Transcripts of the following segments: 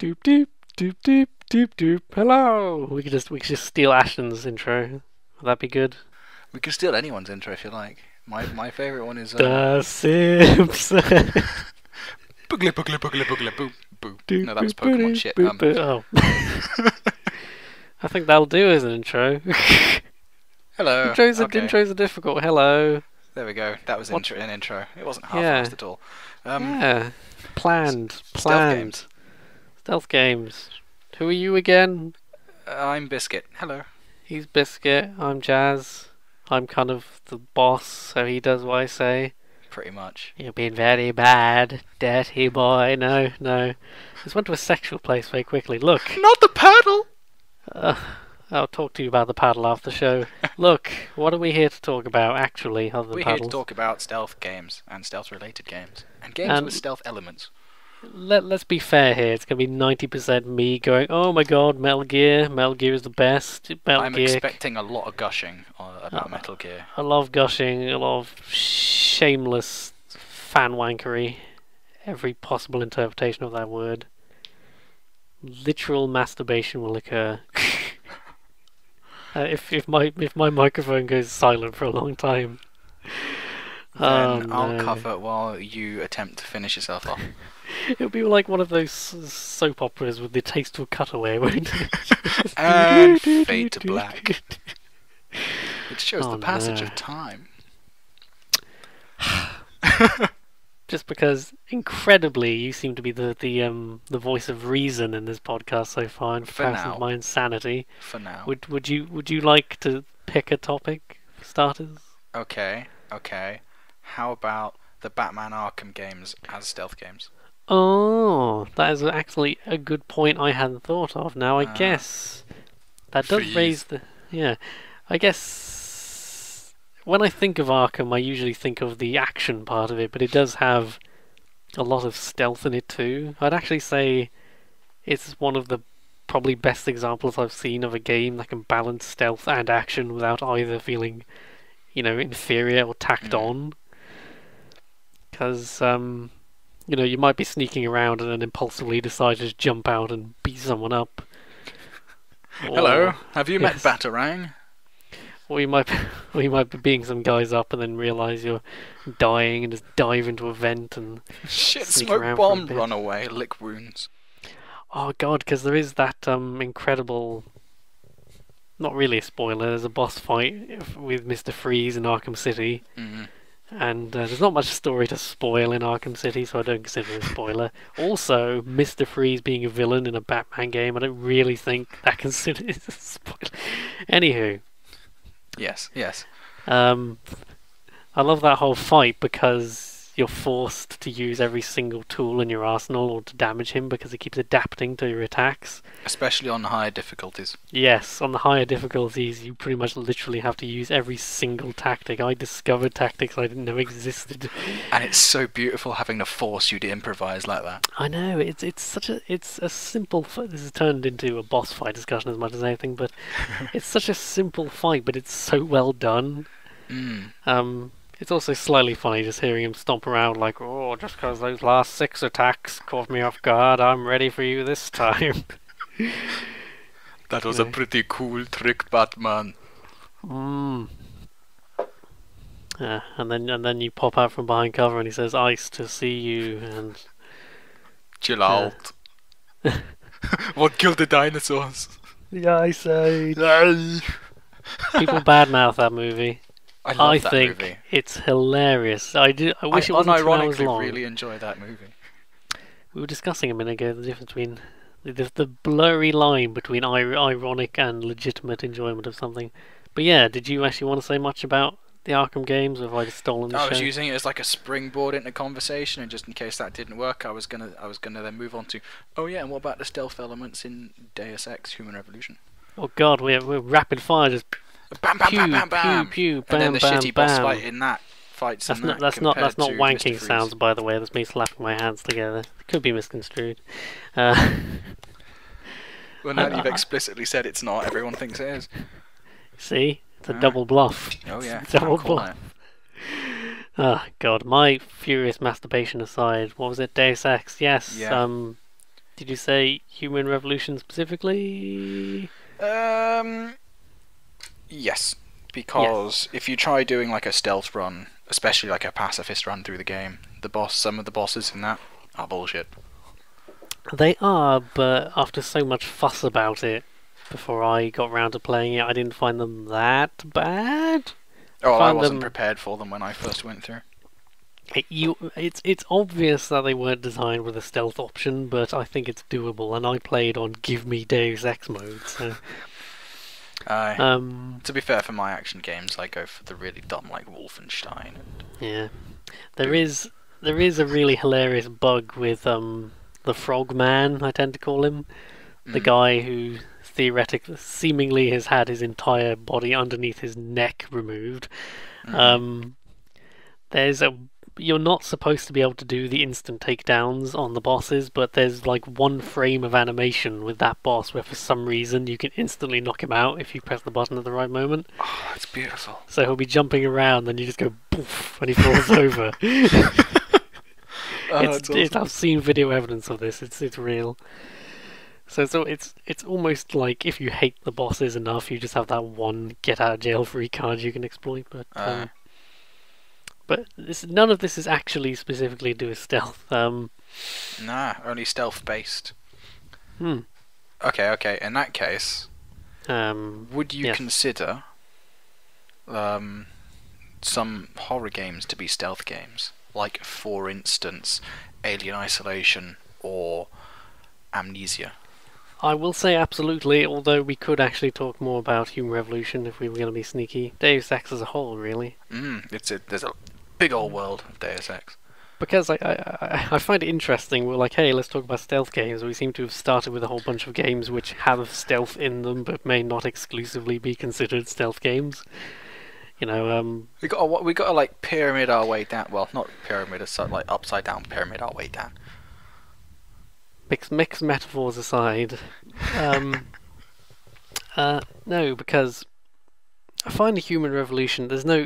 Doop doop doop doop doop doop. Hello. We could just steal Ashton's intro. Would that be good? We can steal anyone's intro if you like. My favourite one is The Simpsons. boogly boogly boogly boogly boop boop. Doop, No, that was boop, Pokemon boop, shit. boop, boop. Oh. I think that'll do as an intro. Hello. Intros are difficult. Hello. There we go. That was What? an intro. It wasn't half-assed at all. Yeah. Planned. Stealth games. Stealth games. Who are you again? I'm Biscuit. Hello. He's Biscuit. I'm Jazz. I'm kind of the boss, so he does what I say. Pretty much. You've been very bad, dirty boy. No. Just went to a sexual place very quickly. Look. Not the paddle. I'll talk to you about the paddle after the show. Look, what are we here to talk about, actually, other than We're here paddles? to talk about stealth games and stealth-related games and games with stealth elements. Let's be fair here. It's going to be 90% me going, oh my god, Metal Gear. Metal Gear is the best. I'm expecting a lot of gushing about Metal Gear. I love gushing, a lot of shameless fan wankery. Every possible interpretation of that word. Literal masturbation will occur. If my microphone goes silent for a long time, Then oh, I'll no. cover while you attempt to finish yourself off. It'll be like one of those soap operas with the tasteful cutaway, won't it? And fade to black. It shows Oh, the passage no. of time. Just because, incredibly, you seem to be the voice of reason in this podcast so far, in For comparison now. to my insanity. For now. Would you like to pick a topic for starters? Okay. How about the Batman Arkham games as stealth games? Oh, that is actually a good point I hadn't thought of. Now I Ah. guess that does Freeze. raise the I guess when I think of Arkham, I usually think of the action part of it, but it does have a lot of stealth in it too. I'd actually say it's one of the probably best examples I've seen of a game that can balance stealth and action without either feeling, inferior or tacked on. Because you might be sneaking around and then impulsively decide to just jump out and beat someone up. Hello, have you met yes. Batarang? Or you might be beating some guys up and then realise you're dying and just dive into a vent and Shit, sneak smoke around for a bomb, bit. run away, lick wounds. oh god, because there is that incredible, not really a spoiler. There's a boss fight with Mr. Freeze in Arkham City. Mm. And there's not much story to spoil in Arkham City, so I don't consider it a spoiler. Also, Mr. Freeze being a villain in a Batman game, I don't really think that considered is a spoiler. Anywho, Yes. I love that whole fight because you're forced to use every single tool in your arsenal or to damage him because he keeps adapting to your attacks. Especially on the higher difficulties. Yes, on the higher difficulties, you pretty much literally have to use every single tactic. I discovered tactics I didn't know existed. And it's so beautiful having to force you to improvise like that. I know it's a simple fight. This has turned into a boss fight discussion as much as anything, but it's such a simple fight, but it's so well done. It's also slightly funny just hearing him stomp around like, oh, just because those last 6 attacks caught me off guard, I'm ready for you this time. That was Yeah. a pretty cool trick, Batman. And then you pop out from behind cover and he says, "Ice to see you," and Chill out. What killed the dinosaurs? the Ice Age. People badmouth that movie. I love that think movie. it's hilarious. I wish it wasn't 2 hours unironically long. really enjoy that movie. We were discussing a minute ago the difference between the blurry line between ironic and legitimate enjoyment of something. But yeah, did you actually want to say much about the Arkham games, or have I just stolen the I was show? using it as like a springboard into conversation, and just in case that didn't work, I was gonna then move on to, oh yeah, and what about the stealth elements in Deus Ex: Human Revolution? Oh god, we're rapid fire, just Bam, bam, pew, bam, bam, bam, pew, pew, and then the bam, shitty bam, boss bam. fight in that fights. That's in not that compared to wanking Mr. Freeze. sounds, by the way. That's me slapping my hands together. It could be misconstrued. Well, now that you've explicitly said it's not, everyone thinks it is. See, it's a Ah. double bluff. Oh yeah, Double can't call bluff. it. Oh god, my furious masturbation aside, what was it? Deus Ex, yes. Yeah. Did you say Human Revolution specifically? Yes, because if you try doing like a stealth run, especially like a pacifist run through the game, some of the bosses in that are bullshit. They are, but after so much fuss about it before I got round to playing it, I didn't find them that bad. Oh, well, I Found wasn't them- prepared for them when I first went through. It's obvious that they weren't designed with a stealth option, but I think it's doable. And I played on Give Me Deus Ex mode. So, Aye. um, To be fair, for my action games, I go for the really dumb like Wolfenstein. yeah, there is a really hilarious bug with the Frog Man. I tend to call him the guy who theoretically, seemingly, has had his entire body underneath his neck removed. There's a You're not supposed to be able to do the instant takedowns on the bosses, but there's like one frame of animation with that boss where for some reason you can instantly knock him out if you press the button at the right moment. Oh, that's beautiful. So he'll be jumping around and you just go poof and he falls over. That's awesome. I've seen video evidence of this. It's real. So it's almost like if you hate the bosses enough, you just have that one get out of jail free card you can exploit. But none of this is actually specifically to do with stealth. Nah, only stealth based. Hmm. Okay. In that case, would you yes. consider some horror games to be stealth games? Like, for instance, Alien Isolation or Amnesia? I will say absolutely, although we could actually talk more about Human Revolution if we were going to be sneaky. Deus Ex as a whole, really. There's a big old world of Deus Ex. Because I find it interesting, we're like, hey, let's talk about stealth games. We seem to have started with a whole bunch of games which have stealth in them, but may not exclusively be considered stealth games. You know, we got to like pyramid our way down. Well, not pyramid, it's like upside down pyramid our way down. Mix metaphors aside, no, because I find a Human Revolution. There's no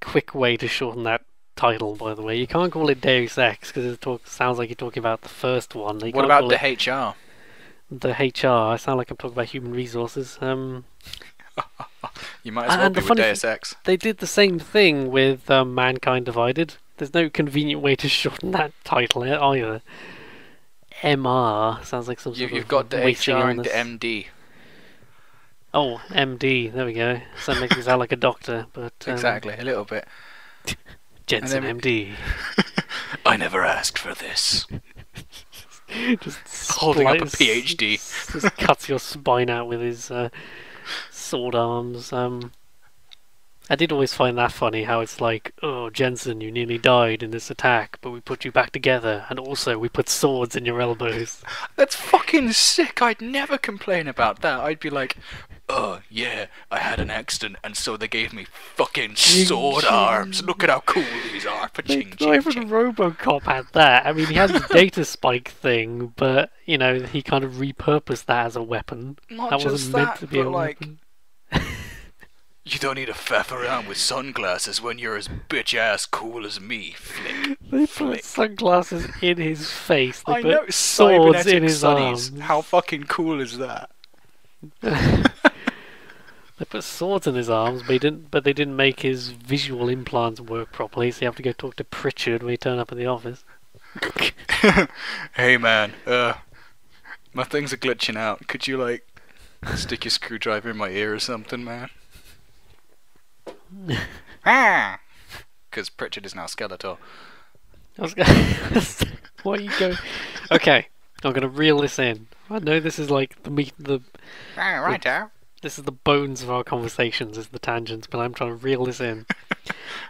quick way to shorten that title. By the way, you can't call it Deus Ex because sounds like you're talking about the first one. What about the HR? The HR. I sound like I'm talking about human resources. You might as well be with Deus Ex. They did the same thing with Mankind Divided. There's no convenient way to shorten that title either. MR sounds like some sort of You've got the HR and the MD. Oh, MD. There we go. So that makes me sound like a doctor, but exactly, a little bit. Jensen MD. I never asked for this. Just holding up a PhD. Just cuts your spine out with his sword arms. I did always find that funny, how it's like, oh, Jensen, you nearly died in this attack, but we put you back together, and also we put swords in your elbows. That's fucking sick. I'd never complain about that. I'd be like, oh, yeah, I had an accident, and so they gave me fucking sword arms. Look at how cool these are. Even RoboCop had that. I mean, he had the data spike thing, but, you know, he kind of repurposed that as a weapon. Not that just wasn't meant to be a like... weapon. You don't need to faff around with sunglasses when you're as bitch-ass cool as me, Flick. They put sunglasses in his face. They I know, put swords in his sunnies. arms. How fucking cool is that? They put swords in his arms, but they didn't make his visual implants work properly, so you have to go talk to Pritchard when you turn up at the office. Hey man, my things are glitching out. Could you, like, stick your screwdriver in my ear or something, man? Because Pritchard is now Skeletor. What are you going? Okay, I'm gonna reel this in. I know this is like this is the bones of our conversations, is the tangents, but I'm trying to reel this in.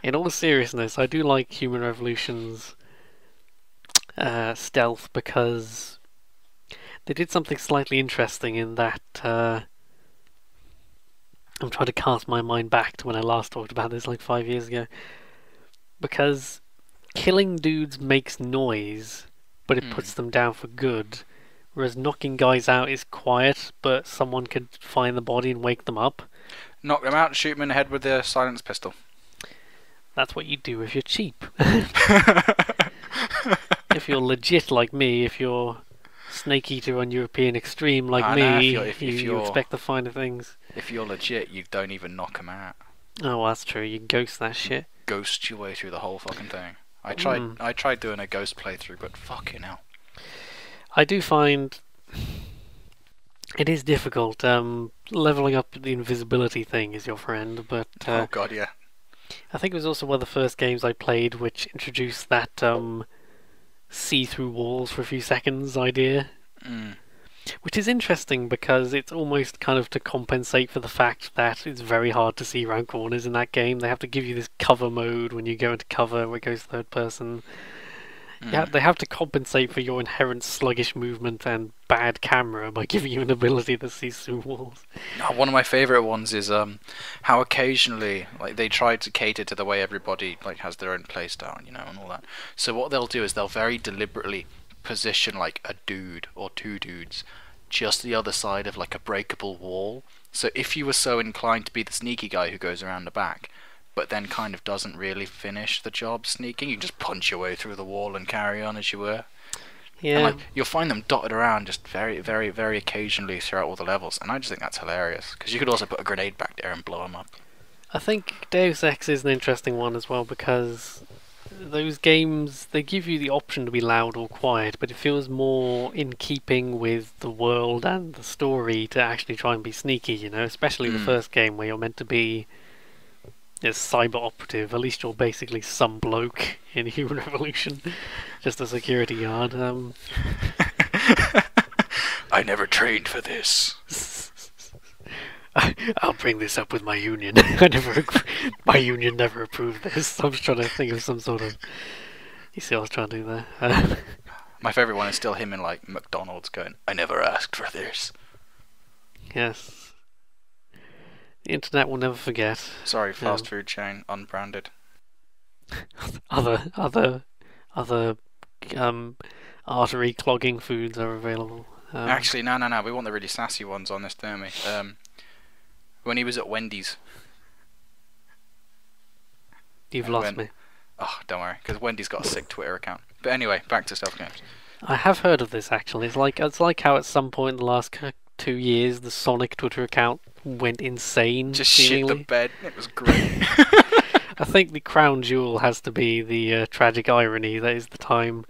In all seriousness, I do like Human Revolution's stealth because they did something slightly interesting in that. I'm trying to cast my mind back to when I last talked about this like 5 years ago. Because killing dudes makes noise, but it puts them down for good. Whereas knocking guys out is quiet, but someone could find the body and wake them up. Knock them out and shoot them in the head with the silenced pistol. That's what you do if you're cheap. If you're legit like me, if you're snake eater on European Extreme like I know, me, if you you're expect the finer things. if you're legit, you don't even knock 'em out. Oh, well, that's true. You can ghost that shit. Ghost your way through the whole fucking thing. I Mm. tried doing a ghost playthrough, but fucking hell. I do find it is difficult. Leveling up the invisibility thing is your friend, but Oh god, yeah. I think it was also one of the first games I played which introduced that see through walls for a few seconds idea. Mm. Which is interesting because it's almost kind of to compensate for the fact that it's very hard to see around corners in that game. They have to give you this cover mode when you go into cover where it goes third person. Yeah, they have to compensate for your inherent sluggish movement and bad camera by giving you an ability that sees through walls. One of my favourite ones is how occasionally like they try to cater to the way everybody like has their own playstyle, you know, and all that. So what they'll do is they'll very deliberately position like a dude or two dudes just the other side of like a breakable wall. So if you were so inclined to be the sneaky guy who goes around the back, but then kind of doesn't really finish the job sneaking, you just punch your way through the wall and carry on as you were. Yeah. And like you'll find them dotted around just very, very, very occasionally throughout all the levels, and I just think that's hilarious because you could also put a grenade back there and blow them up. I think Deus Ex is an interesting one as well because those games, they give you the option to be loud or quiet, but it feels more in keeping with the world and the story to actually try and be sneaky, you know, especially the first game where you're meant to be a cyber operative. At least you're basically some bloke in Human Revolution, just a security guard. I never trained for this. I'll bring this up with my union. My union never approved this. I'm just trying to think of some sort of. You see what I was trying to do there? My favourite one is still him in like McDonald's going, I never asked for this. Yes. The internet will never forget. Sorry, fast food chain, unbranded. Other artery clogging foods are available. Actually, no. We want the really sassy ones on this, don't we? When he was at Wendy's. You've lost me. Oh, don't worry, because Wendy's got a sick Twitter account. But anyway, back to stealth games. I have heard of this actually. It's like how at some point in the last 2 years the Sonic Twitter account went insane. Just seemingly. shit the bed. It was great. I think the crown jewel has to be the tragic irony that is the time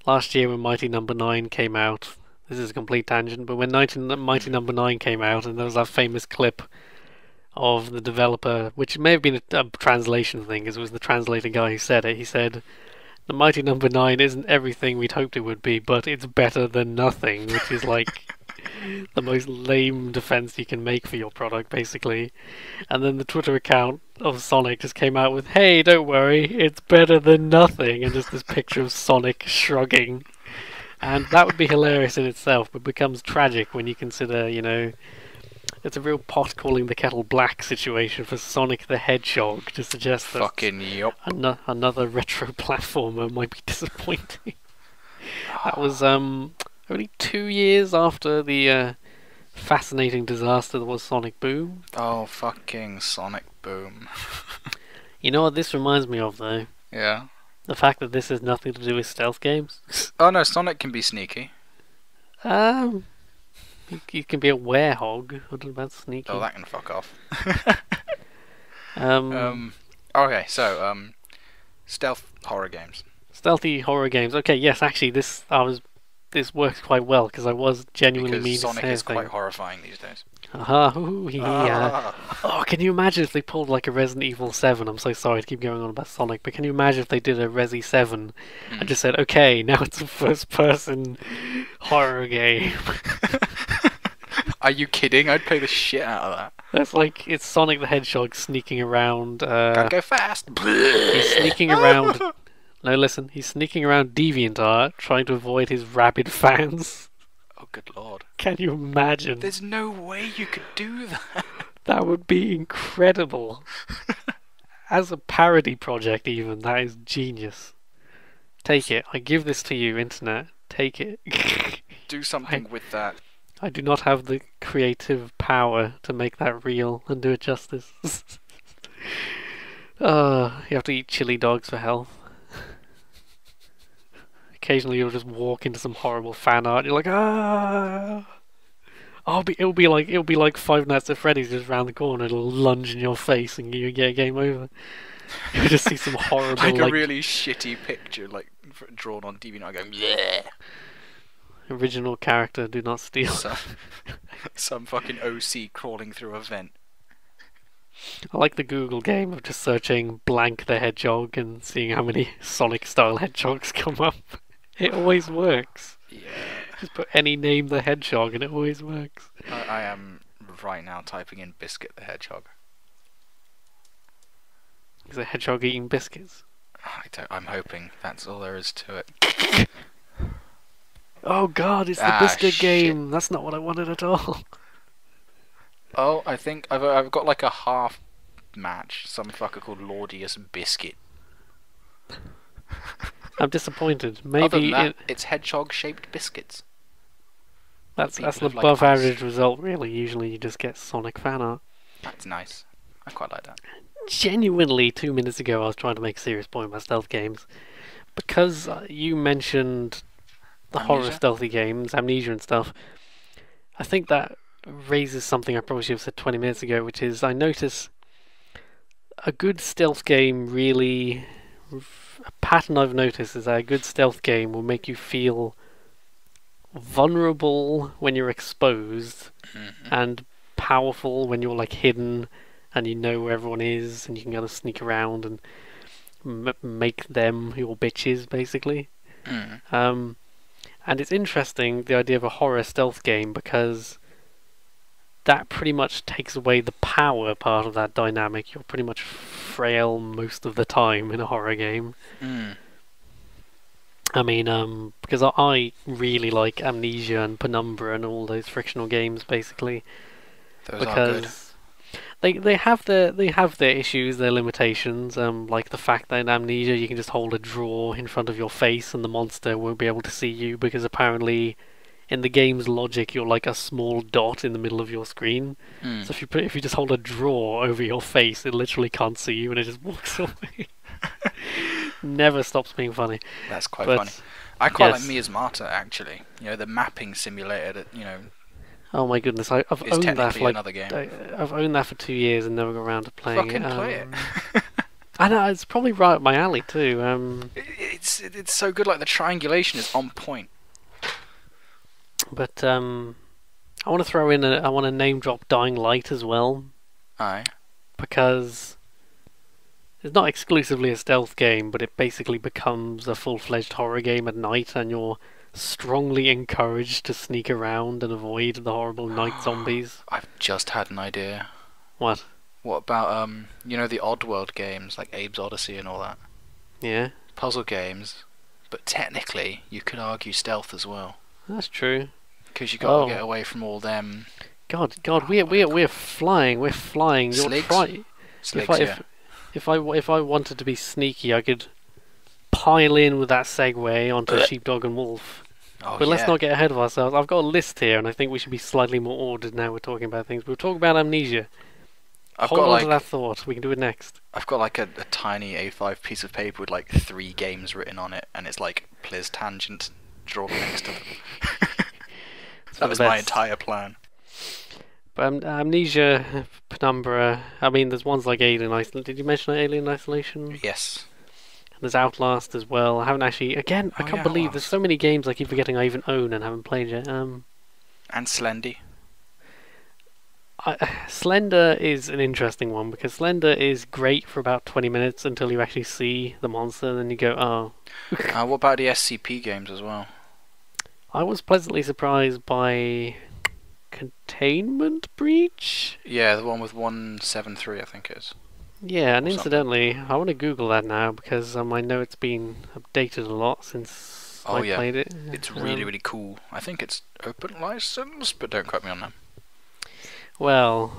last year when Mighty Number 9 came out. This is a complete tangent, but when Mighty Number 9 came out, and there was that famous clip of the developer, which may have been a translation thing, because it was the translator guy who said it. He said, "The Mighty Number 9 isn't everything we'd hoped it would be, but it's better than nothing," which is like the most lame defense you can make for your product, basically. And then the Twitter account of Sonic just came out with, "Hey, don't worry, it's better than nothing," and just this picture of Sonic shrugging. And that would be hilarious in itself, but becomes tragic when you consider, you know, it's a real pot calling the kettle black situation for Sonic the Hedgehog to suggest that Fucking yup. another retro platformer might be disappointing. That was only 2 years after the fascinating disaster that was Sonic Boom. Oh, fucking Sonic Boom. You know what this reminds me of, though? Yeah. The fact that this has nothing to do with stealth games. Oh no, Sonic can be sneaky. You can be a werehog. I don't know about sneaky. Oh, that can fuck off. Okay, so stealth horror games. Stealthy horror games. Okay, yes, actually, this works quite well because I was genuinely meaning Sonic to say is quite thing. horrifying these days. Oh, can you imagine if they pulled like a Resident Evil 7? I'm so sorry to keep going on about Sonic, but can you imagine if they did a Resi 7 and just said, okay, now it's a first-person horror game? Are you kidding? I'd play the shit out of that. That's like, it's Sonic the Hedgehog sneaking around. Gotta go fast. He's sneaking around. No, listen, he's sneaking around DeviantArt trying to avoid his rabid fans. Oh, good lord. Can you imagine? There's no way you could do that. That would be incredible. As a parody project, even, that is genius. Take it. I give this to you, Internet. Take it. Do something with that. I do not have the creative power to make that real and do it justice. You have to eat chili dogs for health. occasionally you'll just walk into some horrible fan art. You're like, ah. It'll be like Five Nights at Freddy's just round the corner. It'll lunge in your face and you get game over. You'll just see some horrible like a really shitty picture, like drawn on DeviantArt, going yeah. Original character, do not steal. Some fucking OC crawling through a vent. I like the Google game of just searching Blank the Hedgehog and seeing how many Sonic-style hedgehogs come up. It always works. Yeah. Just put any name the hedgehog and it always works. I am right now typing in Biscuit the Hedgehog. Is a hedgehog eating biscuits? I'm hoping that's all there is to it. Oh god, it's the biscuit game. That's not what I wanted at all. Oh, I think I've got like a half match. Some fucker called Laudius Biscuit. I'm disappointed. Maybe other than that, it's hedgehog-shaped biscuits. That's an above average result, really. Usually you just get Sonic fan art. That's nice. I quite like that. Genuinely, 2 minutes ago I was trying to make a serious point about stealth games. Because you mentioned the horror stealthy games, Amnesia and stuff, I think that raises something I probably should have said 20 minutes ago, which is I notice a good stealth game really... A pattern I've noticed is that a good stealth game will make you feel vulnerable when you're exposed and powerful when you're like hidden and you know where everyone is and you can kind of sneak around and make them your bitches, basically. And it's interesting, the idea of a horror stealth game, because that pretty much takes away the power part of that dynamic. You're pretty much frail most of the time in a horror game. I mean, because I really like Amnesia and Penumbra and all those frictional games, basically. Those are good. They have their issues, their limitations. Like the fact that in Amnesia you can just hold a drawer in front of your face and the monster won't be able to see you, because apparently in the game's logic you're like a small dot in the middle of your screen. So if you just hold a drawer over your face, it literally can't see you and it just walks away. Never stops being funny. That's quite funny. I quite like Miasmata, actually. You know, the mapping simulator that, you know... Oh my goodness, I've owned that for another game. I've owned that for 2 years and never got around to playing it. Play it. I know, it's probably right up my alley too. It's so good, like the triangulation is on point. But I want to throw in I want to name drop Dying Light as well. Aye. Because it's not exclusively a stealth game, but it basically becomes a full-fledged horror game at night, and you're strongly encouraged to sneak around and avoid the horrible night zombies. I've just had an idea. What? What about you know, the Oddworld games like Abe's Odyssey and all that? Yeah. Puzzle games, but technically you could argue stealth as well. That's true. Because you got to get away from all them. God, we're flying. We're flying. Sligs? Sligs, If I wanted to be sneaky, I could pile in with that segue onto Sheepdog and Wolf. But let's not get ahead of ourselves. I've got a list here, and I think we should be slightly more ordered now we're talking about things. We'll talk about Amnesia. Hold on to that thought. We can do it next. I've got like a tiny A5 piece of paper with like 3 games written on it, and it's like please tangent, draw next to them. That was my entire plan. But Amnesia, Penumbra, I mean, there's ones like Alien Isolation. Did you mention Alien Isolation? Yes. And there's Outlast as well. I haven't actually... Again, I can't believe there's so many games I keep forgetting I even own and haven't played yet. And Slendy. Slender is an interesting one, because Slender is great for about 20 minutes until you actually see the monster, and then you go, oh. What about the SCP games as well? I was pleasantly surprised by Containment Breach? Yeah, the one with 173, I think it is. Yeah, and incidentally, I want to Google that now, because I know it's been updated a lot since I played it. It's really, really cool. I think it's open license, but don't quote me on that. Well,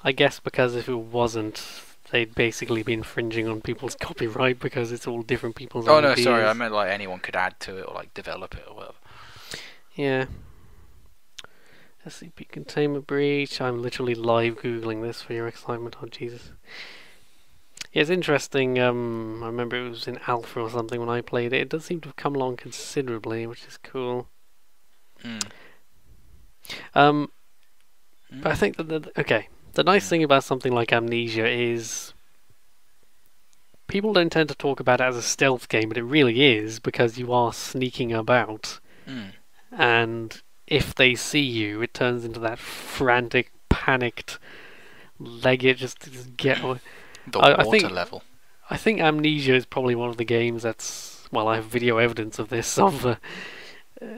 I guess because if it wasn't, they'd basically be infringing on people's copyright, because it's all different people's ideas. No, sorry, I meant like anyone could add to it or like develop it or whatever. Yeah. SCP Containment Breach. I'm literally live Googling this for your excitement. Oh, Jesus. Yeah, it's interesting. I remember it was in alpha or something when I played it. It does seem to have come along considerably, which is cool. Mm. Um, Mm. but I think that the nice thing about something like Amnesia is people don't tend to talk about it as a stealth game, but it really is because you are sneaking about, Mm. and if they see you, it turns into that frantic, panicked leg it just get away. The I water think level. I think Amnesia is probably one of the games that's, well, I have video evidence of this, of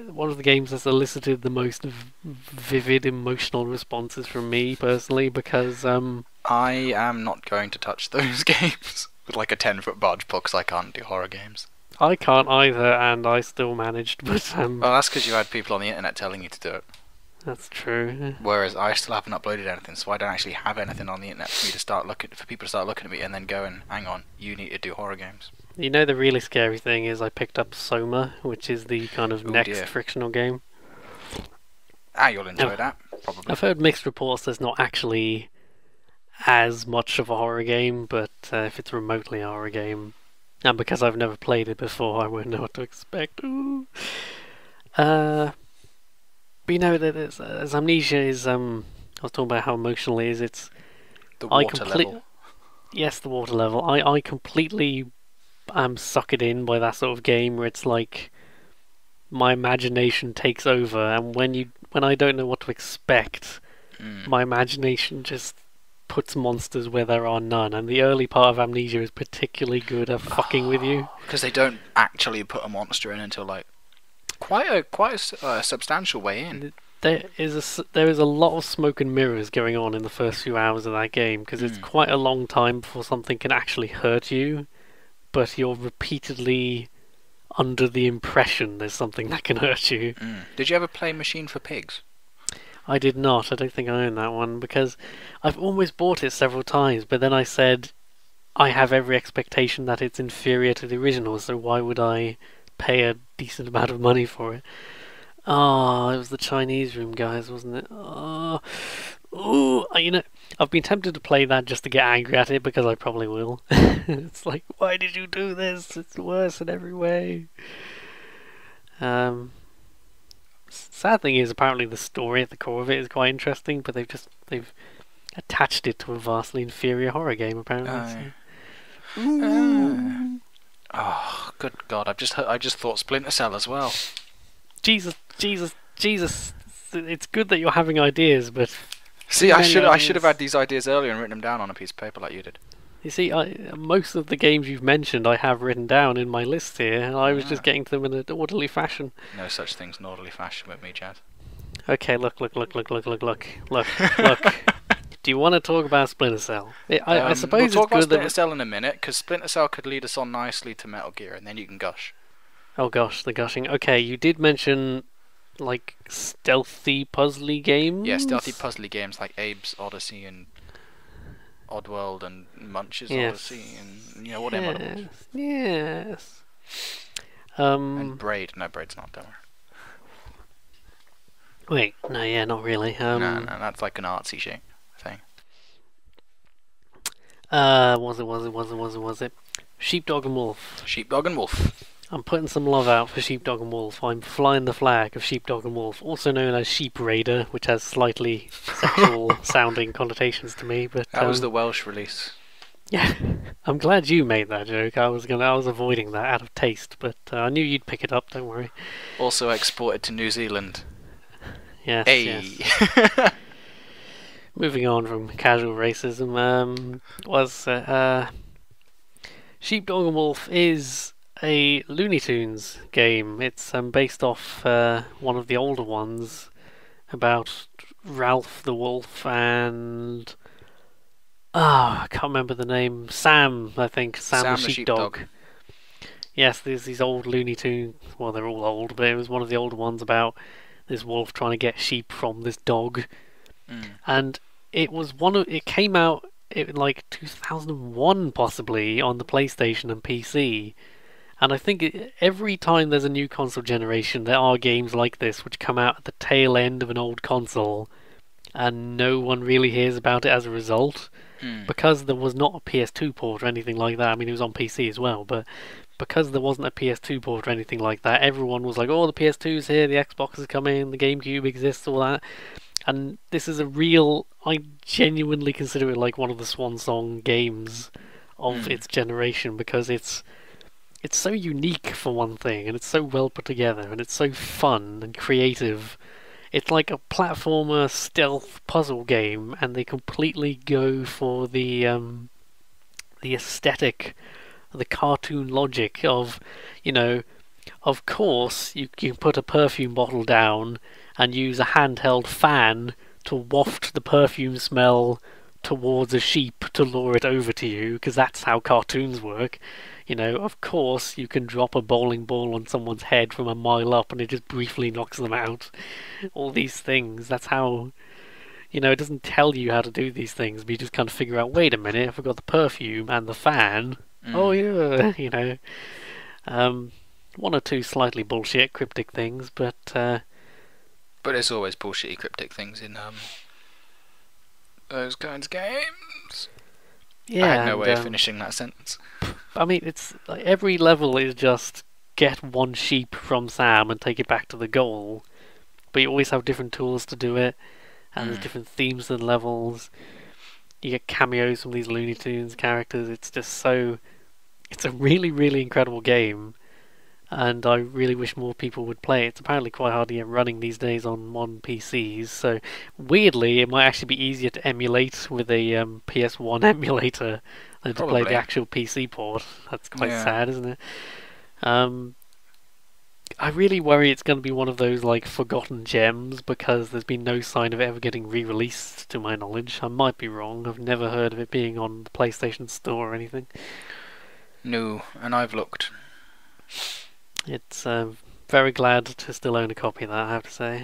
one of the games that's elicited the most vivid emotional responses from me personally, because I am not going to touch those games with like a 10-foot barge pole because I can't do horror games. I can't either, and I still managed, but Well, that's because you had people on the internet telling you to do it. that's true. Whereas I still haven't uploaded anything, so I don't actually have anything on the internet for me to start looking for people to start looking at me and then going, "Hang on, you need to do horror games." You know, the really scary thing is I picked up Soma, which is the kind of Oh, next dear. frictional game. You'll enjoy Oh. that probably. I've heard mixed reports. There's not actually as much of a horror game, but if it's remotely a horror game, and because I've never played it before, I won't know what to expect. Ooh. But you know that as Amnesia is, I was talking about how emotional it is. It's The I water complete- level. yes, the water level. I completely am sucked in by that sort of game where it's like my imagination takes over, and when I don't know what to expect, Mm. my imagination just puts monsters where there are none. And the early part of Amnesia is particularly good at fucking with you. Because they don't actually put a monster in until like quite a substantial way in. There is a lot of smoke and mirrors going on in the first few hours of that game because it's quite a long time before something can actually hurt you, but you're repeatedly under the impression there's something that can hurt you. Mm. Did you ever play Machine for Pigs? I did not. I don't think I own that one because I've almost bought it several times, but then I said I have every expectation that it's inferior to the original, so why would I pay a decent amount of money for it? Oh, it was the Chinese room guys, wasn't it? Oh, ooh, you know, I've been tempted to play that just to get angry at it because I probably will. It's like, why did you do this? It's worse in every way. Sad thing is, apparently the story at the core of it is quite interesting, but they've attached it to a vastly inferior horror game. Apparently. Oh, good God! I just thought Splinter Cell as well. Jesus! It's good that you're having ideas, but See, I should ideas. have had these ideas earlier and written them down on a piece of paper like you did. you see, most of the games you've mentioned I have written down in my list here, and I was just getting to them in an orderly fashion. No such things in orderly fashion with me, Jazz. Okay, look. Do you want to talk about Splinter Cell? I suppose we'll talk it's about good Splinter that. Cell in a minute, because Splinter Cell could lead us on nicely to Metal Gear, and then you can gush. Oh gosh, the gushing. Okay, you did mention like stealthy, puzzly games. Yeah, stealthy puzzly games like Abe's Odyssey and Oddworld and Munch's Odyssey and whatever. Other ones. Yes. And Braid. No, Braid's not. Don't worry. Wait, no, yeah, not really. No, that's like an artsy shit thing. Was it? Sheepdog and Wolf. Sheepdog and Wolf. I'm putting some love out for Sheepdog and Wolf. I'm flying the flag of Sheepdog and Wolf, also known as Sheep Raider, which has slightly sexual sounding connotations to me. But That was the Welsh release. yeah, I'm glad you made that joke. I was avoiding that out of taste, but I knew you'd pick it up. Don't worry. Also exported to New Zealand. Yes. Hey. Yes. Moving on from casual racism, Sheepdog and Wolf is a Looney Tunes game. It's based off one of the older ones about Ralph the Wolf and I can't remember the name. Sam, I think. Sam the Sheepdog. Yes, there's these old Looney Tunes. Well, they're all old, but it was one of the older ones about this wolf trying to get sheep from this dog. And it was it came out in like 2001 possibly on the PlayStation and PC. And I think every time there's a new console generation, there are games like this which come out at the tail end of an old console and no one really hears about it as a result. Mm. Because there was not a PS2 port or anything like that. I mean, it was on PC as well, but because there wasn't a PS2 port or anything like that, everyone was like, "Oh, the PS2's here, the Xbox is coming, the GameCube exists, all that." And this is a real. I genuinely consider it like one of the swan song games of its generation because it's so unique for one thing, and it's so well put together, and it's so fun and creative. It's like a platformer stealth puzzle game, and they completely go for the aesthetic, the cartoon logic of, you know, of course you can put a perfume bottle down and use a handheld fan to waft the perfume smell towards a sheep to lure it over to you, because that's how cartoons work. You know, of course you can drop a bowling ball on someone's head from a mile up and it just briefly knocks them out. All these things, that's how, you know, it doesn't tell you how to do these things, but you just kind of figure out, wait a minute, I forgot the perfume and the fan. Oh yeah, you know. One or two slightly bullshit cryptic things, but there's always bullshitty cryptic things in those kinds of games. yeah, I had no way of finishing that sentence. I mean, it's like every level is just get one sheep from Sam and take it back to the goal, but you always have different tools to do it, and there's different themes to the levels. You get cameos from these Looney Tunes characters. It's just so. It's a really, really incredible game, and I really wish more people would play it. It's apparently quite hard to get running these days on modern PCs, so weirdly, it might actually be easier to emulate with a PS1 emulator than to play the actual PC port. That's quite sad, isn't it? I really worry it's going to be one of those like forgotten gems because there's been no sign of it ever getting re-released, to my knowledge. I might be wrong. I've never heard of it being on the PlayStation Store or anything. No, and I've looked. It's very glad to still own a copy of that, I have to say.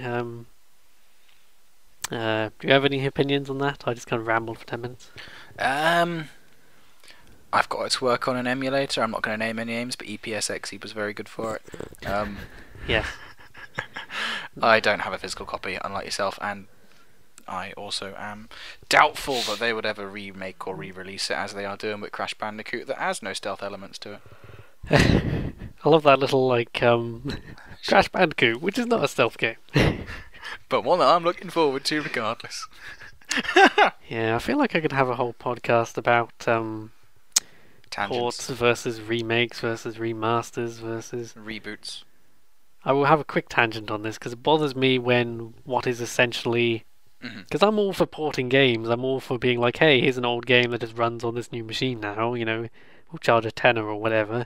Do you have any opinions on that? I just kind of rambled for 10 minutes. I've got it to work on an emulator. I'm not going to name any names, but EPSXE was very good for it. Yes. I don't have a physical copy, unlike yourself, and I also am doubtful that they would ever remake or re-release it as they are doing with Crash Bandicoot that has no stealth elements to it. I love that little like Crash Bandicoot, which is not a stealth game. But one that I'm looking forward to regardless. Yeah, I feel like I could have a whole podcast about Tangents. ports versus remakes versus remasters versus Reboots. I will have a quick tangent on this because it bothers me when what is essentially. Because I'm all for porting games. I'm all for being like, hey, here's an old game that just runs on this new machine now. You know, we'll charge a tenner or whatever.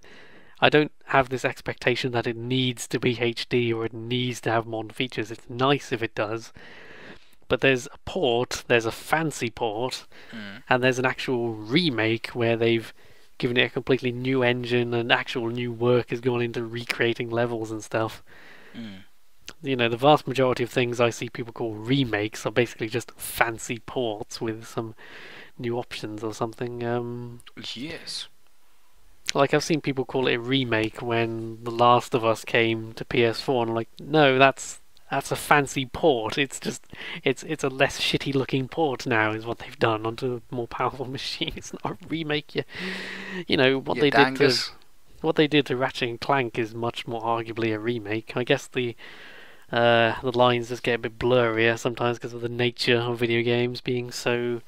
I don't have this expectation that it needs to be HD or it needs to have modern features. It's nice if it does. But there's a port, there's a fancy port, and there's an actual remake where they've given it a completely new engine and actual new work has gone into recreating levels and stuff. You know, the vast majority of things I see people call remakes are basically just fancy ports with some new options or something. Yes. Like, I've seen people call it a remake when The Last of Us came to PS4, and I'm like, no, that's a fancy port. It's just, it's a less shitty looking port now, is what they've done onto a more powerful machine. It's not a remake. You know, what they did to Ratchet and Clank is much more arguably a remake. I guess the lines just get a bit blurrier sometimes because of the nature of video games being so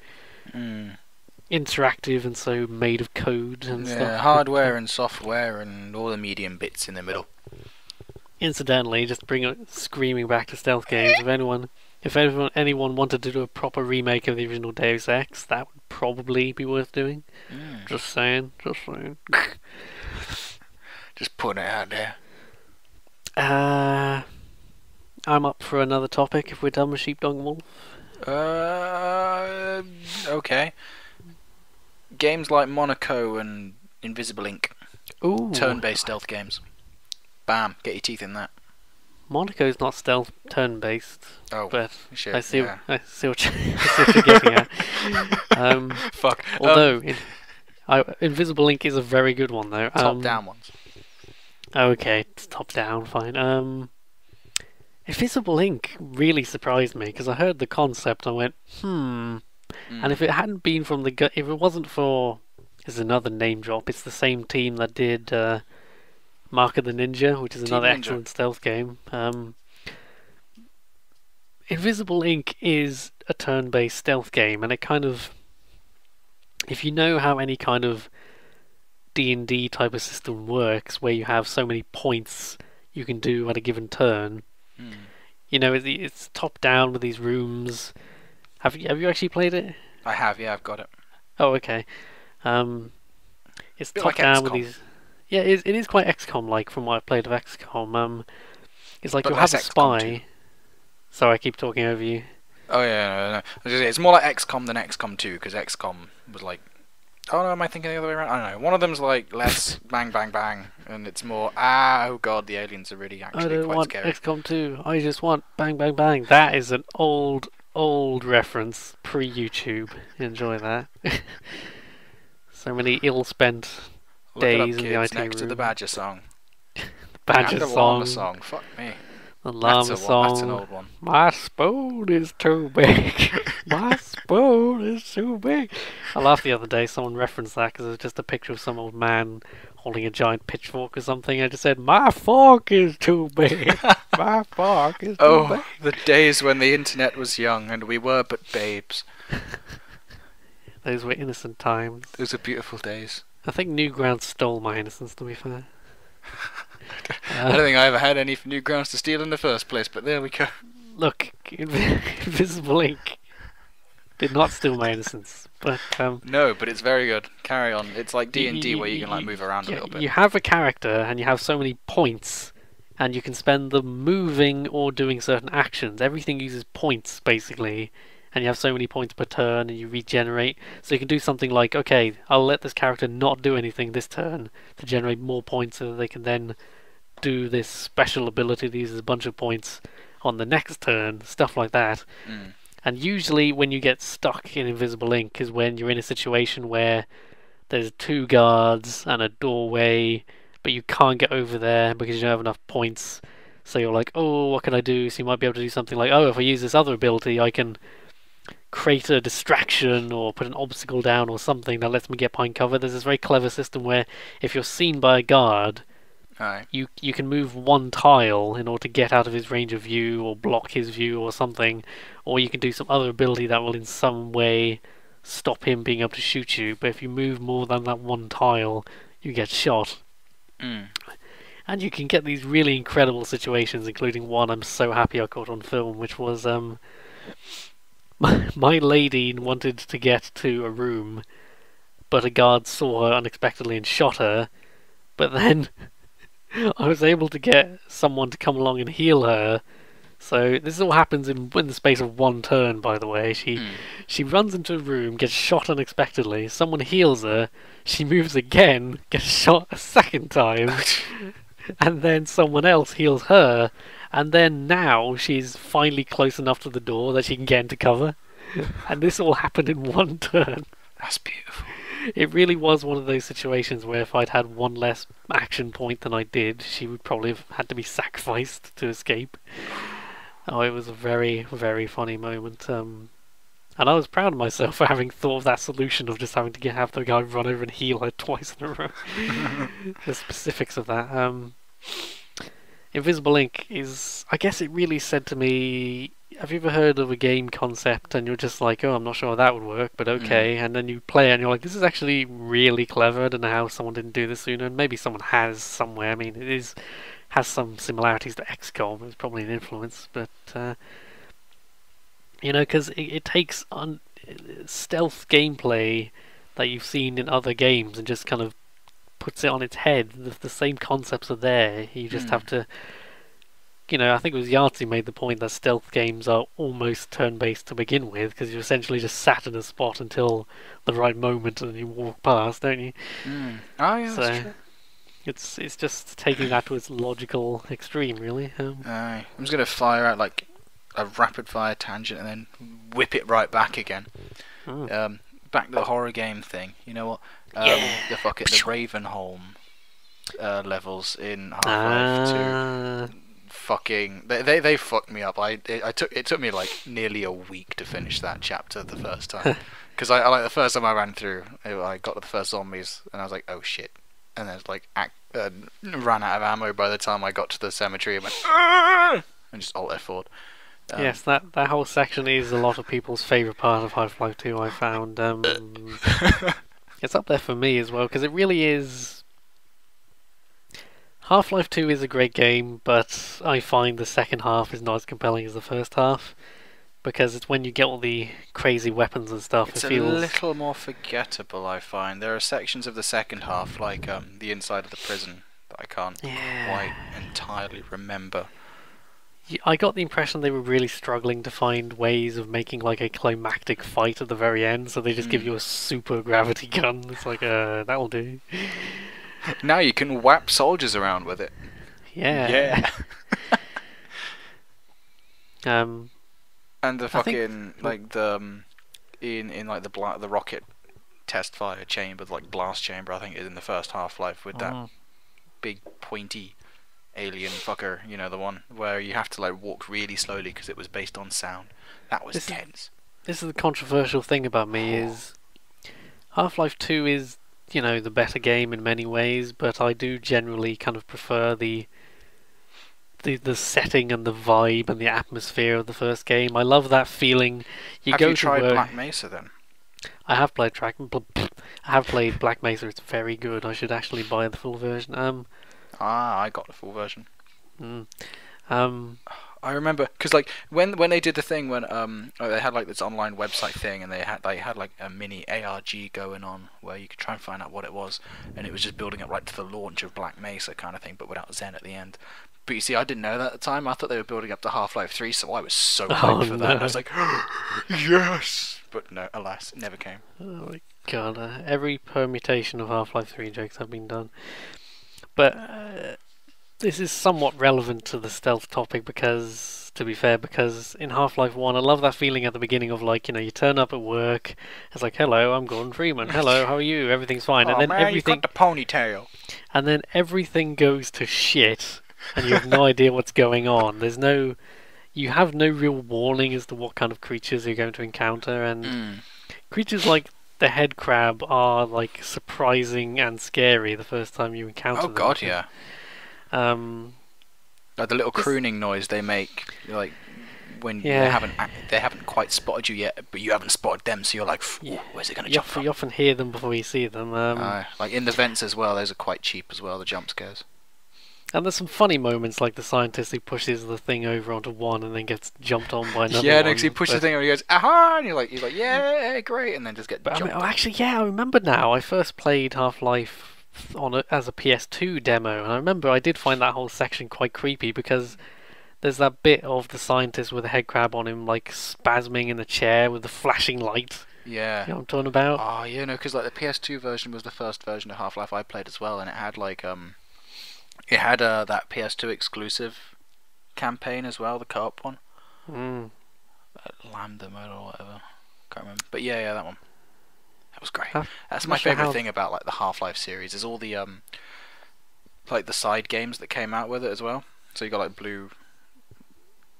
interactive and so made of code and stuff. Yeah, hardware and software and all the medium bits in the middle. Incidentally, just bring it screaming back to stealth games. If anyone wanted to do a proper remake of the original Deus Ex, that would probably be worth doing. Just saying. Just putting it out there. I'm up for another topic if we're done with Sheepdog and Wolf. Okay. Games like Monaco and Invisible Ink. Ooh. Turn-based stealth games. Bam, get your teeth in that. Monaco's not stealth turn-based. Oh, but shit, I see what you're getting at. Fuck. Although, Invisible Ink is a very good one, though. Top-down ones. Okay, it's top-down, fine. Invisible Ink really surprised me because I heard the concept. I went, hmm. And if it hadn't been from if it wasn't for, it's another name drop. It's the same team that did Mark of the Ninja, which is Team another Ninja. excellent stealth game. Invisible Ink is a turn-based stealth game, and it kind of, if you know how any kind of D&D type of system works, where you have so many points you can do at a given turn. You know, it's top down with these rooms. Have you actually played it? I have, yeah, I've got it. Oh, okay. It's Bit top like down with XCOM. these. Yeah, it is quite XCOM-like from what I've played of XCOM. It's like But you have a less XCOM spy. Sorry, I keep talking over you. Oh yeah, no. I was gonna say, it's more like XCOM than XCOM 2, because XCOM was like, oh no, am I thinking the other way around? I don't know. One of them's like less bang bang bang, and it's more oh god, the aliens are really I actually don't quite want scary. XCOM 2. I just want bang bang bang. That is an old reference pre-YouTube. Enjoy that. So many ill-spent Look it up, days in the kids, IT next to the room. Badger song. Badger and the song. Llama song. Fuck me. The llama song. That's an old one. My spoon is too big. My spoon is too big. I laughed the other day. Someone referenced that because it was just a picture of some old man holding a giant pitchfork or something. I just said, "My fork is too big. My fork is too big." Oh, the days when the internet was young and we were but babes. Those were innocent times. Those are beautiful days. I think Newgrounds stole my innocence, to be fair. I don't think I ever had any Newgrounds to steal in the first place, but there we go. Look, Invisible Ink did not steal my innocence, but No, but it's very good. Carry on. It's like D&D where you can like move around a little bit. You have a character and you have so many points, and you can spend them moving or doing certain actions. Everything uses points basically, and you have so many points per turn, and you regenerate. So you can do something like, okay, I'll let this character not do anything this turn to generate more points, so that they can then do this special ability that uses a bunch of points on the next turn, stuff like that. And usually when you get stuck in Invisible Ink is when you're in a situation where there's two guards and a doorway, but you can't get over there because you don't have enough points. So you're like, oh, what can I do? So you might be able to do something like, oh, if I use this other ability, I can create a distraction or put an obstacle down or something that lets me get behind cover. There's this very clever system where if you're seen by a guard, you can move one tile in order to get out of his range of view or block his view or something, or you can do some other ability that will in some way stop him being able to shoot you. But if you move more than that one tile, you get shot. And you can get these really incredible situations, including one I'm so happy I caught on film, which was my lady wanted to get to a room, but a guard saw her unexpectedly and shot her. But then I was able to get someone to come along and heal her. So this all happens in the space of one turn, by the way. She runs into a room, gets shot unexpectedly, someone heals her, she moves again, gets shot a second time, and then someone else heals her, and then now she's finally close enough to the door that she can get into cover. And this all happened in one turn. That's beautiful. It really was one of those situations where if I'd had one less action point than I did, she would probably have had to be sacrificed to escape. Oh, it was a very, very funny moment. And I was proud of myself for having thought of that solution of just having to have the guy run over and heal her twice in a row. The specifics of that. Invisible Ink is, I guess it really said to me, have you ever heard of a game concept and you're just like, oh, I'm not sure how that would work, but okay, and then you play it and you're like, this is actually really clever, I don't know how someone didn't do this sooner, and maybe someone has somewhere. I mean, has some similarities to XCOM, it's probably an influence, but you know, because it takes stealth gameplay that you've seen in other games and just kind of puts it on its head. The same concepts are there, you just have to, you know, I think it was Yahtzee made the point that stealth games are almost turn-based to begin with, because you essentially just sat in a spot until the right moment and you walk past, don't you? Oh yeah, So that's true. it's just taking that to its logical extreme, really. I'm just gonna fire out like a rapid-fire tangent and then whip it right back again. Back to the horror game thing. You know what? The Ravenholm levels in Half-Life 2. fucking they fucked me up. It took me like nearly a week to finish that chapter the first time, because I like the first time I ran through, I got to the first zombies and I was like, oh shit, and then it's like ran out of ammo by the time I got to the cemetery and went and just alt F4'd. Yes, that whole section is a lot of people's favourite part of Half-Life 2, I found. It's up there for me as well, because it really is... Half-Life 2 is a great game, but I find the second half is not as compelling as the first half, because it's when you get all the crazy weapons and stuff, It's it feels... a little more forgettable, I find. There are sections of the second half, like the inside of the prison, that I can't quite entirely remember. I got the impression they were really struggling to find ways of making like a climactic fight at the very end, so they just give you a super gravity gun. It's like, that'll do. Now you can whap soldiers around with it. Yeah. And the fucking like the in like the rocket test fire chamber, like blast chamber, I think is in the first Half-Life with that big pointy alien fucker, you know, the one where you have to like walk really slowly because it was based on sound. That was tense. This is the controversial thing about me is Half-Life 2 is, you know, the better game in many ways, but I do generally kind of prefer the setting and the vibe and the atmosphere of the first game. I love that feeling. Have you tried Black Mesa then? I have played Black Mesa. It's very good. I should actually buy the full version. I got the full version. I remember because like when they did the thing when they had like this online website thing and they had like a mini ARG going on where you could try and find out what it was, and it was just building up right to the launch of Black Mesa kind of thing, but without Zen at the end. But you see, I didn't know that at the time. I thought they were building up to Half-Life 3, so I was so hyped for that. I was like, yes! But no, alas, it never came. Oh my god, every permutation of Half-Life 3 jokes have been done. But this is somewhat relevant to the stealth topic because, to be fair, because in Half-Life 1, I love that feeling at the beginning of like, you know, you turn up at work, it's like, hello, I'm Gordon Freeman, hello, how are you, everything's fine, and then everything... you got the ponytail. And then everything goes to shit, and you have no idea what's going on. You have no real warning as to what kind of creatures you're going to encounter, and creatures like the head crab are like surprising and scary the first time you encounter them. Oh god, yeah. Like the little crooning noise they make, like when they haven't quite spotted you yet, but you haven't spotted them, so you're like, where's it going to jump from? You often hear them before you see them. Like in the vents as well, those are quite cheap as well, the jump scares. And there's some funny moments, like the scientist who pushes the thing over onto one and then gets jumped on by another. Yeah, because he pushes the thing over and he goes, aha! And he's like, yeah, great, and then just get jumped on. Actually, yeah, I remember now. I first played Half-Life as a PS2 demo, and I remember I did find that whole section quite creepy because there's that bit of the scientist with a head crab on him, like spasming in the chair with the flashing light. Yeah. You know what I'm talking about? Oh, yeah, no, because like the PS2 version was the first version of Half-Life I played as well, and it had like that PS2 exclusive campaign as well, the co-op one. Lambda mode or whatever. Can't remember. But yeah, that one. That was great. That's my favourite thing about like the Half-Life series is all the like the side games that came out with it as well. So you got like Blue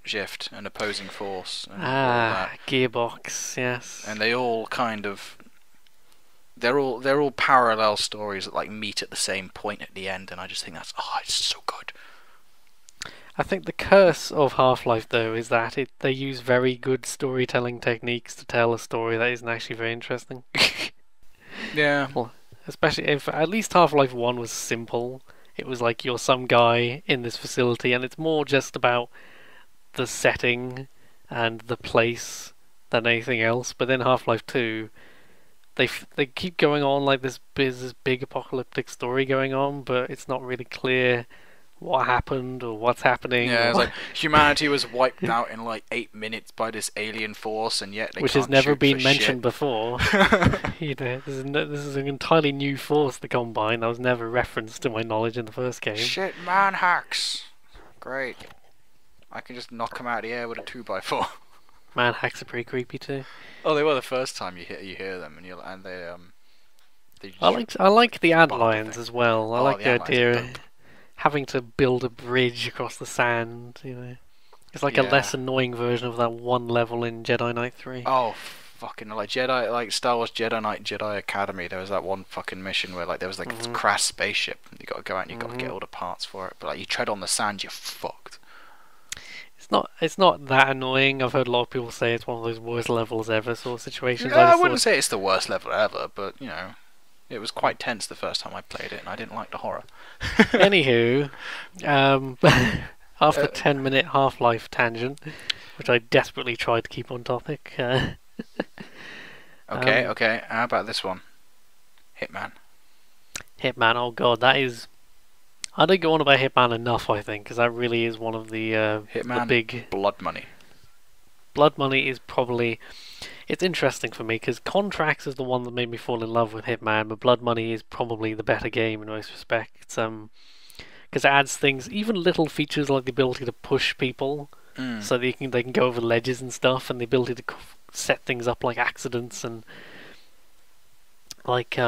Shift and Opposing Force and all that. Gearbox, yes. And they all kind of they're all parallel stories that like meet at the same point at the end, and I just think that's it's so good. I think the curse of Half-Life though is that they use very good storytelling techniques to tell a story that isn't actually very interesting. Yeah. Well, especially if at least Half-Life 1 was simple. It was like you're some guy in this facility and it's more just about the setting and the place than anything else. But then Half-Life 2, they keep going on like this big apocalyptic story going on, but it's not really clear what happened or what's happening. Yeah, it's like humanity was wiped out in like 8 minutes by this alien force, and yet which has never been mentioned before. You know, this is an entirely new force, the Combine. That was never referenced to my knowledge in the first game. Shit, man hacks. Great. I can just knock them out of the air with a 2x4. Man hacks are pretty creepy too. Oh, they were the first time you hear them, and they I like the ad lions as well. I like the idea. having to build a bridge across the sand. It's like a Yeah. less annoying version of that one level in Jedi Knight 3. Oh, fucking like Jedi, like Star Wars Jedi Knight, Jedi Academy. There was that one fucking mission where like there was like this crash spaceship. You got to go out and you got to get all the parts for it. But like you tread on the sand, you're fucked. It's not that annoying. I've heard a lot of people say it's one of those worst levels ever sort of situations. I wouldn't say it's the worst level ever, but it was quite tense the first time I played it, and I didn't like the horror. Anywho, after 10-minute Half-Life tangent, which I desperately tried to keep on topic. Okay. How about this one? Hitman. Hitman, oh god, that is... I don't go on about Hitman enough, I think, because that really is one of the Hitman, big... Blood Money. Blood Money is probably... It's interesting for me, because Contracts is the one that made me fall in love with Hitman, but Blood Money is probably the better game in most respects. Because it adds things, even little features like the ability to push people, so they can go over ledges and stuff, and the ability to set things up like accidents and like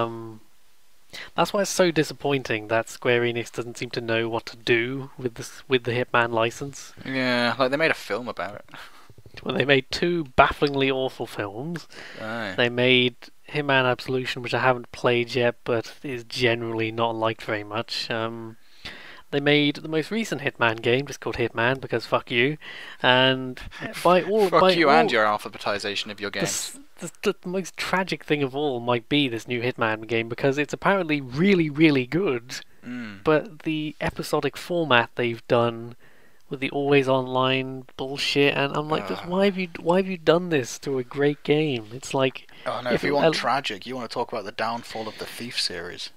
that's why it's so disappointing that Square Enix doesn't seem to know what to do with the Hitman license. Yeah, like they made a film about it. Well, they made two bafflingly awful films. Aye. They made Hitman Absolution, which I haven't played yet, but is generally not liked very much. They made the most recent Hitman game, just called Hitman, because fuck you. And Fuck you and your alphabetization of your games. The most tragic thing of all might be this new Hitman game, because it's apparently really, really good. But the episodic format they've done with the always online bullshit, and I'm like, why have you done this to a great game? It's like, oh no, if you want tragic, you want to talk about the downfall of the Thief series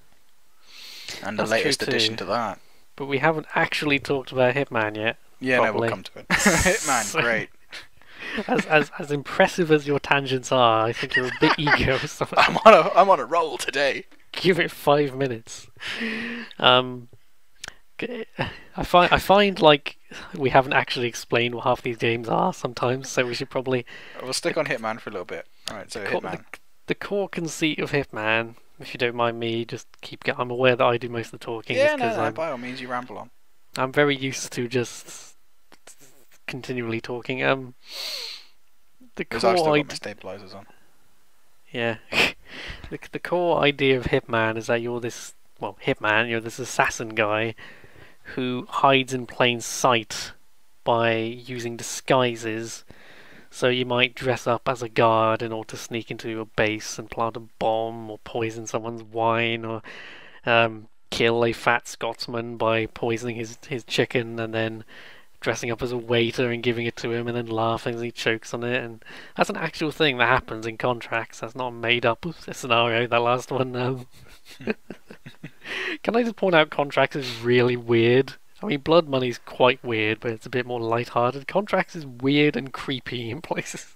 and the latest addition to that. But we haven't actually talked about Hitman yet. Yeah, no, we'll come to it. Hitman, great. As impressive as your tangents are, I think you're a bit ego. So I'm on a roll today. Give it 5 minutes. I find like we haven't actually explained what half these games are sometimes, so we should probably... We'll stick on Hitman for a little bit. Alright, so Hitman. The core conceit of Hitman, if you don't mind me, just keep going. I'm aware that I do most of the talking. Yeah, no, by all means, you ramble on. I'm very used to just continually talking. The core I've still got my stabilizers on. Yeah. the core idea of Hitman is that you're this assassin guy who hides in plain sight by using disguises. So you might dress up as a guard in order to sneak into a base and plant a bomb, or poison someone's wine, or kill a fat Scotsman by poisoning his chicken and then dressing up as a waiter and giving it to him and then laughing as he chokes on it. And that's an actual thing that happens in Contracts. That's not a made up scenario, that last one. Can I just point out Contracts is really weird? I mean, Blood Money's quite weird, but it's a bit more light-hearted. Contracts is weird and creepy in places.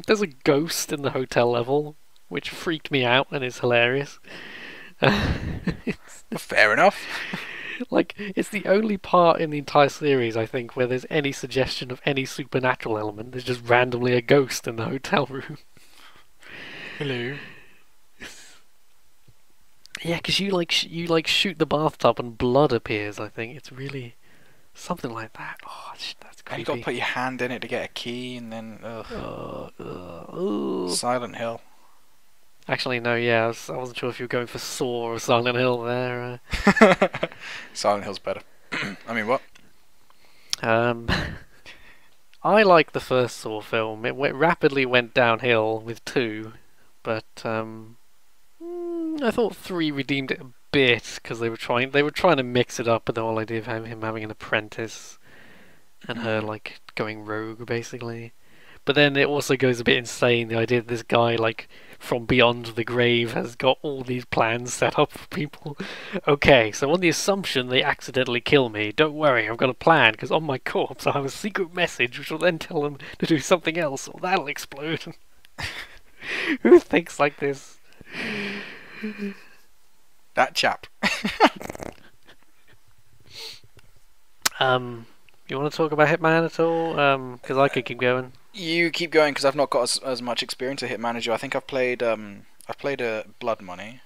There's a ghost in the hotel level, which freaked me out and is hilarious. Fair enough. Like, it's the only part in the entire series, I think, where there's any suggestion of any supernatural element. There's just randomly a ghost in the hotel room. Hello. Yeah, because you shoot the bathtub and blood appears. I think it's really something like that. Oh, that's creepy. And you got to put your hand in it to get a key, and then Silent Hill. Actually, no. Yeah, I wasn't sure if you were going for Saw or Silent Hill there. Silent Hill's better. I mean, what? I like the first Saw film. It rapidly went downhill with 2, but I thought 3 redeemed it a bit because they were trying to mix it up with the whole idea of him having an apprentice and her like going rogue basically. But then it also goes a bit insane, the idea that this guy like from beyond the grave has got all these plans set up for people. Okay, so on the assumption they accidentally kill me, don't worry, I've got a plan, because on my corpse I have a secret message which will then tell them to do something else, or that'll explode. Who thinks like this? That chap. You want to talk about Hitman at all? Because I could keep going. You keep going because I've not got as much experience at Hitman as you. I think I've played Blood Money,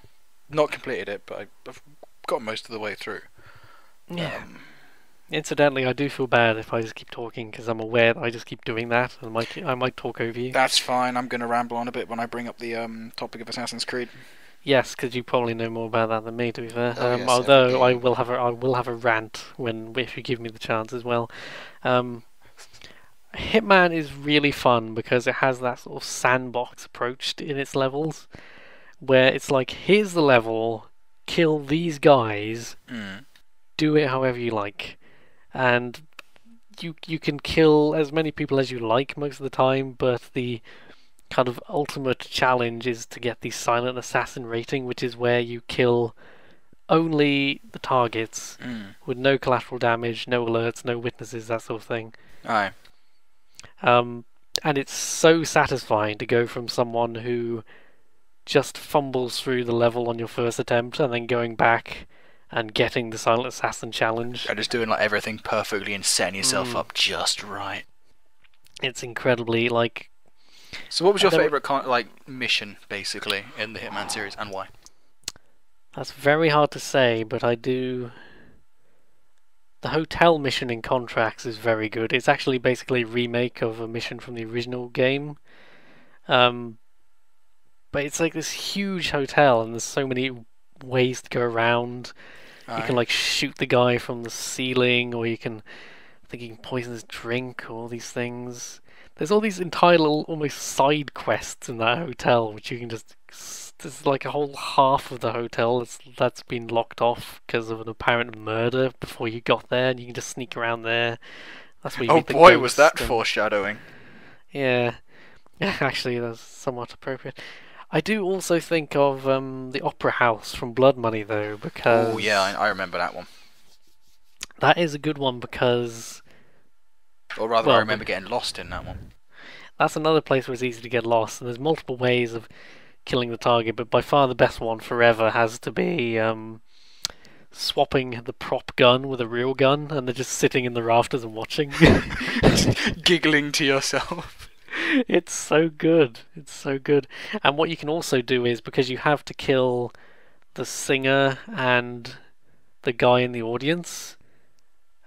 not completed it, but I've got most of the way through. Yeah. Incidentally, I do feel bad if I just keep talking because I'm aware that I just keep doing that, and I might talk over you. That's fine. I'm going to ramble on a bit when I bring up the topic of Assassin's Creed. Yes, because you probably know more about that than me, to be fair. Oh, yes, Although every game. I will have a rant if you give me the chance as well. Um, Hitman is really fun because it has that sort of sandbox approach in its levels, where it's like, here's the level, kill these guys, Mm. do it however you like, and you can kill as many people as you like most of the time, but the kind of ultimate challenge is to get the silent assassin rating, which is where you kill only the targets with no collateral damage, no alerts, no witnesses, that sort of thing. Aye. And it's so satisfying to go from someone who just fumbles through the level on your first attempt and then going back and getting the silent assassin challenge. And just doing like everything perfectly and setting yourself up just right. It's incredibly like. So, what was your favourite mission, basically, in the Hitman series, and why? That's very hard to say, but I do. The hotel mission in Contracts is very good. It's actually basically a remake of a mission from the original game. But it's like this huge hotel, and there's so many ways to go around. Aye. You can like shoot the guy from the ceiling, or you can. I think you can poison his drink, or all these things. There's all these entire little, almost side quests in that hotel, which you can just. There's like a whole half of the hotel that's been locked off because of an apparent murder before you got there, and you can just sneak around there. That's where you meet the boy, was ghost that foreshadowing. Yeah, actually, that's somewhat appropriate. I do also think of the Opera House from Blood Money, though, because Oh yeah, I remember that one. that is a good one because Or rather, Well, I remember getting lost in that one. that's another place where it's easy to get lost, and there's multiple ways of killing the target, but by far the best one forever has to be swapping the prop gun with a real gun, and they're just sitting in the rafters and watching. Giggling to yourself. It's so good. It's so good. And what you can also do is, because you have to kill the singer and the guy in the audience,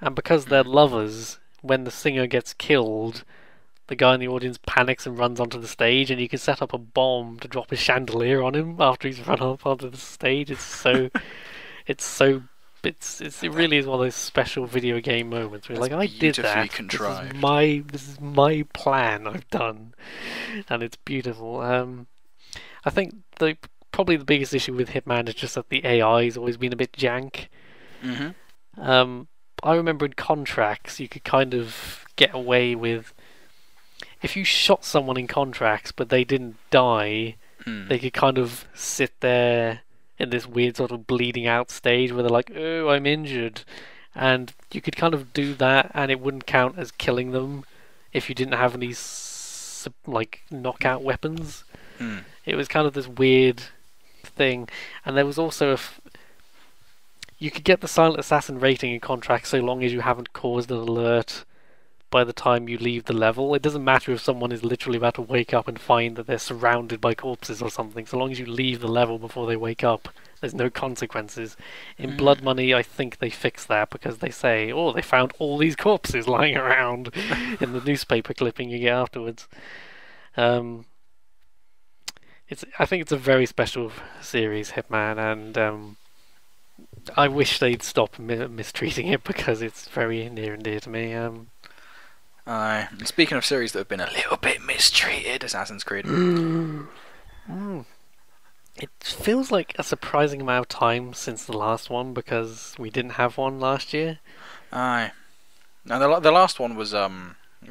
and because they're lovers, when the singer gets killed, the guy in the audience panics and runs onto the stage, and you can set up a bomb to drop a chandelier on him after he's run up onto the stage. It's so, it really is one of those special video game moments where you're like, I did that. Contrived. This is my plan I've done, and it's beautiful. I think probably the biggest issue with Hitman is just that the AI's always been a bit jank. I remember in Contracts you could kind of get away with, if you shot someone in Contracts but they didn't die, they could kind of sit there in this weird sort of bleeding out stage where they're like, oh, I'm injured. And you could kind of do that and it wouldn't count as killing them if you didn't have any like knockout weapons. It was kind of this weird thing. And there was also you could get the silent assassin rating in Contracts so long as you haven't caused an alert by the time you leave the level. It doesn't matter if someone is literally about to wake up and find that they're surrounded by corpses or something. So long as you leave the level before they wake up, there's no consequences. In Blood Money, I think they fix that because they say, oh, they found all these corpses lying around in the newspaper clipping you get afterwards. I think it's a very special series, Hitman, and I wish they'd stop mistreating it because it's very near and dear to me. And speaking of series that have been a little bit mistreated, Assassin's Creed. It feels like a surprising amount of time since the last one because we didn't have one last year. Aye. Now the last one was the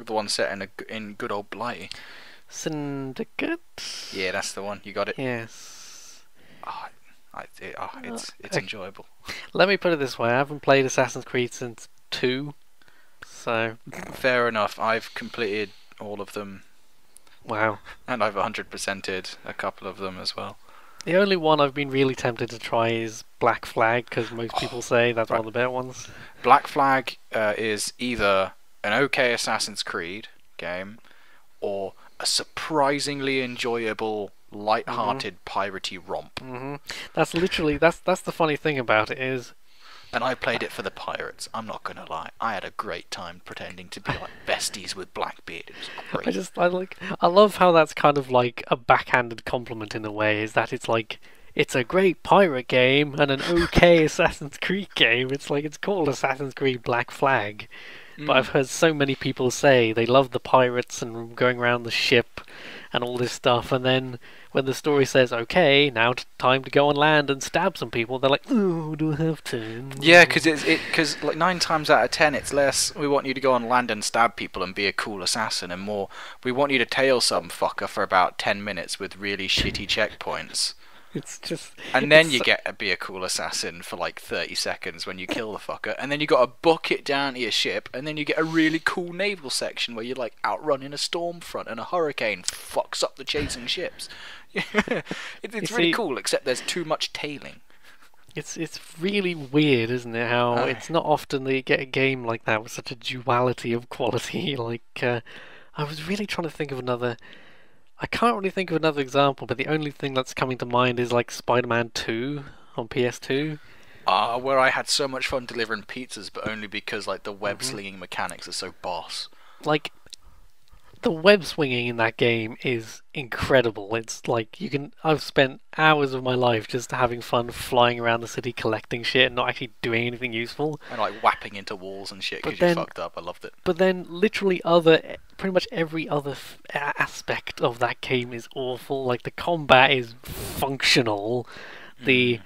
one set in good old Blighty. Syndicate? Yeah, that's the one. You got it. Yes. It's enjoyable. Let me put it this way: I haven't played Assassin's Creed since 2, so fair enough. I've completed all of them. Wow. And I've 100%ed a couple of them as well. The only one I've been really tempted to try is Black Flag because most people say that's one of the better ones. Black Flag is either an okay Assassin's Creed game or a surprisingly enjoyable, light-hearted piratey romp. That's literally that's the funny thing about it is And I played it for the pirates. I'm not gonna lie. I had a great time pretending to be like besties with Blackbeard. It was great. I love how that's kind of like a backhanded compliment in a way. Is that it's like it's a great pirate game and an okay Assassin's Creed game. It's like it's called Assassin's Creed Black Flag, but I've heard so many people say they love the pirates and going around the ship and all this stuff, and then when the story says, okay, now time to go on land and stab some people, they're like, oh, do I have to? Yeah, because like 9 times out of 10, it's less we want you to go on land and stab people and be a cool assassin, and more we want you to tail some fucker for about 10 minutes with really shitty checkpoints. It's just... And then you get to be a cool assassin for like 30 seconds when you kill the fucker, and then you got to book it down to your ship, and then you get a really cool naval section where you're like outrunning a storm front and a hurricane fucks up the chasing ships. It's really cool, except there's too much tailing. It's really weird, isn't it? How it's not often that you get a game like that with such a duality of quality. Like, I was really trying to think of another... I can't really think of another example, but the only thing that's coming to mind is like Spider-Man 2 on PS2. Where I had so much fun delivering pizzas, but only because like the web slinging mechanics are so boss. Like, the web swinging in that game is incredible. It's like I've spent hours of my life just having fun flying around the city collecting shit and not actually doing anything useful. And like whapping into walls and shit because you fucked up. I loved it. But then literally pretty much every other aspect of that game is awful. Like the combat is functional. The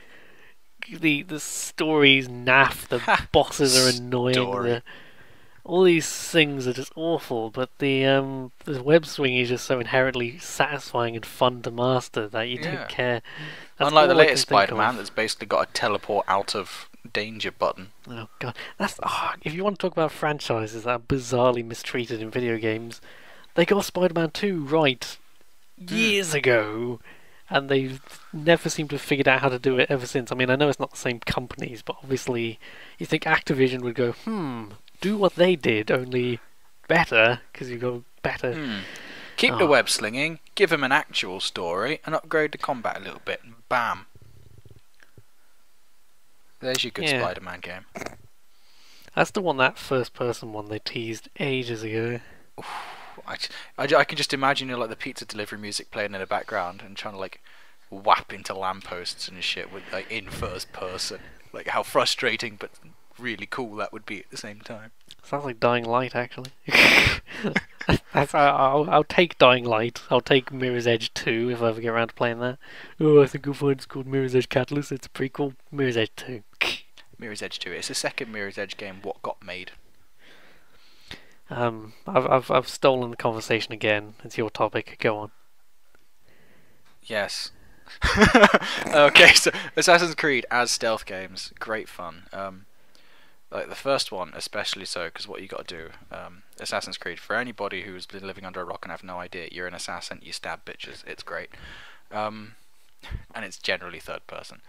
story's naff. The bosses are annoying. All these things are just awful, but the web swing is just so inherently satisfying and fun to master that you don't care. That's unlike the all I latest can think Spider-Man, of. that's basically got a teleport out of danger button. Oh god, if you want to talk about franchises that are bizarrely mistreated in video games, they got Spider-Man 2 right years ago, and they've never seemed to have figured out how to do it ever since. I mean, I know it's not the same companies, but obviously you think Activision would go, do what they did, only better, because you've got better... Keep the web slinging, give him an actual story, and upgrade the combat a little bit, and bam. There's your good Spider-Man game. That's the one, that first-person one they teased ages ago. I can just imagine like the pizza delivery music playing in the background and trying to like whap into lampposts and shit with like in first person. Like how frustrating but really cool that would be at the same time. Sounds like Dying Light, actually. I'll take Dying Light. I'll take Mirror's Edge 2 if I ever get around to playing that. Oh, I think you'll find it's called Mirror's Edge Catalyst. It's a prequel. Mirror's Edge 2. Mirror's Edge 2. It's the second Mirror's Edge game. What got made? I've stolen the conversation again. It's your topic. Go on. Yes. Okay, so Assassin's Creed as stealth games, great fun. Like the first one, especially so, because what you got to do, Assassin's Creed, for anybody who's been living under a rock and have no idea, you're an assassin, you stab bitches, it's great. And it's generally third person.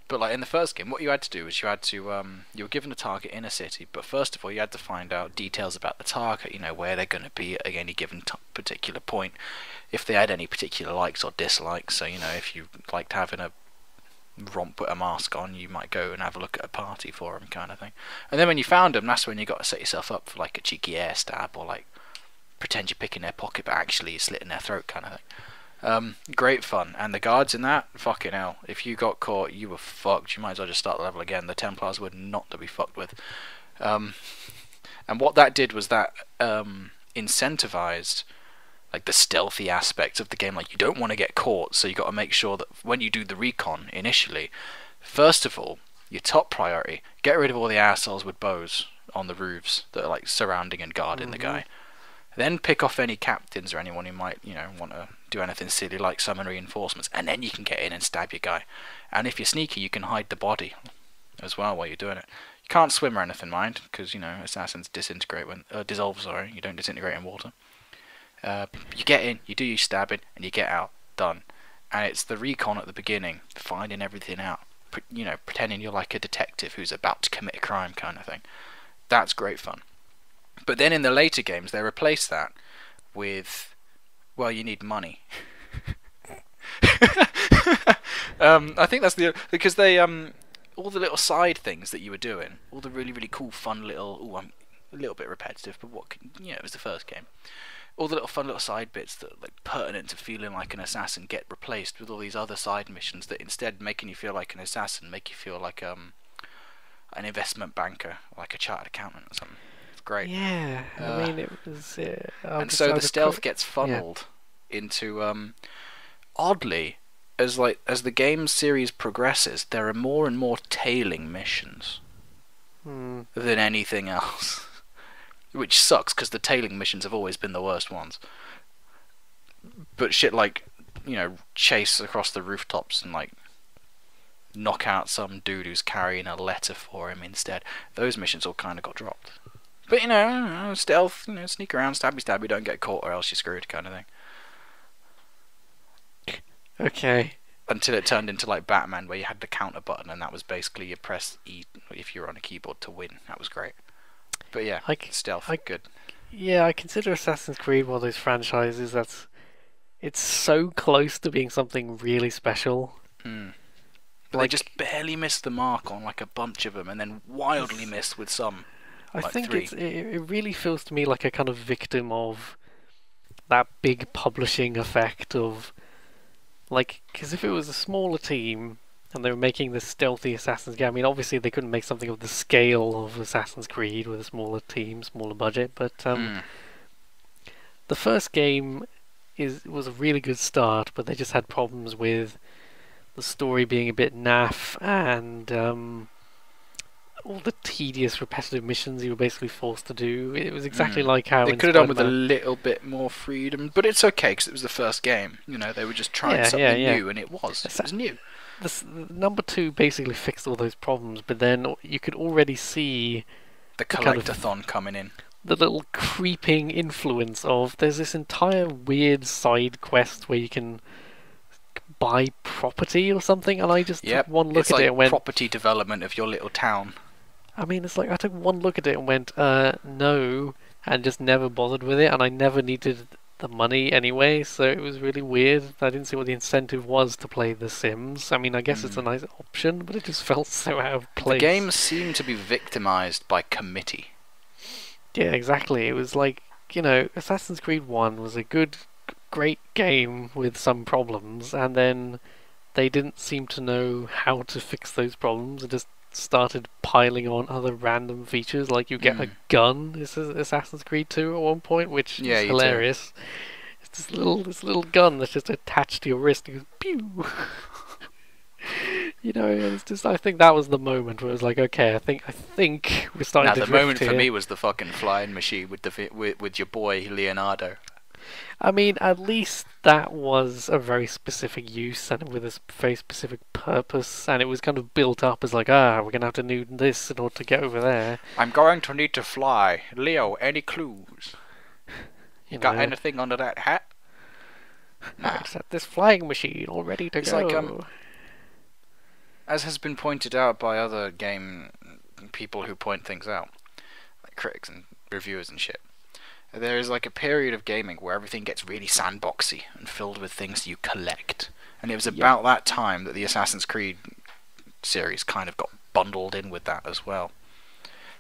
But like in the first game, what you had to do is you were given a target in a city, but first of all you had to find out details about the target, you know, where they're going to be at any given particular point, if they had any particular likes or dislikes. So, you know, if you liked having a romp with a mask on, you might go and have a look at a party for them, kind of thing. And then when you found them, that's when you got to set yourself up for like a cheeky air stab, or like pretend you're picking their pocket but actually you're slitting their throat, kind of thing. Great fun. And the guards in that, fucking hell, if you got caught you were fucked. You might as well just start the level again. The Templars were not to be fucked with. And what that did was that incentivized like the stealthy aspect of the game. Like, you don't want to get caught, so you got to make sure that when you do the recon initially, first of all, your top priority, get rid of all the assholes with bows on the roofs that are like surrounding and guarding the guy. Then pick off any captains or anyone who might, you know, want to do anything silly like summon reinforcements, and then you can get in and stab your guy. And if you're sneaky, you can hide the body as well while you're doing it. You can't swim or anything, mind, because, you know, assassins dissolve, sorry, you don't disintegrate in water. You get in, you do your stabbing, and you get out. Done. And it's the recon at the beginning, finding everything out, you know, pretending you're like a detective who's about to commit a crime, kind of thing. That's great fun. But then in the later games, they replace that with, well, you need money. I think that's because they all the little side things that you were doing, all the really, really cool, fun little. Oh, I'm a little bit repetitive, but it was the first game. All the little fun little side bits that like pertinent to feeling like an assassin get replaced with all these other side missions that instead making you feel like an assassin make you feel like an investment banker, like a chartered accountant or something. It's great. Yeah, I mean it was. And so the stealth gets funneled into oddly, as the game series progresses, there are more and more tailing missions than anything else, which sucks because the tailing missions have always been the worst ones. But shit like chase across the rooftops and like knock out some dude who's carrying a letter for him instead. Those missions all kind of got dropped. But stealth, sneak around, stabby, don't get caught or else you're screwed kind of thing. Okay. Until it turned into like Batman, where you had the counter button, and that was basically you press E if you're on a keyboard to win. That was great. But yeah, stealth, good. Yeah, I consider Assassin's Creed one of those franchises it's so close to being something really special. But they just barely missed the mark on like a bunch of them, and then wildly missed with some. I like think 3. it really feels to me like a kind of victim of that big publishing effect of, like, because if it was a smaller team and they were making this stealthy Assassin's game, I mean, obviously they couldn't make something of the scale of Assassin's Creed with a smaller team, smaller budget, but the first game was a really good start, but they just had problems with the story being a bit naff and all the tedious, repetitive missions you were basically forced to do. It was exactly like how they could have done with a little bit more freedom, but it's okay because it was the first game. They were just trying something new, and it was new. Number 2 basically fixed all those problems, but then you could already see the collectathon coming in. The little creeping influence of there's this entire weird side quest where you can buy property or something, and I just took one look at it and went, property development of your little town. I mean, it's like I took one look at it and went, no, and just never bothered with it, and I never needed the money anyway, so it was really weird. I didn't see what the incentive was to play The Sims. I mean, I guess it's a nice option, but it just felt so out of place. The game seemed to be victimized by committee. Yeah, exactly. It was like, Assassin's Creed 1 was a great game with some problems, and then they didn't seem to know how to fix those problems and just started piling on other random features, like you get a gun. This is Assassin's Creed 2 at one point, which is hilarious. It's this little gun that's just attached to your wrist and goes pew. It's just, I think that was the moment where it was like, okay, I think we're starting to drift the moment here. for me was the fucking flying machine with your boy Leonardo. I mean, at least that was a very specific use and with a very specific purpose, and it was kind of built up as like, we're going to have to do this in order to get over there. I'm going to need to fly. Leo, any clues? You got anything under that hat? Nah. It's this flying machine all ready to go. Like, as has been pointed out by other game people who point things out, like critics and reviewers and shit, there is like a period of gaming where everything gets really sandboxy and filled with things you collect. And it was about that time that the Assassin's Creed series kind of got bundled in with that as well.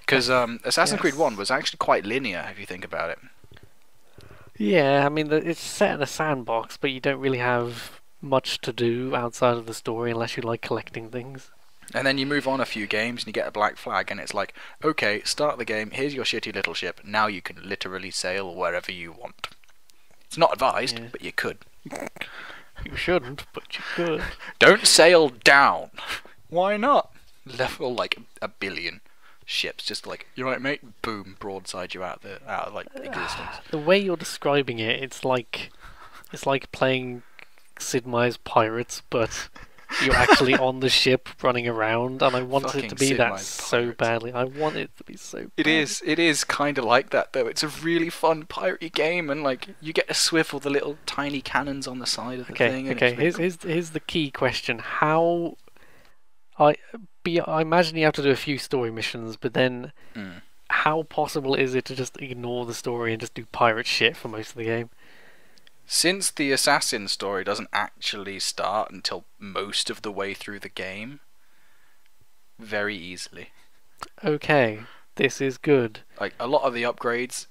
Because Assassin's Creed 1 was actually quite linear, if you think about it. Yeah, I mean, it's set in a sandbox, but you don't really have much to do outside of the story unless you like collecting things. And then you move on a few games and you get a black flag and it's like, okay, start the game, here's your shitty little ship, now you can literally sail wherever you want. It's not advised, but you could. You shouldn't, but you could. Don't sail down. Why not? Level like 1 billion ships, just like, you right mate, boom, broadside you out of like existence. The way you're describing it, it's like playing Sid Meier's Pirates, but you're actually on the ship running around, and I want it to be that so badly. I want it to be so bad. It is kind of like that, though. It's a really fun piratey game, and like you get to swivel the little tiny cannons on the side of the thing. Okay, here's the key question. How... I imagine you have to do a few story missions, but then how possible is it to just ignore the story and just do pirate shit for most of the game? Since the assassin story doesn't actually start until most of the way through the game, very easily. Okay, this is good. Like a lot of the upgrades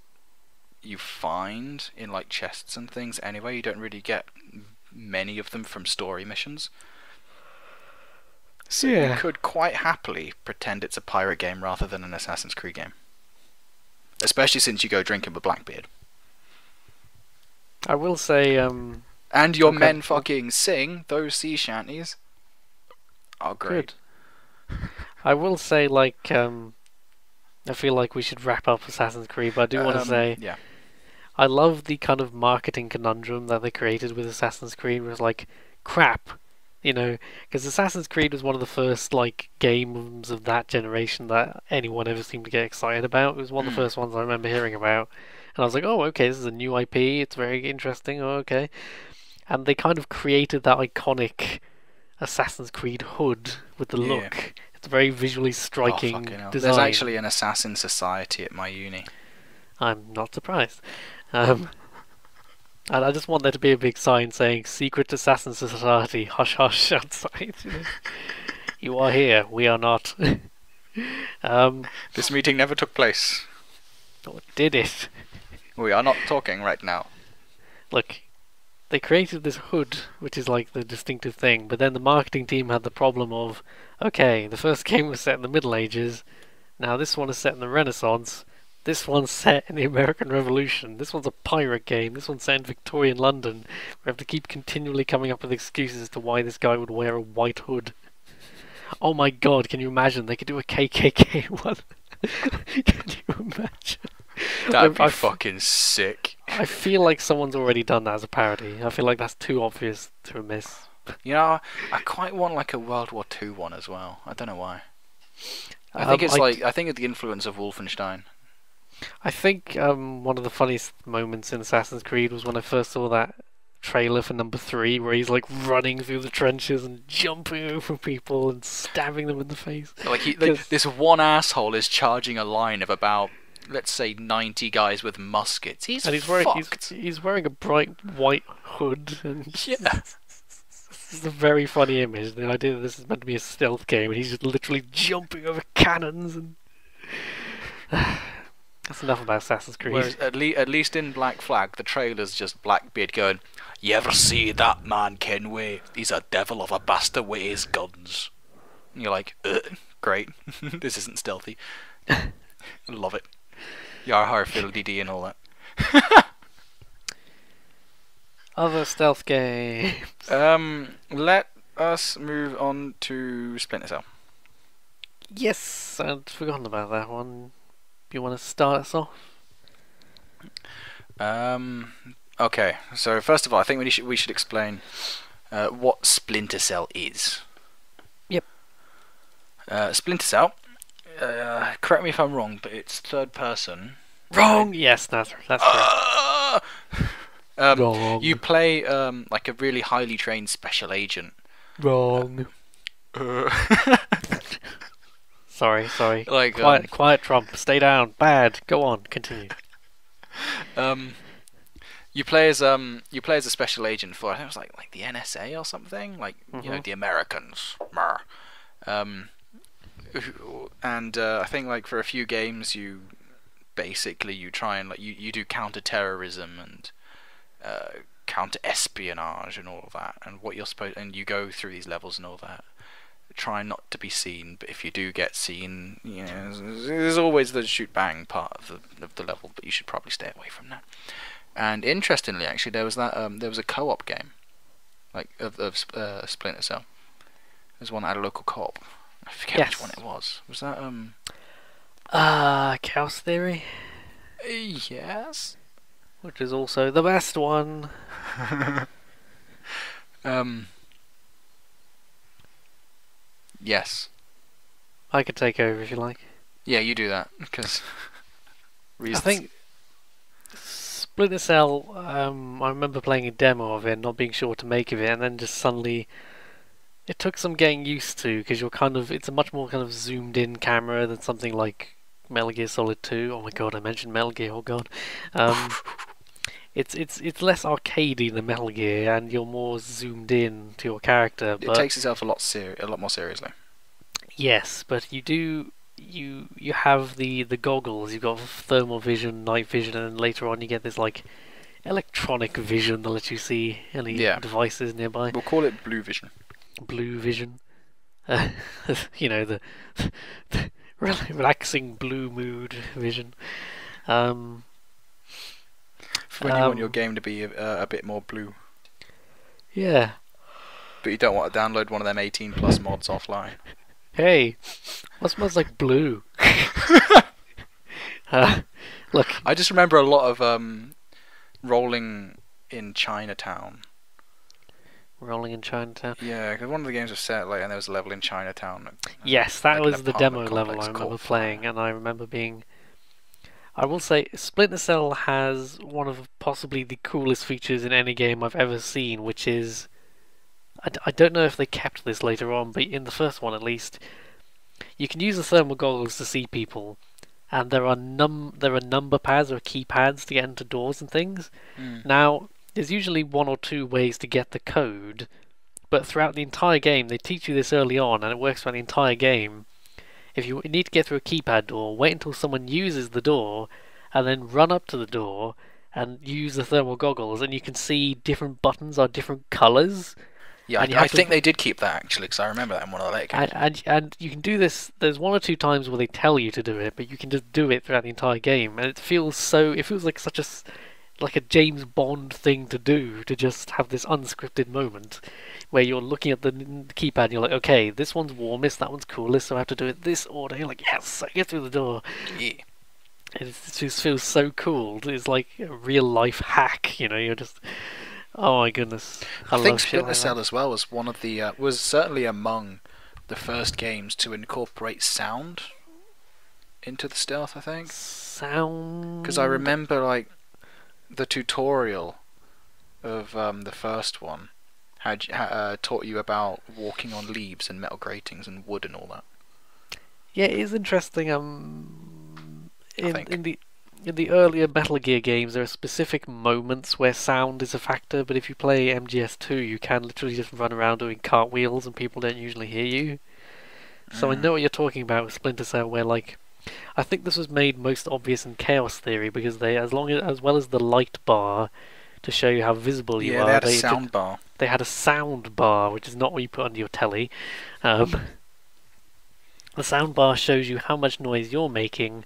you find in like chests and things anyway. You don't really get many of them from story missions. So you could quite happily pretend it's a pirate game rather than an Assassin's Creed game. Especially since you go drinking with Blackbeard. I will say, and your men fucking sing those sea shanties. Oh, great. Good. I will say, like, I feel like we should wrap up Assassin's Creed, but I do want to say, yeah. I love the kind of marketing conundrum that they created with Assassin's Creed. It was like, crap, you know, because Assassin's Creed was one of the first like games of that generation that anyone ever seemed to get excited about. It was one of the first ones I remember hearing about, and I was like, oh, okay, this is a new IP. It's very interesting. Oh, okay, and they kind of created that iconic Assassin's Creed hood with the look. It's a very visually striking design. There's actually an assassin society at my uni. I'm not surprised. And I just want there to be a big sign saying "Secret Assassin Society, hush hush" outside. You are here, we are not. This meeting never took place. Or did it? We are not talking right now. Look, they created this hood, which is like the distinctive thing, but then the marketing team had the problem of, okay, the first game was set in the Middle Ages, now this one is set in the Renaissance, this one's set in the American Revolution, this one's a pirate game, this one's set in Victorian London. We have to keep continually coming up with excuses as to why this guy would wear a white hood. Oh my god, can you imagine? They could do a KKK one. Can you imagine? That'd be fucking sick. I feel like someone's already done that as a parody. I feel like that's too obvious to miss. You know, I quite want like a World War II one as well. I don't know why. I think it's I think it's the influence of Wolfenstein. I think one of the funniest moments in Assassin's Creed was when I first saw that trailer for number 3, where he's like running through the trenches and jumping over people and stabbing them in the face. Like this one asshole is charging a line of about, let's say, 90 guys with muskets. He's wearing a bright white hood. And yeah. This is a very funny image. The idea that this is meant to be a stealth game and he's just literally jumping over cannons and... That's enough about Assassin's Creed. Whereas at least in Black Flag, the trailer's just Blackbeard going, "You ever see that man, Kenway? He's a devil of a bastard with his guns." And you're like, great. This isn't stealthy. Love it. Yarhar Fiddle-dee-dee and all that. Other stealth games. Let us move on to Splinter Cell. Yes, I'd forgotten about that one. You want to start us off? Okay, so first of all, I think we should explain what Splinter Cell is. Yep. Splinter Cell, correct me if I'm wrong, but it's third person. Wrong! Yes, that's correct. Wrong. You play like a really highly trained special agent. Wrong. Sorry. Like, quiet, Trump. Stay down. Bad. Go on. Continue. You play as a special agent for, I think it was like the NSA or something, like you know, the Americans. And I think like for a few games you try and like you do counter-terrorism and counter-espionage and all of that, and what you're supposed, and you go through these levels and all that. Try not to be seen, but if you do get seen, you know, there's always the shoot bang part of the level, but you should probably stay away from that. And interestingly, actually, there was a co-op game, like of Splinter Cell. There's one that had a local co-op. I forget which one it was. Was that Chaos Theory? Yes. Which is also the best one. Yes. I could take over if you like. Yeah, you do that, because reasons. I think Splinter Cell, I remember playing a demo of it, not being sure what to make of it, and then just suddenly it took some getting used to, because it's a much more kind of zoomed in camera than something like Metal Gear Solid 2. Oh my god, I mentioned Metal Gear, oh god. It's less arcadey than Metal Gear, and you're more zoomed in to your character. But it takes itself a lot more seriously. Yes, but you have the goggles. You've got thermal vision, night vision, and then later on you get this like electronic vision that lets you see any Yeah, devices nearby. we'll call it blue vision. Blue vision. Uh, you know the relaxing blue mood vision. Um, For when you want your um, game to be a bit more blue, yeah. but you don't want to download one of them 18 plus mods offline. Hey, what smells like blue? uh, look, I just remember a lot of rolling in Chinatown. rolling in Chinatown. Yeah, because one of the games was set like, and there was a level in Chinatown. Yes, that Like an was the demo apartment level I complex remember caught playing, fire. and I remember being. I will say, Splinter Cell has one of possibly the coolest features in any game I've ever seen, which is. I don't know if they kept this later on, but in the first one at least, you can use the thermal goggles to see people, and there are number pads or keypads to get into doors and things. Mm. Now, there's usually one or two ways to get the code, but throughout the entire game, they teach you this early on, and it works throughout the entire game. If you need to get through a keypad door, wait until someone uses the door, and then run up to the door and use the thermal goggles, and you can see different buttons are different colours. Yeah, And you I have to think they did keep that actually, because I remember that in one of the later games. and you can do this. There's one or two times where they tell you to do it, but you can just do it throughout the entire game, and it feels so. It feels like such a like a James Bond thing to do, to just have this unscripted moment where you're looking at the keypad and you're like, okay, this one's warmest, that one's coolest, so I have to do it this order. You're like, yes, I get through the door. Yeah. It just feels so cool. It's like a real life hack, you know. You're just, oh my goodness, I I think love shit Splinter like Cell that. as well was one of the was certainly among the first games to incorporate sound into the stealth. I think because I Sound. remember like the tutorial of the first one had taught you about walking on leaves and metal gratings and wood and all that. Yeah, it is interesting. I In think. in the earlier Metal Gear games, there are specific moments where sound is a factor. But if you play MGS2, you can literally just run around doing cartwheels, and people don't usually hear you. So I Mm. know what you're talking about with Splinter Cell, where like I think this was made most obvious in Chaos Theory because they, as well as the light bar to show you how visible you Yeah, they are, had a sound bar. they had a sound bar, which is not what you put under your telly. Um, the sound bar shows you how much noise you're making,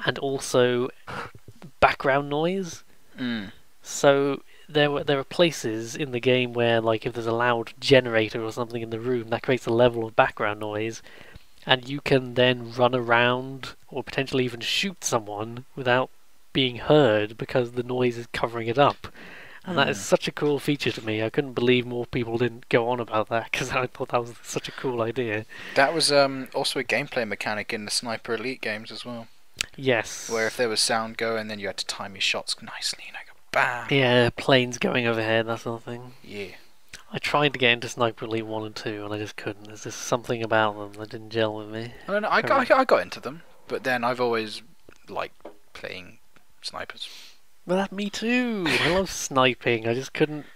and also background noise. Mm. So there are places in the game where, like, if there's a loud generator or something in the room, that creates a level of background noise, and you can then run around or potentially even shoot someone without being heard because the noise is covering it up. And that is Mm. such a cool feature to me. I couldn't believe more people didn't go on about that because I thought that was such a cool idea. That was also a gameplay mechanic in the Sniper Elite games as well, Yes. where if there was sound going, then you had to time your shots nicely, you know, go bam. Yeah, planes going overhead, that sort of thing. Yeah. I tried to get into Sniper Elite 1 and 2 and I just couldn't. There's just something about them that didn't gel with me. I don't know. I got into them, but then I've always liked playing snipers. Well, that me too. I love sniping. I just couldn't.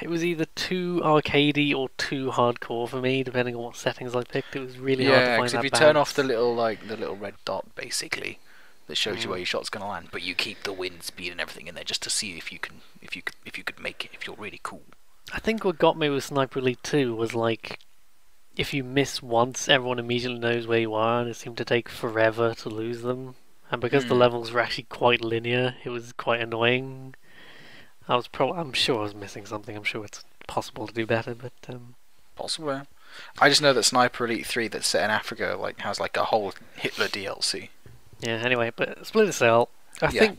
It was either too arcadey or too hardcore for me, depending on what settings I picked. It was really hard to Yeah, find because that if you balance. turn off the little red dot basically that shows you Mm. where your shot's gonna land, but you keep the wind speed and everything in there just to see if you could make it, if you're really cool. I think what got me with Sniper Elite 2 was like, if you miss once, everyone immediately knows where you are, and it seemed to take forever to lose them. And because the Mm. levels were actually quite linear, it was quite annoying. I'm sure I was missing something. I'm sure it's possible to do better, but Possibly. I just know that Sniper Elite 3 that's set in Africa like has like a whole Hitler DLC. yeah. Anyway, but Splinter Cell, I Yeah. think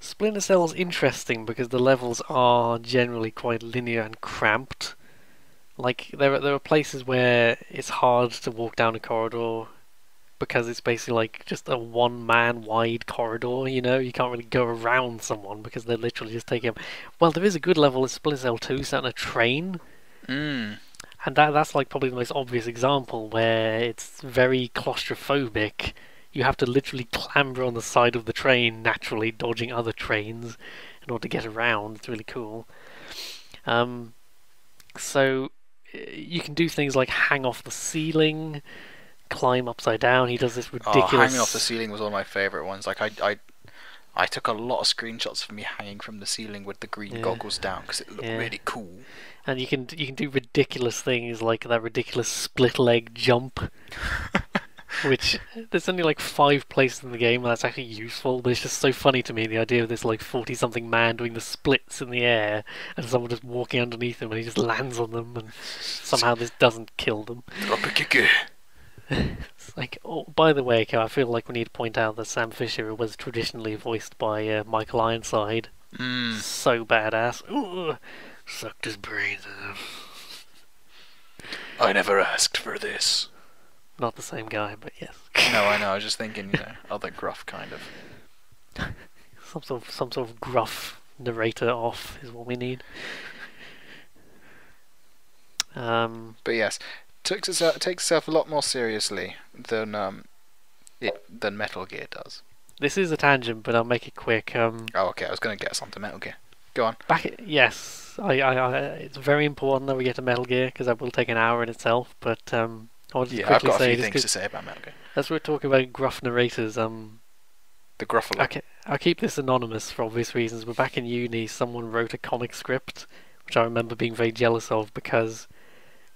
Splinter Cell's interesting because the levels are generally quite linear and cramped. Like there are places where it's hard to walk down a corridor because it's basically like just a one man wide corridor, you know? You can't really go around someone because they're literally just taking them. Well, there is a good level in Splinter Cell 2 set on a train, Mm. and that's like probably the most obvious example where it's very claustrophobic. You have to literally clamber on the side of the train naturally, dodging other trains in order to get around. It's really cool. So you can do things like hang off the ceiling, climb upside down. He does this ridiculous. Oh, hanging off the ceiling was one of my favourite ones. Like I took a lot of screenshots of me hanging from the ceiling with the green goggles down because it looked really cool. And you can do ridiculous things like that ridiculous split leg jump, which there's only like 5 places in the game where that's actually useful, but it's just so funny to me, the idea of this like 40-something man doing the splits in the air and someone just walking underneath him and he just lands on them and somehow this doesn't kill them. Drop a kicker. It's like, oh, by the way, I feel like we need to point out that Sam Fisher was traditionally voiced by Michael Ironside. So badass. Ooh, sucked his brains out. I never asked for this. Not the same guy, but yes. No, I know. I was just thinking, other gruff kind of. some sort of gruff narrator off is what we need. But yes, takes itself a lot more seriously than Metal Gear does. This is a tangent, but I'll make it quick. Oh, okay. I was going to get us onto Metal Gear. Go on. Yes, it's very important that we get to Metal Gear because that will take an hour in itself. But I wanted to quickly I've got say a few things to say about Metal Gear. As we're talking about gruff narrators, the Gruffalo. Okay, I'll keep this anonymous for obvious reasons. But back in uni, someone wrote a comic script, which I remember being very jealous of because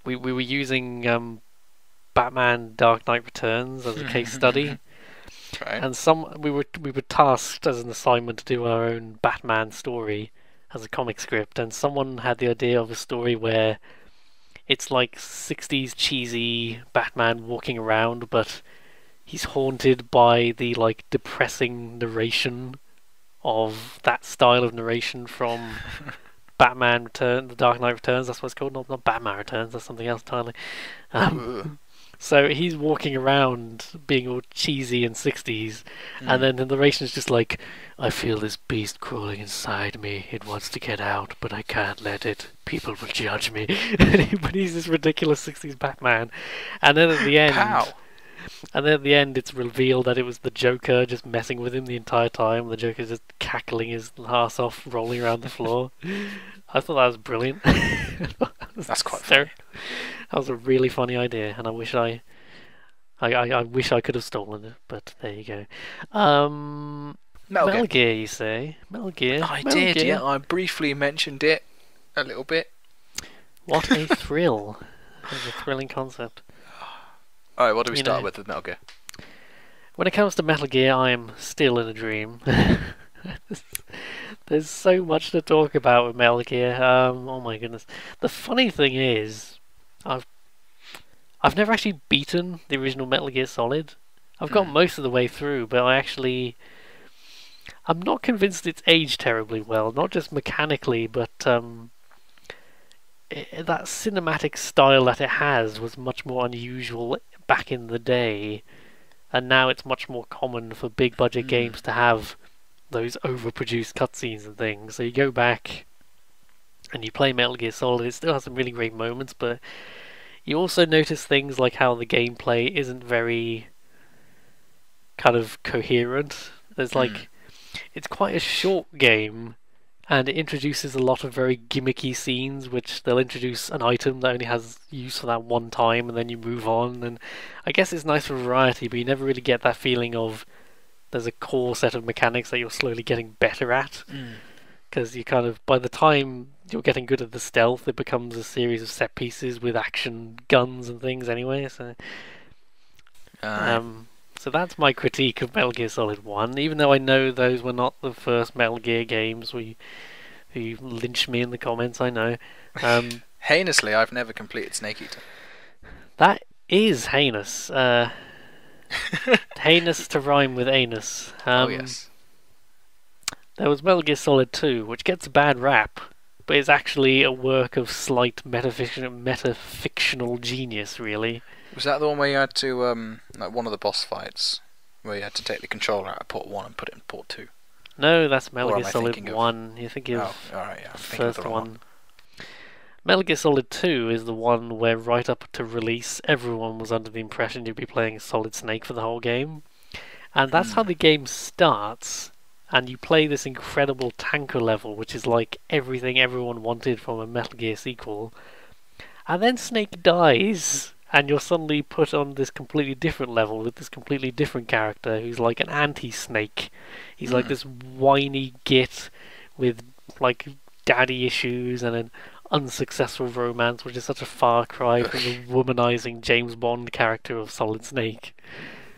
we were using Batman: Dark Knight Returns as a case study. Right. And we were tasked as an assignment to do our own Batman story as a comic script, and someone had the idea of a story where it's like 60s cheesy Batman walking around, but he's haunted by the like depressing narration of that style of narration from Batman The Dark Knight Returns. That's what it's called. Not Batman Returns. That's something else entirely. So he's walking around being all cheesy and 60s, and then the narration's just like, I feel this beast crawling inside me. It wants to get out, but I can't let it. People will judge me. But he's this ridiculous 60s Batman. And then at the end... Pow! And then at the end, it's revealed that it was the Joker just messing with him the entire time. The Joker's just cackling his ass off, rolling around the floor. I thought that was brilliant. That's quite funny. That was a really funny idea, and I wish I could have stolen it. But there you go. Metal Gear, you say? Metal Gear. I did. Gear. Yeah, I briefly mentioned it a little bit. What a thrill! It's a thrilling concept. Alright, what do we start with Metal Gear? When it comes to Metal Gear, I am still in a dream. There's so much to talk about with Metal Gear. Oh my goodness. The funny thing is, I've never actually beaten the original Metal Gear Solid. I've got most of the way through, but I'm not convinced it's aged terribly well. Not just mechanically, but that cinematic style that it has was much more unusual back in the day, and now it's much more common for big budget games to have those overproduced cutscenes and things. So you go back and you play Metal Gear Solid, it still has some really great moments, but you also notice things like how the gameplay isn't very kind of coherent. There's like, it's quite a short game, and it introduces a lot of very gimmicky scenes, which they'll introduce an item that only has use for that one time, and then you move on. And I guess it's nice for variety, but you never really get that feeling of there's a core set of mechanics that you're slowly getting better at. Because you kind of, by the time you're getting good at the stealth, it becomes a series of set pieces with action guns and things anyway. So, so that's my critique of Metal Gear Solid 1, even though I know those were not the first Metal Gear games. You lynch me in the comments, I know. Heinously, I've never completed Snake Eater. That is heinous. Heinous to rhyme with anus. Oh yes. There was Metal Gear Solid 2, which gets a bad rap, but it's actually a work of slight metafictional genius, really. Was that the one where you had to, like one of the boss fights, where you had to take the controller out of port 1 and put it in port 2? No, that's Metal Gear Solid 1. You're thinking of the first one. Metal Gear Solid 2 is the one where right up to release, everyone was under the impression you'd be playing Solid Snake for the whole game. And that's how the game starts, and you play this incredible tanker level, which is like everything everyone wanted from a Metal Gear sequel. And then Snake dies, and you're suddenly put on this completely different level with this completely different character who's like an anti-Snake. He's like Mm. this whiny git with like daddy issues and an unsuccessful romance, which is such a far cry from the womanizing James Bond character of Solid Snake.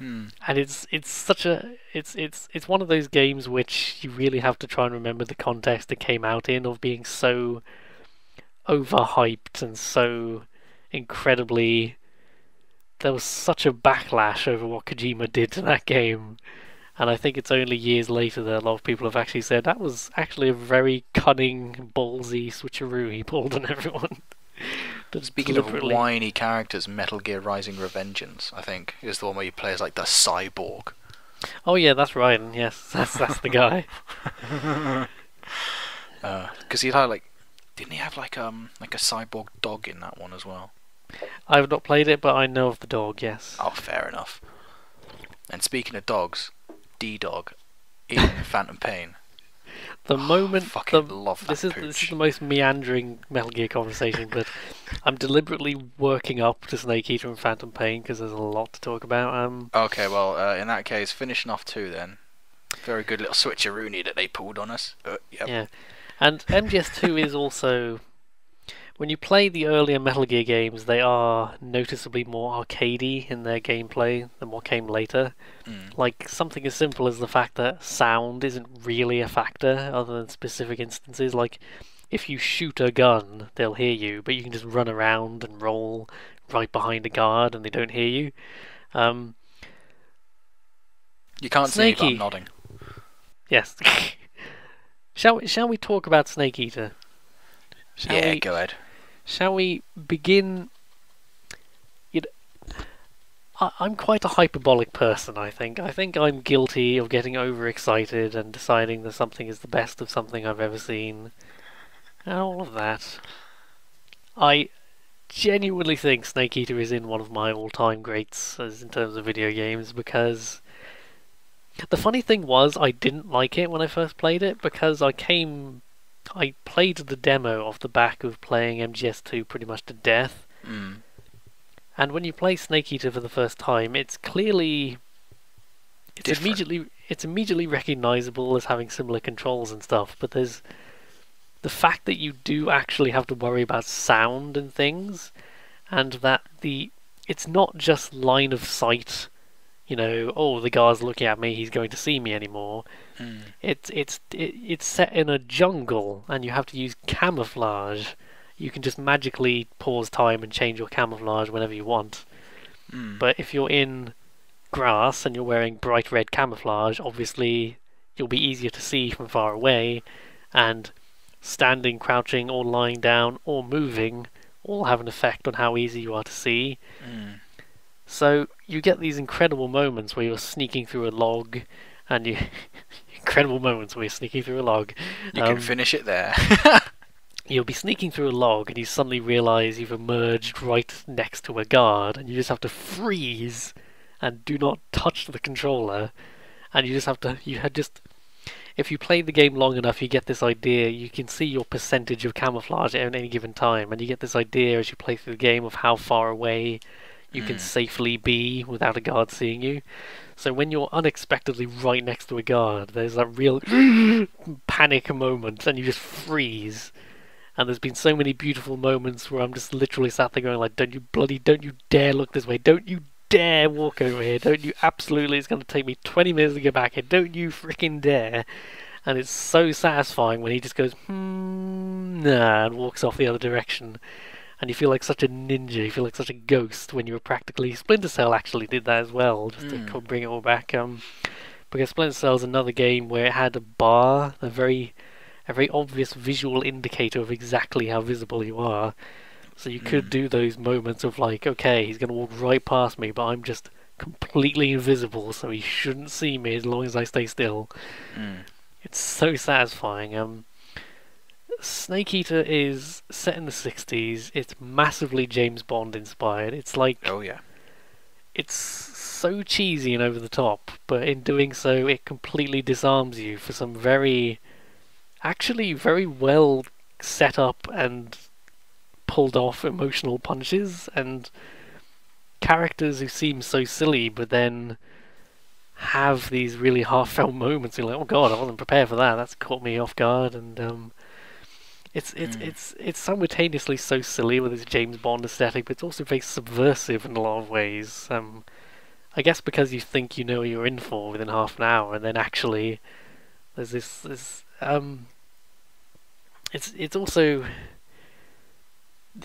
Mm. And it's such a it's one of those games which you really have to try and remember the context it came out in, of being so overhyped and so incredibly, there was such a backlash over what Kojima did to that game. And I think it's only years later that a lot of people have actually said that was actually a very cunning, ballsy switcheroo he pulled on everyone. Speaking of whiny characters, Metal Gear Rising: Revengeance, I think, is the one where you play as like the cyborg. Oh yeah, that's right. And yes, that's the guy. Because he had like, didn't he have like a cyborg dog in that one as well? I've not played it, but I know of the dog. Yes. Oh, fair enough. And speaking of dogs, D-Dog in Phantom Pain. The moment fucking love that this is pooch. the most meandering Metal Gear conversation, but I'm deliberately working up to Snake Eater and Phantom Pain because there's a lot to talk about. Okay, well, in that case, finishing off 2 then. Very good little switcheroony that they pulled on us. Yep. Yeah, and MGS2 is also, when you play the earlier Metal Gear games, they are noticeably more arcadey in their gameplay than what came later. Like something as simple as the fact that sound isn't really a factor other than specific instances. Like if you shoot a gun, they'll hear you, but you can just run around and roll right behind a guard and they don't hear you. You can't see me, but Snakey. I'm nodding. Yes. Shall we talk about Snake Eater? Go ahead. Shall we begin? I'm quite a hyperbolic person, I think. I think I'm guilty of getting overexcited and deciding that something is the best of something I've ever seen. And all of that. I genuinely think Snake Eater is in one of my all-time greats as in terms of video games, because the funny thing was I didn't like it when I first played it, because I played the demo off the back of playing MGS2 pretty much to death. And when you play Snake Eater for the first time, it's clearly immediately recognizable as having similar controls and stuff, but there's the fact that you do actually have to worry about sound and things, and that it's not just line of sight, oh, the guy's looking at me, he's going to see me anymore. It's set in a jungle and you have to use camouflage. You can just magically pause time and change your camouflage whenever you want. But if you're in grass and you're wearing bright red camouflage, obviously you'll be easier to see from far away, and standing, crouching, or lying down, or moving all have an effect on how easy you are to see. So you get these incredible moments where you're sneaking through a log, and you incredible moments where you're sneaking through a log. You can finish it there. You'll be sneaking through a log and you suddenly realise you've emerged right next to a guard, and you just have to freeze and do not touch the controller, and you just have to, if you play the game long enough, you get this idea, you can see your percentage of camouflage at any given time, and you get this idea as you play through the game of how far away you can safely be without a guard seeing you. So when you're unexpectedly right next to a guard, there's that real panic moment, and you just freeze. And there's been so many beautiful moments where I'm just literally sat there going like, don't you dare look this way, don't you dare walk over here, don't you, absolutely, it's going to take me 20 minutes to get back here, don't you freaking dare. And it's so satisfying when he just goes, nah, and walks off the other direction. And you feel like such a ninja, you feel like such a ghost when you were practically... Splinter Cell actually did that as well, just to bring it all back. Because Splinter Cell is another game where it had a bar, a very obvious visual indicator of exactly how visible you are. So you could do those moments of like, okay, he's going to walk right past me, but I'm just completely invisible, so he shouldn't see me as long as I stay still. It's so satisfying. Snake Eater is set in the 60s. It's massively James Bond inspired. It's like... Oh, yeah. It's so cheesy and over the top, but in doing so, it completely disarms you for some very well set up and pulled off emotional punches, and characters who seem so silly but then have these really heartfelt moments. You're like, oh god, I wasn't prepared for that. That's caught me off guard, and it's simultaneously so silly with its James Bond aesthetic, but it's also very subversive in a lot of ways. I guess because you think you know what you're in for within half an hour, and then actually there's this. It's also,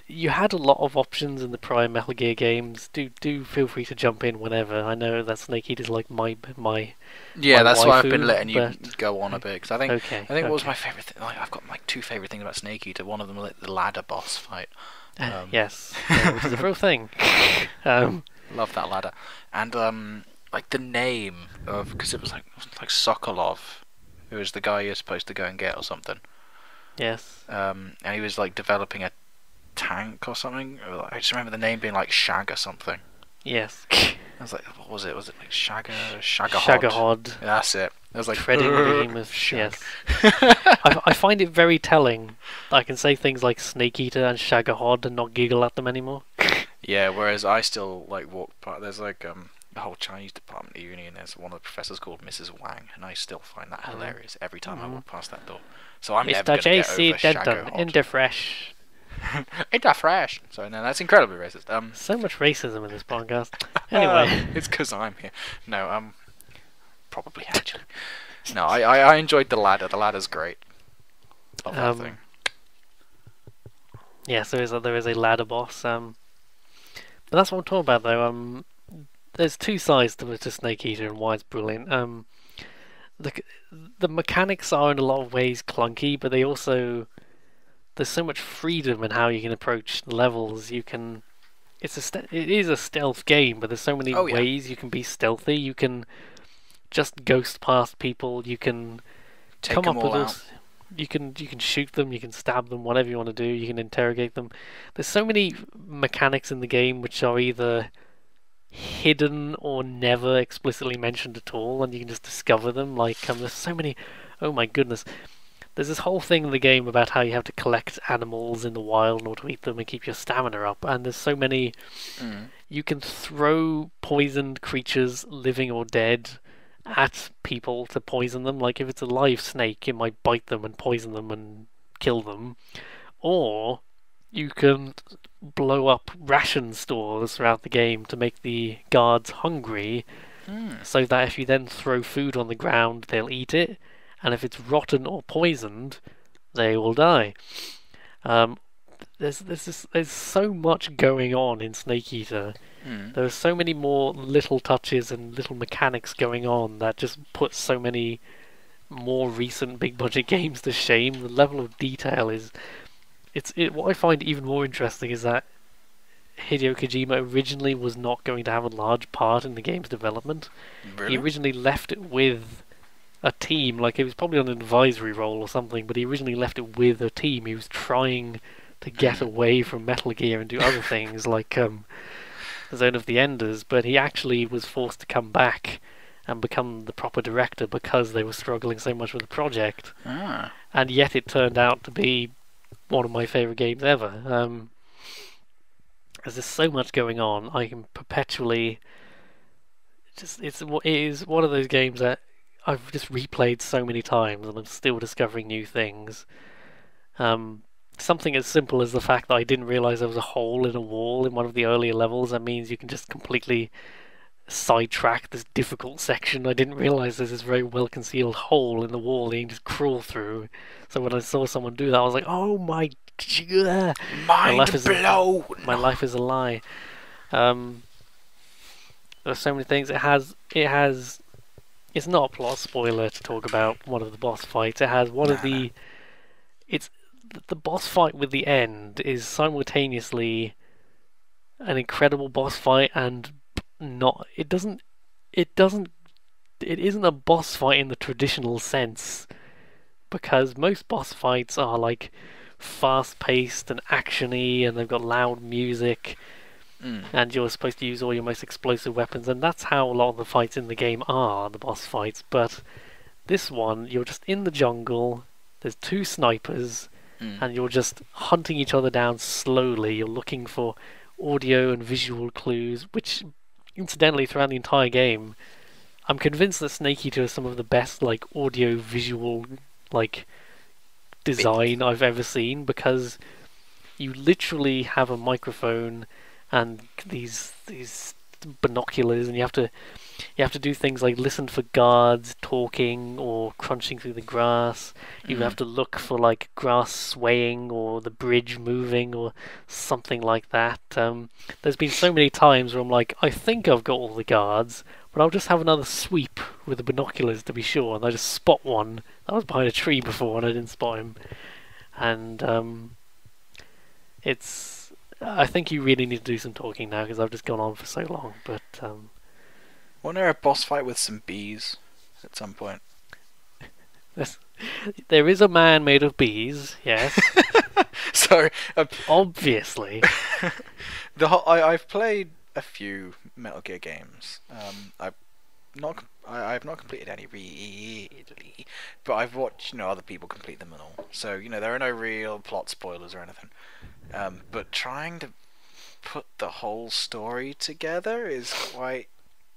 you had a lot of options in the prior Metal Gear games. Do feel free to jump in whenever. I know that Snake Eater's like my Yeah, that's why I've waifu, been letting you but- go on a bit, because Okay. I think what was my favourite thing. Like, I've got like two favourite things about Snake Eater. One of them was like the ladder boss fight. Yes, yeah, which is a real thing. Love that ladder, and like the name of, because it was like Sokolov, who was the guy you're supposed to go and get or something. Yes. And he was like developing a tank or something. I just remember the name being like Shag or something. Yes. I was like, what was it? Was it like Shagahod? Shagahod. Yeah, that's it. I was like, Treading the behemoth. Shag. Yes. I find it very telling that I can say things like Snake Eater and Shagahod and not giggle at them anymore. Yeah, whereas I still like walk past. There's like the whole Chinese department at uni, and there's one of the professors called Mrs. Wang, and I still find that hilarious every time I walk past that door. So I'm never Mr. going to get JC over Denton, Shagahod. in the fresh. It's a fresh. So no, that's incredibly racist. So much racism in this podcast. Anyway. It's because I'm here. No, probably actually. No, I enjoyed the ladder. The ladder's great. Love that thing. Yeah, so there is a ladder boss. But that's what I'm talking about, though. There's two sides to Snake Eater and why it's brilliant. The mechanics are in a lot of ways clunky, but they also, there's so much freedom in how you can approach levels. You can, it is a stealth game, but there's so many ways you can be stealthy. You can just ghost past people. You can Take them all out. You can shoot them. You can stab them. Whatever you want to do. You can interrogate them. There's so many mechanics in the game which are either hidden or never explicitly mentioned at all, and you can just discover them. Like there's so many. Oh my goodness. There's this whole thing in the game about how you have to collect animals in the wild in order to eat them and keep your stamina up, and there's so many. You can throw poisoned creatures, living or dead, at people to poison them. Like if it's a live snake, it might bite them and poison them and kill them. Or you can blow up ration stores throughout the game to make the guards hungry, so that if you then throw food on the ground, they'll eat it, and if it's rotten or poisoned, they will die. There's so much going on in Snake Eater. There are so many more little touches and little mechanics going on that just put so many more recent big budget games to shame. The level of detail is what I find even more interesting is that Hideo Kojima originally was not going to have a large part in the game's development. Really? He originally left it with a team, like it was probably on an advisory role or something, but he originally left it with a team. He was trying to get away from Metal Gear and do other things like Zone of the Enders, but he actually was forced to come back and become the proper director because they were struggling so much with the project. And yet it turned out to be one of my favourite games ever. There's just so much going on. I can perpetually it is one of those games that I've just replayed so many times and I'm still discovering new things. Something as simple as the fact that I didn't realise there was a hole in a wall in one of the earlier levels. That means you can just completely sidetrack this difficult section. I didn't realise there's this very well concealed hole in the wall that you can just crawl through. So when I saw someone do that, I was like, oh my god, my life is a lie. There's so many things. It's not a plot spoiler to talk about one of the boss fights. It has one of the. The boss fight with the end is simultaneously an incredible boss fight and not. It isn't a boss fight in the traditional sense, because most boss fights are like fast-paced and actiony, and they've got loud music. And you're supposed to use all your most explosive weapons, and that's how a lot of the fights in the game are, the boss fights. But this one, you're just in the jungle, there's two snipers, and you're just hunting each other down slowly. You're looking for audio and visual clues, which, incidentally, throughout the entire game, I'm convinced that Snake Eater is some of the best like audio visual like design I've ever seen, because you literally have a microphone and these binoculars, and you have to do things like listen for guards talking or crunching through the grass. You have to look for like grass swaying or the bridge moving or something like that. There's been so many times where I'm like, I think I've got all the guards, but I'll just have another sweep with the binoculars to be sure, and I just spot one that was behind a tree before and I didn't spot him. And I think you really need to do some talking now, because I've just gone on for so long. But wasn't there a boss fight with some bees at some point? there is a man made of bees, yes. Sorry. Obviously. I've played a few Metal Gear games. I've not completed any really, but I've watched other people complete them and all. So there are no real plot spoilers or anything. But trying to put the whole story together is quite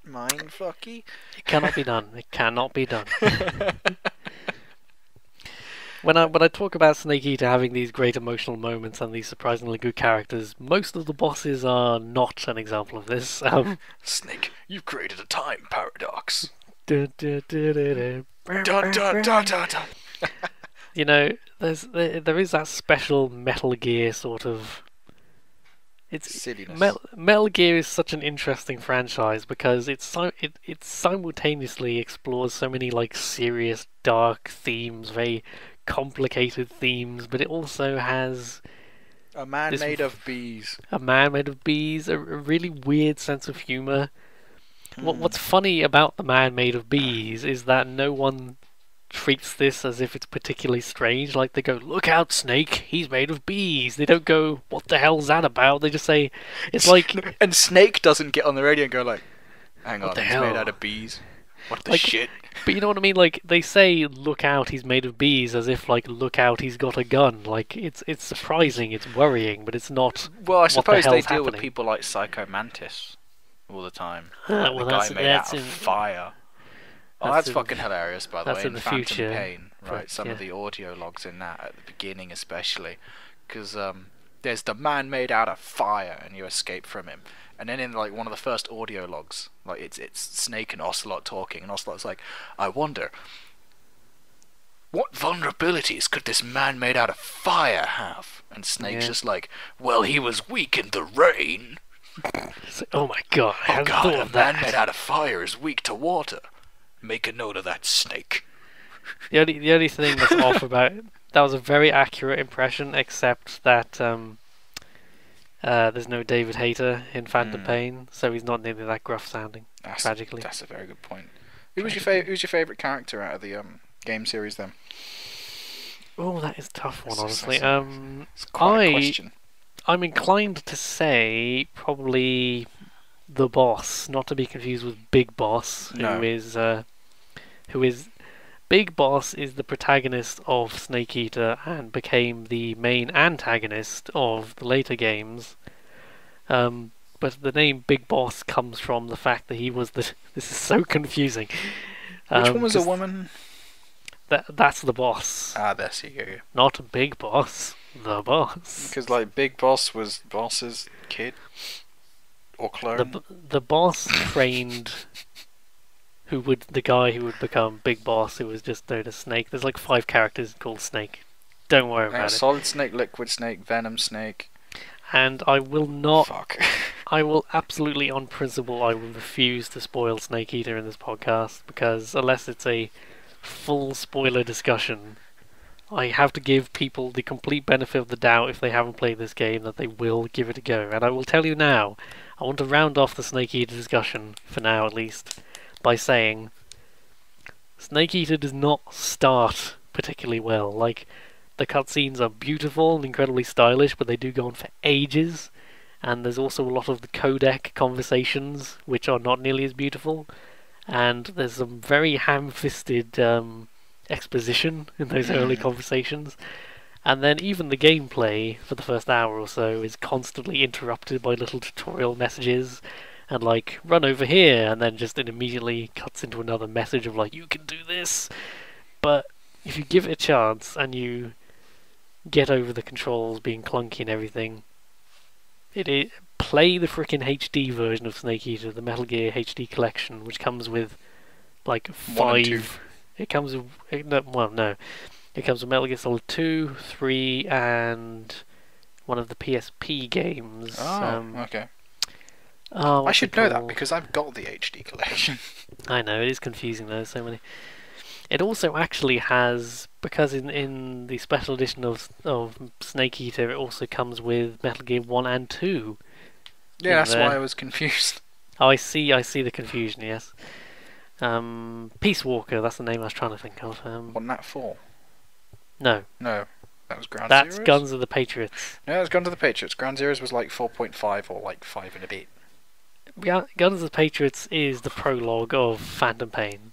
mindfucky. It cannot be done. It cannot be done. When I talk about Snake Eater having these great emotional moments and these surprisingly good characters, most of the bosses are not an example of this. Snake, you've created a time paradox. Dun, dun, dun, dun, dun. Dun, dun, dun, dun, dun. There is that special Metal Gear sort of. It's silliness. Metal Gear is such an interesting franchise because it simultaneously explores so many like serious, dark themes, very complicated themes, but it also has a man made of bees. A man made of bees, a really weird sense of humor. What's funny about the man made of bees is that no one treats this as if it's particularly strange. Like, they go, "Look out, Snake, he's made of bees." They don't go, "What the hell's that about?" They just say, it's like... And Snake doesn't get on the radio and go like, "Hang What on, the he's hell? made out of bees. What the Like, shit?" But you know what I mean? Like, they say, "Look out, he's made of bees," as if, like, "Look out, he's got a gun." Like, it's surprising, it's worrying, but it's not. Well, I what the suppose they hell's deal with happening. people like Psycho Mantis all the time. Well, The guy made out that's of in- fire. Oh, that's that's in- fucking hilarious, by the that's way. in the Phantom future, Pain, right? but, Some of yeah. the audio logs in that at the beginning, especially, because there's the man made out of fire, and you escape from him. And then in like one of the first audio logs, like it's Snake and Ocelot talking, and Ocelot's like, "I wonder, what vulnerabilities could this man made out of fire have?" And Snake's Yeah. just like, "Well, he was weak in the rain." It's like, oh my god, I Oh hadn't god, thought a of man that. made out of fire is weak to water. Make a note of that, Snake. The only thing that's off about it, that was a very accurate impression, except that there's no David Hayter in Phantom Pain, so he's not nearly that gruff sounding. Tragically. That's a very good point. Who's your favorite character out of the game series then? Oh, that is a tough one, That's- honestly. It's quite a question. I'm inclined to say probably the boss, not to be confused with Big Boss, No. who is Big Boss is the protagonist of Snake Eater and became the main antagonist of the later games. But the name Big Boss comes from the fact that he was the. This is so confusing. Which one was a 'cause woman? That's the boss, Ah, there you go. not Big Boss. The boss. Because like Big Boss was Boss's kid or clone. The boss trained the guy who would become Big Boss, who was just known as Snake. There's like 5 characters called Snake. Don't worry about it. Solid Snake, Liquid Snake, Venom Snake. And I will not. Fuck. I will absolutely, on principle, I will refuse to spoil Snake Eater in this podcast, because unless it's a full spoiler discussion, I have to give people the complete benefit of the doubt if they haven't played this game that they will give it a go. And I will tell you now, I want to round off the Snake Eater discussion, for now at least, by saying Snake Eater does not start particularly well. Like, the cutscenes are beautiful and incredibly stylish, but they do go on for ages. And there's also a lot of the codec conversations, which are not nearly as beautiful. And there's some very ham-fisted exposition in those early conversations. And then even the gameplay for the first hour or so is constantly interrupted by little tutorial messages and like run over here, and then just it immediately cuts into another message of like you can do this. But if you give it a chance and you get over the controls being clunky and everything, play the freaking HD version of Snake Eater, the Metal Gear HD collection, which comes with like 5. It comes with no. It comes with Metal Gear Solid 2, 3, and one of the PSP games. Oh, okay. Oh, I should know that because I've got the HD collection. I know, it is confusing though, so many. It also actually has, because in the special edition of Snake Eater, it also comes with Metal Gear 1 and 2. Yeah, that's why I was confused. Oh, I see the confusion, yes. Peace Walker, that's the name I was trying to think of. Wasn't that 4? No. No, that was Ground That's Zeroes? Guns of the Patriots. No, it was Guns of the Patriots. Ground Zeroes was like 4.5 or like 5 and a bit. Yeah, Guns of the Patriots is the prologue of Phantom Pain.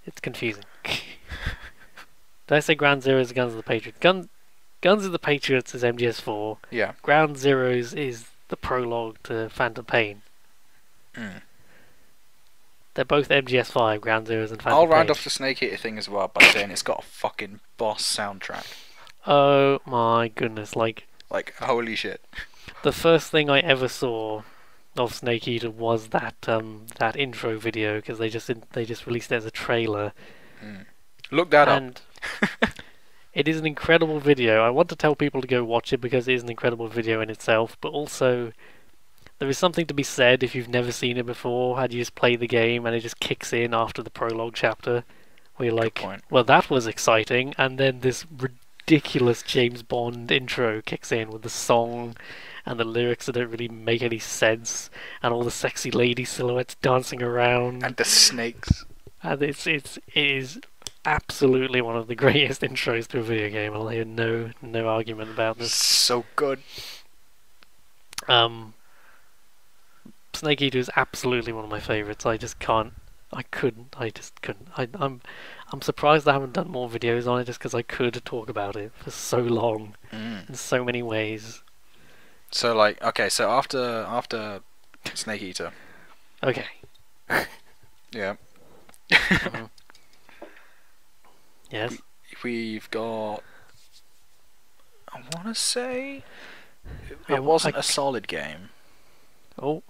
It's confusing. Did I say Ground Zeroes is Guns of the Patriots? Guns of the Patriots is MGS4. Yeah. Ground Zeroes is the prologue to Phantom Pain. Mm. They're both MGS5, Ground Zeroes and Phantom Pain. I'll round off the Snake Eater thing as well by saying it's got a fucking boss soundtrack. Oh my goodness, like holy shit. the first thing I ever saw of Snake Eater was that intro video, because they just released it as a trailer. Mm. Look that and it is an incredible video. I want to tell people to go watch it because it is an incredible video in itself, but also there is something to be said if you've never seen it before and you just play the game and it just kicks in after the prologue chapter where you're like, well, that was exciting, and then this ridiculous James Bond intro kicks in with the song and the lyrics that don't really make any sense, and all the sexy lady silhouettes dancing around, and the snakes. And it is absolutely one of the greatest intros to a video game. I'll hear no argument about this. So good. Snake Eater is absolutely one of my favourites. I just couldn't. I'm surprised I haven't done more videos on it, just because I could talk about it for so long in so many ways. So so after Snake Eater. Okay. Yeah. Yes. We've got. I want to say it wasn't a solid game. Oh.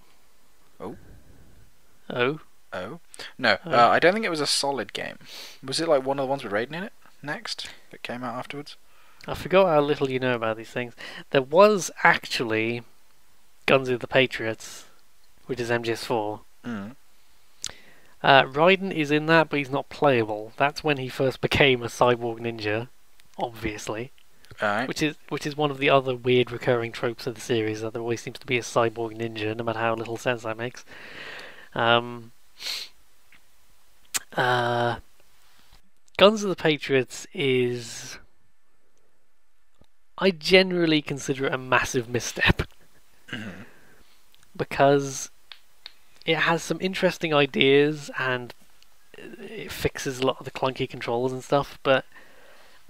No, I don't think it was a solid game. Was it like one of the ones with Raiden in it next that came out afterwards? I forgot how little you know about these things. There was actually Guns of the Patriots, which is MGS4. Raiden is in that, but he's not playable. That's when he first became a cyborg ninja, obviously. Right. Which is one of the other weird recurring tropes of the series, that there always seems to be a cyborg ninja, no matter how little sense that makes. Guns of the Patriots is... I generally consider it a massive misstep. Because it has some interesting ideas and it fixes a lot of the clunky controls and stuff, but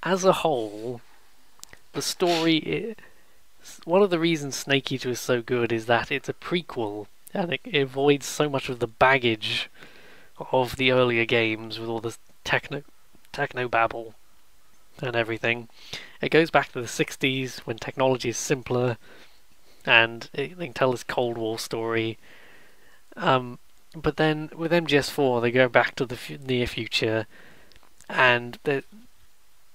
as a whole, the story... One of the reasons Snake Eater is so good is that it's a prequel, and it avoids so much of the baggage of the earlier games with all the techno babble and everything. It goes back to the 60s when technology is simpler and they can tell this Cold War story. But then with MGS4 they go back to the near future, and the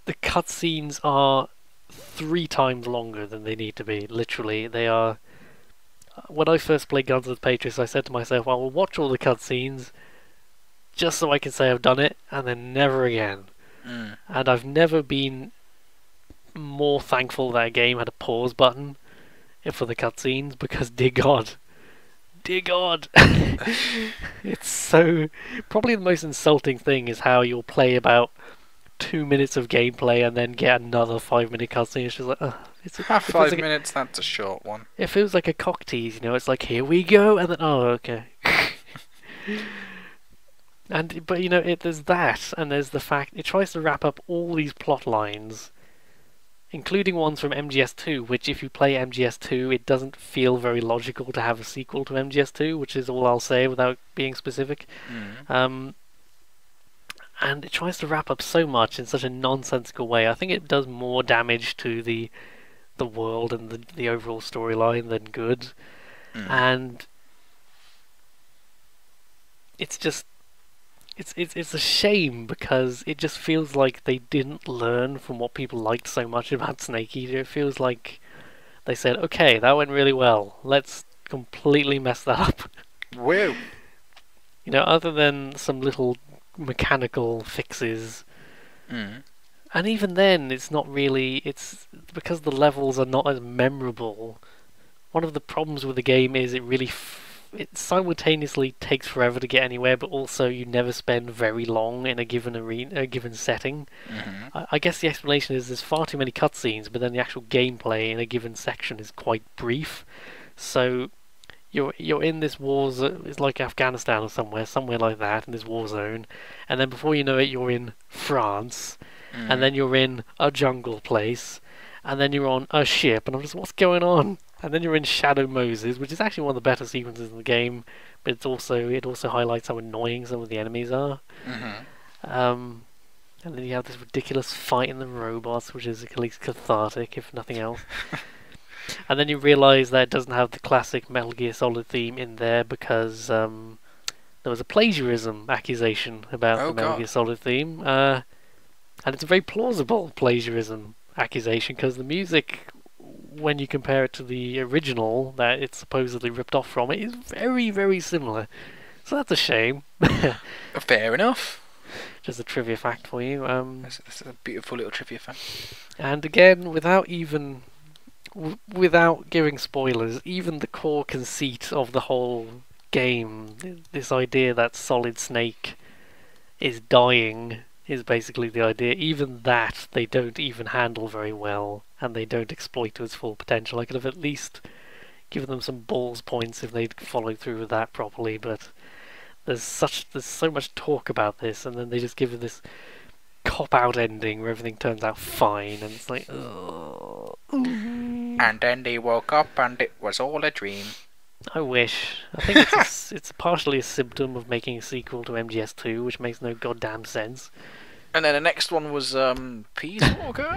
cutscenes are 3 times longer than they need to be. Literally, they are... When I first played Guns of the Patriots, I said to myself, I will watch all the cutscenes just so I can say I've done it, and then never again. And I've never been more thankful that a game had a pause button for the cutscenes, because dear God, it's so... Probably the most insulting thing is how you'll play about 2 minutes of gameplay and then get another 5-minute cutscene. It's just like, Half 5 minutes, that's a short one. It feels like a cock tease, you know, it's like, here we go, and then, oh, okay. But you know, there's that, and there's the fact it tries to wrap up all these plot lines including ones from MGS2, which if you play MGS2, it doesn't feel very logical to have a sequel to MGS2, which is all I'll say without being specific. Mm. And it tries to wrap up so much in such a nonsensical way. I think it does more damage to the world and the overall storyline than good. Mm. And it's just it's a shame because it just feels like they didn't learn from what people liked so much about Snake Eater. It feels like they said, okay, that went really well, let's completely mess that up. Whoa. You know, other than some little mechanical fixes. Mm. And even then, it's not really. It's because the levels are not as memorable. One of the problems with the game is it simultaneously takes forever to get anywhere, but also you never spend very long in a given arena, a given setting. Mm-hmm. I guess the explanation is there's far too many cutscenes, but then the actual gameplay in a given section is quite brief. So you're in this war zone. It's like Afghanistan or somewhere like that, in this war zone, and then before you know it, you're in France. Mm. And then you're in a jungle place, and then you're on a ship, and I'm just, what's going on? And then you're in Shadow Moses, which is actually one of the better sequences in the game, but it also highlights how annoying some of the enemies are. Mm-hmm. And then you have this ridiculous fight in the robots, which is at least cathartic, if nothing else. And then you realise that it doesn't have the classic Metal Gear Solid theme in there because there was a plagiarism accusation about the Metal Gear Solid theme. And it's a very plausible plagiarism accusation because the music, when you compare it to the original that it's supposedly ripped off from, it is very, very similar. So that's a shame. Fair enough. Just a trivia fact for you. That's a beautiful little trivia fact. And again, without giving spoilers, even the core conceit of the whole game, this idea that Solid Snake is dying, is basically the idea. Even that they don't even handle very well, and they don't exploit to its full potential. I could have at least given them some balls points if they'd followed through with that properly, but there's so much talk about this, and then they just give it this cop-out ending where everything turns out fine, and it's like, ugh. And then they woke up and it was all a dream. I wish. I think it's partially a symptom of making a sequel to MGS2, which makes no goddamn sense. And then the next one was Peace Walker.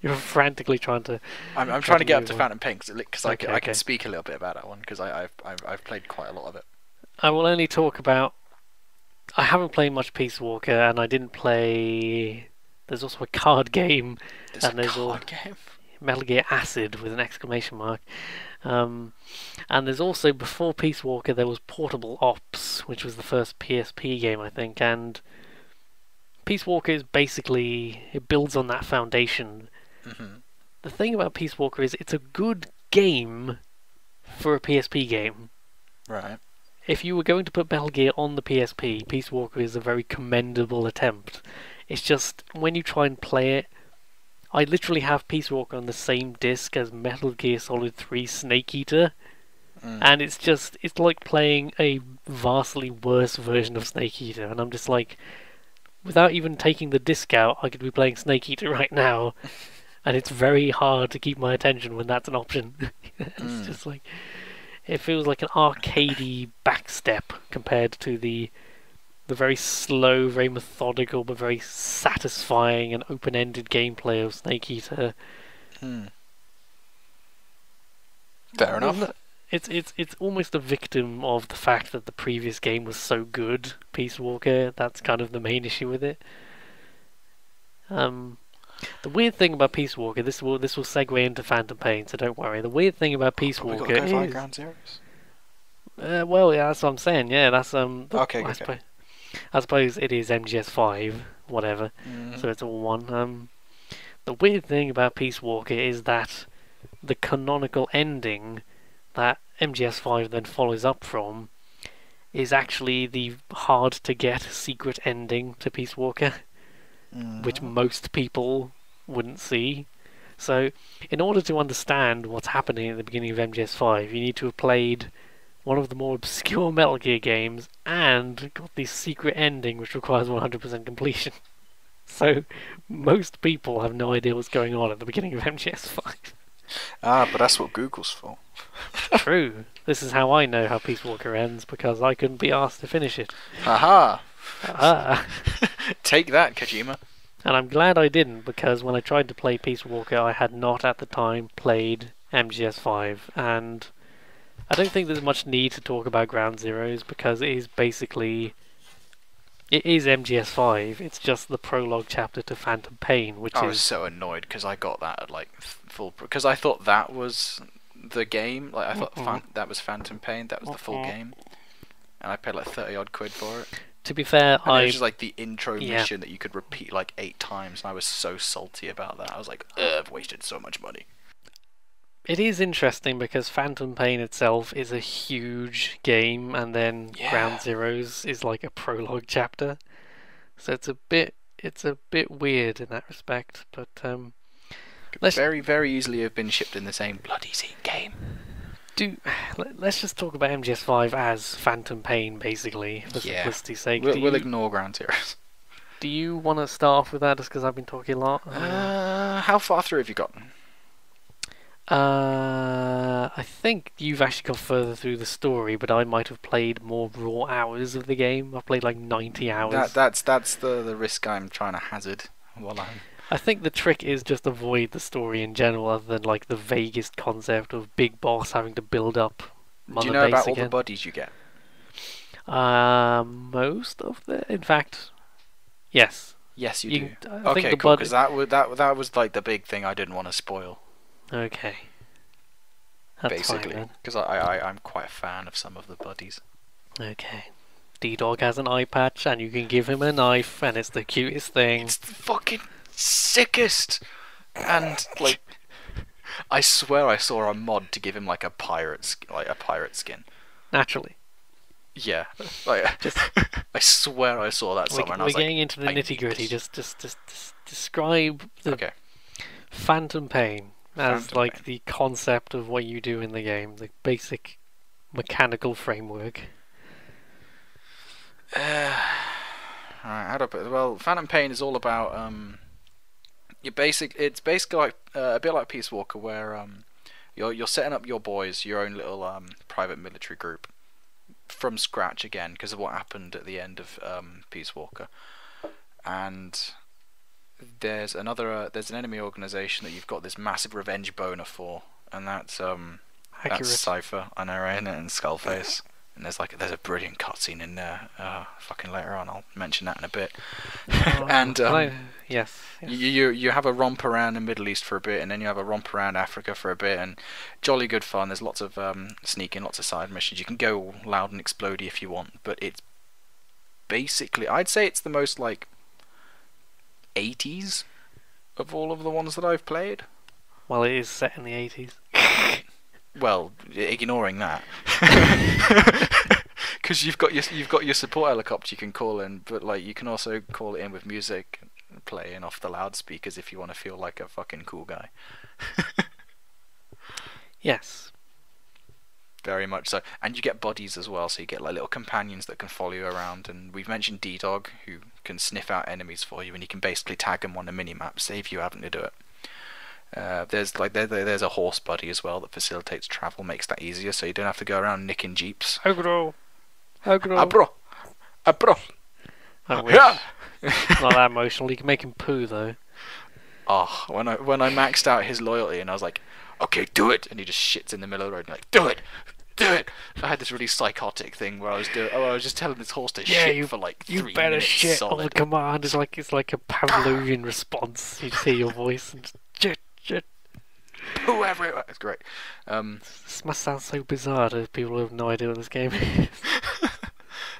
You're frantically trying to. I'm trying to get up to on. Phantom Pain because I Okay. can speak a little bit about that one because I've played quite a lot of it. I will only talk about. I haven't played much Peace Walker, and I didn't play. There's also a card game, There's a card game. Metal Gear Acid with an exclamation mark. And there's also, before Peace Walker, there was Portable Ops, which was the first PSP game, I think, and Peace Walker is basically, it builds on that foundation. Mm-hmm. The thing about Peace Walker is it's a good game for a PSP game. Right. If you were going to put Metal Gear on the PSP, Peace Walker is a very commendable attempt. It's just, when you try and play it, I literally have Peace Walker on the same disc as Metal Gear Solid 3 Snake Eater, and it's like playing a vastly worse version of Snake Eater, and I'm just like, without even taking the disc out, I could be playing Snake Eater right now, and it's very hard to keep my attention when that's an option. It's just like, it feels like an arcadey backstep compared to the very slow, very methodical, but very satisfying and open-ended gameplay of Snake Eater. Fair enough. It's almost a victim of the fact that the previous game was so good, Peace Walker. That's kind of the main issue with it. The weird thing about Peace Walker, this will segue into Phantom Pain, so don't worry. The weird thing about Peace Walker is... Ground Zeroes? Well, yeah, that's what I'm saying. Yeah, that's Okay. I suppose it is MGS5, whatever. So it's all one. The weird thing about Peace Walker is that the canonical ending that MGS5 then follows up from is actually the hard-to-get secret ending to Peace Walker, which most people wouldn't see. So, in order to understand what's happening at the beginning of MGS5, you need to have played one of the more obscure Metal Gear games and got the secret ending which requires 100% completion. So most people have no idea what's going on at the beginning of MGS5. Ah, but that's what Google's for. True. This is how I know how Peace Walker ends, because I couldn't be asked to finish it. Aha! Ah. Take that, Kojima. And I'm glad I didn't, because when I tried to play Peace Walker, I had not at the time played MGS5, and I don't think there's much need to talk about Ground Zeroes, because it is basically... It is MGS5, it's just the prologue chapter to Phantom Pain, which I is... was so annoyed because I got that at like full... Because I thought that was the game. Like I thought that was Phantom Pain, that was the full game. And I paid like 30 odd quid for it. To be fair, and it was just like the intro mission that you could repeat like 8 times, and I was so salty about that. I was like, I've wasted so much money. It is interesting because Phantom Pain itself is a huge game, and then Ground Zeroes is like a prologue chapter. So it's a bit weird in that respect. But could very, very easily have been shipped in the same bloody game. Let's just talk about MGS5 as Phantom Pain, basically, for simplicity's sake. We'll ignore Ground Zeroes. Do you want to start off with that, just because I've been talking a lot? How far through have you gotten? I think you've actually got further through the story, but I might have played more raw hours of the game. I've played like 90 hours. That's the risk I'm trying to hazard while I'm... I think the trick is just avoid the story in general, other than like the vaguest concept of Big Boss having to build up Mother Do you know Base about again. all the buddies you get? Most of the... In fact, yes. Yes, you do. Okay, cool, because that was like the big thing I didn't want to spoil. Okay. That's basically, because I'm quite a fan of some of the buddies. Okay. D-Dog has an eye patch, and you can give him a knife, and it's the cutest thing. It's the fucking sickest! And, like, I swear I saw a mod to give him, like, a pirate skin. Naturally. Yeah. Like, I swear I saw that somewhere, and I was like... We're getting into the nitty-gritty. Just describe the Phantom Pain. As like the concept of what you do in the game, the basic mechanical framework. Alright, how do I put it? Well, Phantom Pain is all about it's basically like a bit like Peace Walker, where you're setting up your boys, your own little private military group from scratch again because of what happened at the end of Peace Walker, and there's an enemy organization that you've got this massive revenge boner for, and that's Cypher, I know, right? And Skullface. And there's a brilliant cutscene in there. Fucking later on, I'll mention that in a bit. And yes. you have a romp around the Middle East for a bit, and then you have a romp around Africa for a bit, and jolly good fun. There's lots of sneaking, lots of side missions. You can go loud and explodey if you want, but it's basically, I'd say it's the most like 80s of all of the ones that I've played. Well, it is set in the 80s. Well, ignoring that, because you've got your support helicopter you can call in, but like you can also call it in with music playing off the loudspeakers if you want to feel like a fucking cool guy. Yes. Very much so. And you get buddies as well, so you get like little companions that can follow you around. And we've mentioned D-Dog, who can sniff out enemies for you, and you can basically tag them on the minimap, save you having to do it. There's a horse buddy as well that facilitates travel, makes that easier, so you don't have to go around nicking jeeps. Agro. Abro. I wish. Not that emotional. You can make him poo though. Oh, when I maxed out his loyalty and I was like, okay, do it, and he just shits in the middle of the road and like, do it. I had this really psychotic thing where I was just telling this horse to shit for like 3 minutes. You better shit solid. on the command. It's like a Pavlovian response. You just hear your voice and just shit. Poo everywhere. It's great. This must sound so bizarre to people who have no idea what this game is.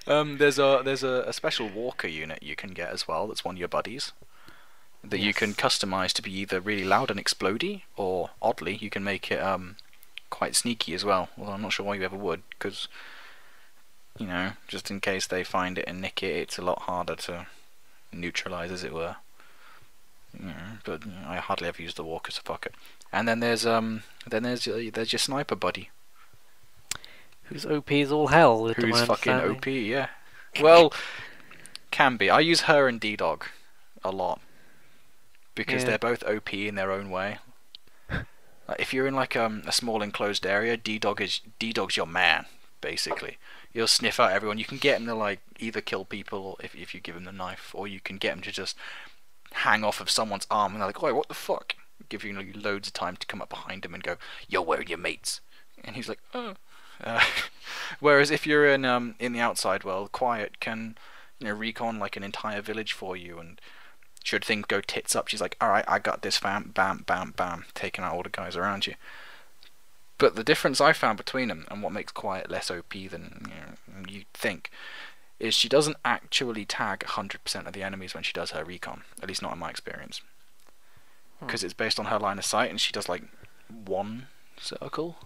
There's a special walker unit you can get as well. That's one of your buddies that you can customize to be either really loud and explodey, or oddly you can make it quite sneaky as well. Although I'm not sure why you ever would, because just in case they find it and nick it, it's a lot harder to neutralize, as it were. But I hardly ever use the walker, so fuck it. And then there's your sniper buddy, who's OP as all hell. Who's fucking OP, yeah. Well, can be. I use her and D-Dog. a lot because Yeah. they're both OP in their own way. If you're in like a small enclosed area, D-Dog's your man, basically. You'll sniff out everyone. You can get him to like either kill people if you give him the knife, or you can get him to just hang off of someone's arm and they're like, "Oh, what the fuck?" Give you loads of time to come up behind him and go, "Yo, where are your mates?" And he's like, "Oh." Whereas if you're in the outside world, Quiet can recon like an entire village for you, and should things go tits up, she's like, "Alright, I got this, fam." Bam, bam, bam, taking out all the guys around you. But the difference I found between them, and what makes Quiet less OP than you'd think, is she doesn't actually tag 100% of the enemies when she does her recon. At least not in my experience. Because it's based on her line of sight, and she does like one circle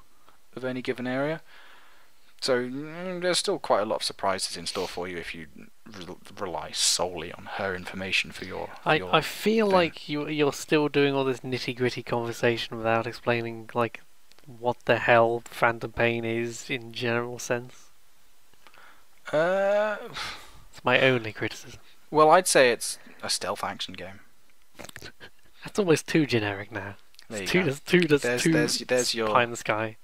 of any given area. So there's still quite a lot of surprises in store for you if you rely solely on her information for your. I feel thing. like you're still doing all this nitty gritty conversation without explaining like what the hell Phantom Pain is in general sense. It's my only criticism. Well, I'd say it's a stealth action game. That's almost too generic now. There you There's go. there's your pie in the sky.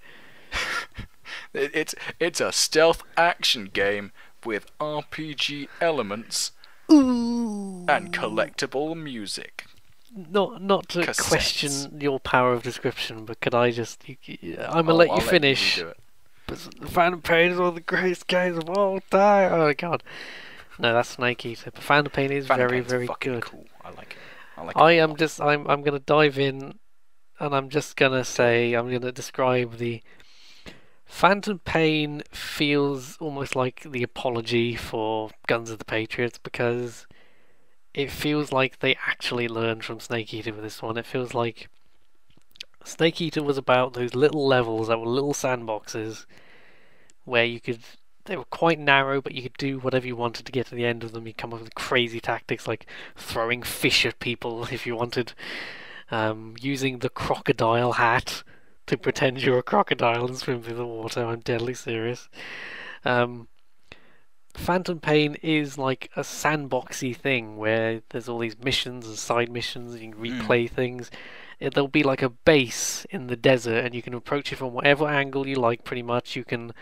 It's a stealth action game with RPG elements Ooh. and collectible music. Not to Cassettes. question your power of description, but could I just? I'm gonna let you finish. Let you redo it. But Phantom Pain is one of the greatest games of all time. Oh god. No, that's Snake Eater. But Phantom Pain is Phantom very, Pain's very fucking good. cool. I like it. I am just I'm gonna dive in, and I'm just gonna say I'm gonna describe the Phantom Pain feels almost like the apology for Guns of the Patriots, because it feels like they actually learned from Snake Eater with this one. It feels like Snake Eater was about those little levels that were little sandboxes where they were quite narrow, but you could do whatever you wanted to get to the end of them. You come up with crazy tactics like throwing fish at people if you wanted, using the crocodile hat to pretend you're a crocodile and swim through the water. I'm deadly serious. Phantom Pain is like a sandboxy thing where there's all these missions and side missions, and you can replay things. There'll be like a base in the desert, and you can approach it from whatever angle you like, pretty much. You can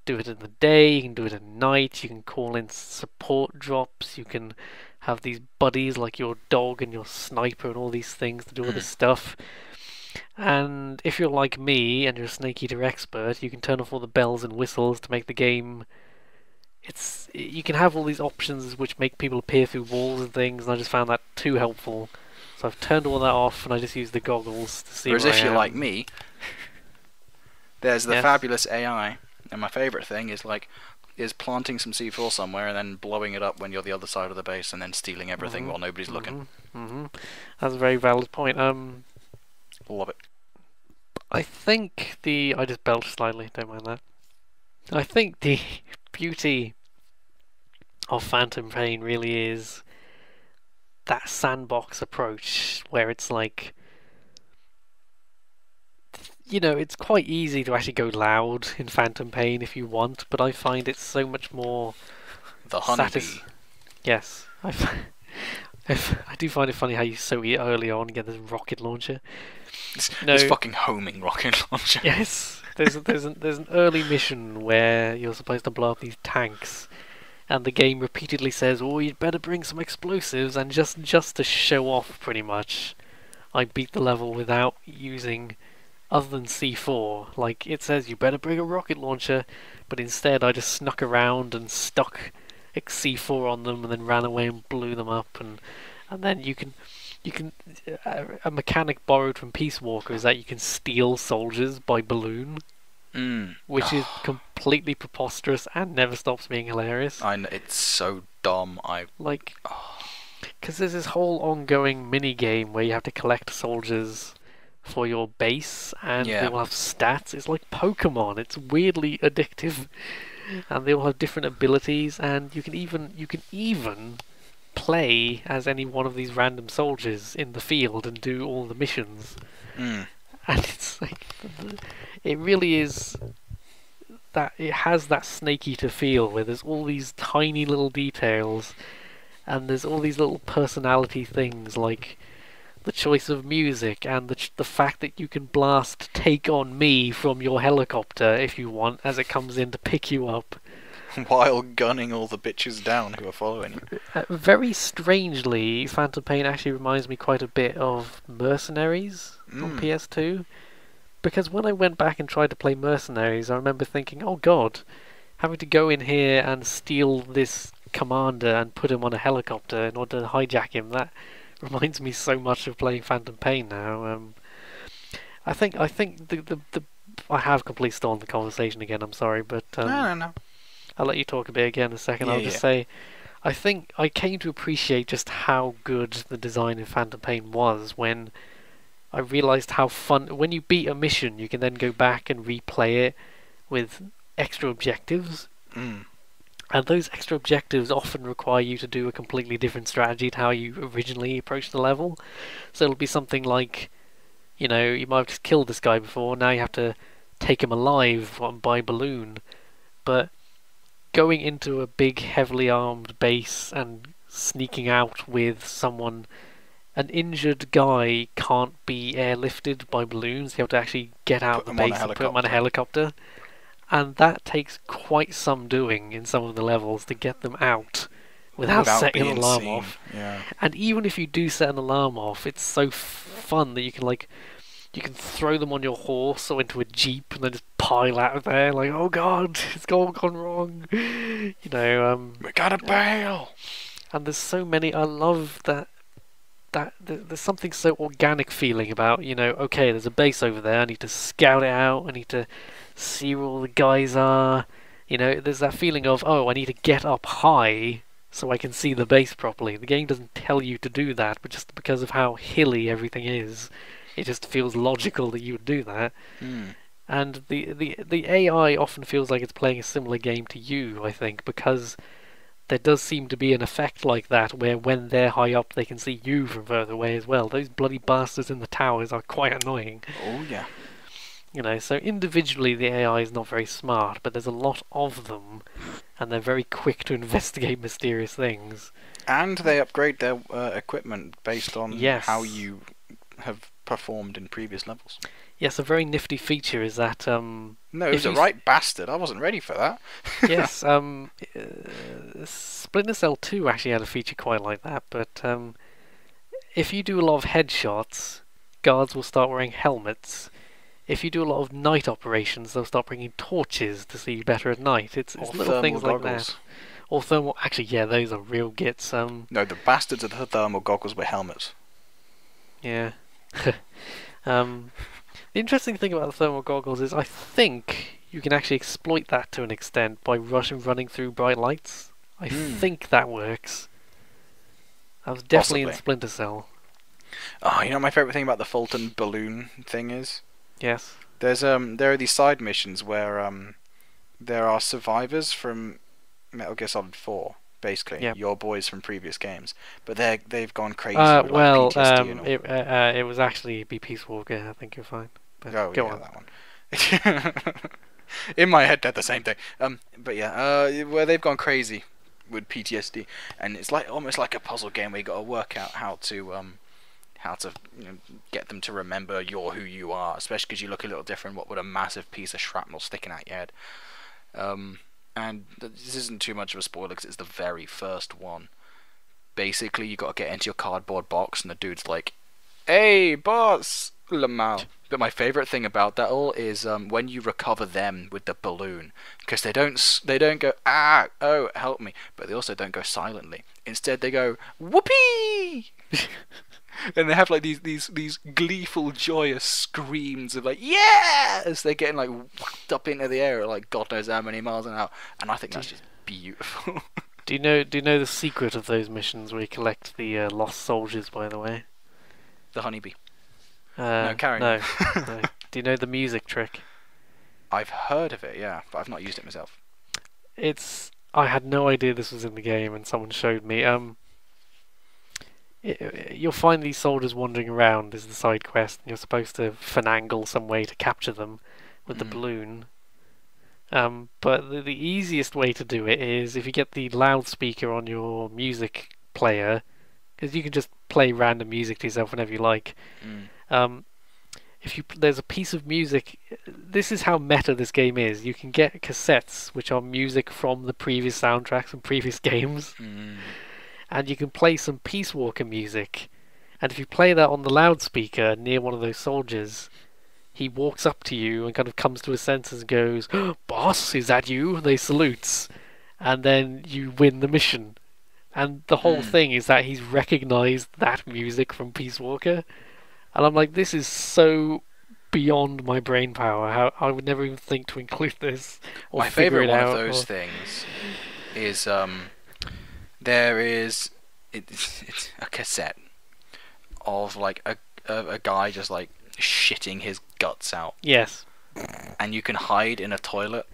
do it in the day, you can do it at night, you can call in support drops, you can have these buddies like your dog and your sniper and all these things to do all this stuff. And if you're like me and you're a Snake Eater expert, you can turn off all the bells and whistles to make the game. You can have all these options which make people appear through walls and things, and I just found that too helpful. So I've turned all that off, and I just use the goggles to see. Whereas where if I you're am. like me, there's the Yes. fabulous AI, and my favourite thing is planting some C4 somewhere and then blowing it up when you're the other side of the base, and then stealing everything while nobody's looking. That's a very valid point. Love it. I think I just belched slightly, don't mind that. I think the beauty of Phantom Pain really is that sandbox approach where it's like, it's quite easy to actually go loud in Phantom Pain if you want, but I find it's so much more The honeybee. Yes. I do find it funny how you so early on get this rocket launcher. This fucking homing rocket launcher. Yes, there's an early mission where you're supposed to blow up these tanks, and the game repeatedly says, "Oh, you'd better bring some explosives," and just to show off, pretty much, I beat the level without using other than C4. Like, it says you better bring a rocket launcher, but instead I just snuck around and stuck C4 on them, and then ran away and blew them up, and then you can a mechanic borrowed from Peace Walker is that you can steal soldiers by balloon, which is completely preposterous and never stops being hilarious. I know, it's so dumb. Because there's this whole ongoing mini game where you have to collect soldiers for your base, and they will have stats. It's like Pokemon. It's weirdly addictive, and they all have different abilities, and you can even play as any one of these random soldiers in the field and do all the missions. And it's like, it really is that it has that Snake Eater feel where there's all these tiny little details, and there's all these little personality things like the choice of music and the fact that you can blast "Take on Me" from your helicopter if you want as it comes in to pick you up. While gunning all the bitches down who are following you. Very strangely, Phantom Pain actually reminds me quite a bit of Mercenaries on PS2. Because when I went back and tried to play Mercenaries, I remember thinking, oh god, having to go in here and steal this commander and put him on a helicopter in order to hijack him, that reminds me so much of playing Phantom Pain now. I think the I have completely stolen the conversation again, I'm sorry, but No. I'll let you talk a bit again in a second. I'll just say, I think I came to appreciate just how good the design in Phantom Pain was when I realised how fun... When you beat a mission, you can then go back and replay it with extra objectives. Mm. And those extra objectives often require you to do a completely different strategy to how you originally approached the level. So it'll be something like, you know, you might have just killed this guy before, now you have to take him alive by balloon. But going into a big, heavily armed base and sneaking out with someone... An injured guy can't be airlifted by balloons. You have to actually get out of the base and put him on a helicopter. And that takes quite some doing in some of the levels to get them out without setting an alarm off. Yeah. And even if you do set an alarm off, it's so fun that you can throw them on your horse or into a jeep and then just pile out of there like, oh god, it's all gone wrong. You know, we gotta bail. And there's so many. I love that there's something so organic feeling about, you know, okay, there's a base over there, I need to scout it out, I need to see where all the guys are, you know, there's that feeling of, oh, I need to get up high so I can see the base properly. The game doesn't tell you to do that, but just because of how hilly everything is, it just feels logical that you would do that. And the AI often feels like it's playing a similar game to you, I think, because there does seem to be an effect like that where when they're high up they can see you from further away as well. Those bloody bastards in the towers are quite annoying. Oh yeah. You know, so individually the AI is not very smart, but there's a lot of them and they're very quick to investigate mysterious things. And they upgrade their equipment based on how you have performed in previous levels. Yes, a very nifty feature is that... no, it was a right bastard. I wasn't ready for that. Yes, Splinter Cell 2 actually had a feature quite like that, but if you do a lot of headshots, guards will start wearing helmets. If you do a lot of night operations, they'll start bringing torches to see you better at night. It's little things like that. Or thermal... Actually, yeah, those are real gits. No, the bastards of the thermal goggles wear helmets. Yeah. The interesting thing about the thermal goggles is I think you can actually exploit that to an extent by running through bright lights. I think that works. That was definitely in Splinter Cell. Oh, you know what my favourite thing about the Fulton balloon thing is? Yes. There are these side missions where there are survivors from Metal Gear Solid 4, basically, your boys from previous games, but they've gone crazy with PTSD and all. It was actually Be Peace Walker. I think you're fine. But go on. That one. In my head, they're the same thing. But yeah, where they've gone crazy with PTSD, and it's like almost like a puzzle game where you got to work out how to get them to remember you're who you are, especially because you look a little different. What with a massive piece of shrapnel sticking out your head. And this isn't too much of a spoiler because it's the very first one. Basically, you got to get into your cardboard box, and the dude's like, "Hey, boss, Lamal." But my favourite thing about that all is when you recover them with the balloon, because they don't go oh help me, but they also don't go silently. Instead, they go whoopee. And they have like these gleeful, joyous screams of like yeah, as they're getting like whacked up into the air at like God knows how many miles an hour, and I think that's just beautiful. Do you know the secret of those missions where you collect the lost soldiers? By the way, the honeybee. No, carry no. Do you know the music trick? I've heard of it, yeah, but I've not used it myself. I had no idea this was in the game, and someone showed me. You'll find these soldiers wandering around as the side quest, and you're supposed to finagle some way to capture them with the balloon. But the easiest way to do it is if you get the loudspeaker on your music player, because you can just play random music to yourself whenever you like. Mm. Um, if you there's a piece of music, this is how meta this game is. You can get cassettes which are music from the previous soundtracks and previous games, Mm. and you can play some Peace Walker music. And if you play that on the loudspeaker near one of those soldiers, he walks up to you and kind of comes to his senses and goes, "Boss, is that you?" And they salutes, and then you win the mission. And the whole thing is that he's recognised that music from Peace Walker. And I'm like, this is so beyond my brain power. How I would never even think to include this or My figure favourite it one out. of those things is there is it's a cassette of like a guy just like shitting his guts out, Yes. and you can hide in a toilet,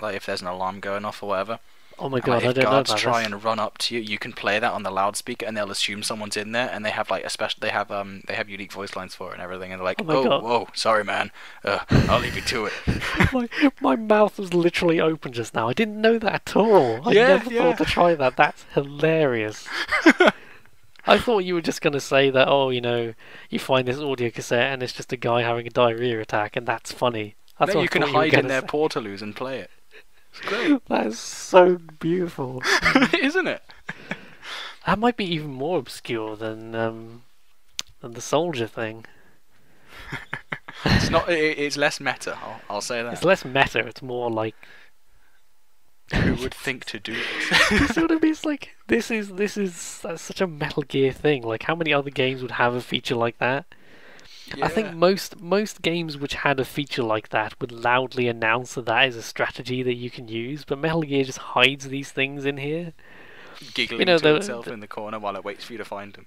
like if there's an alarm going off or whatever. Oh my And, god, like, I if don't know guards about try this. and run up to you, you can play that on the loudspeaker, and they'll assume someone's in there, and they have like they have unique voice lines for it and everything, and they're like, Oh my "Oh, God. whoa, sorry, man, I'll leave you to it." my mouth was literally open just now. I didn't know that at all. I Yeah, never yeah. thought to try that. That's hilarious. I thought you were just going to say that, oh, you find this audio cassette and it's just a guy having a diarrhea attack, and that's funny. That's No, what you I can thought were hide in gonna their say. portaloos and play it. It's great, That is so beautiful. isn't it? That might be even more obscure than the soldier thing. It's not. It's less meta. I'll say that. It's less meta. It's more like Who would think to do you this? see what I mean? It's like this is that's such a Metal Gear thing. Like, how many other games would have a feature like that? I think most games which had a feature like that would loudly announce that that is a strategy that you can use, but Metal Gear just hides these things in here, giggling you know, to itself in the corner while it waits for you to find him.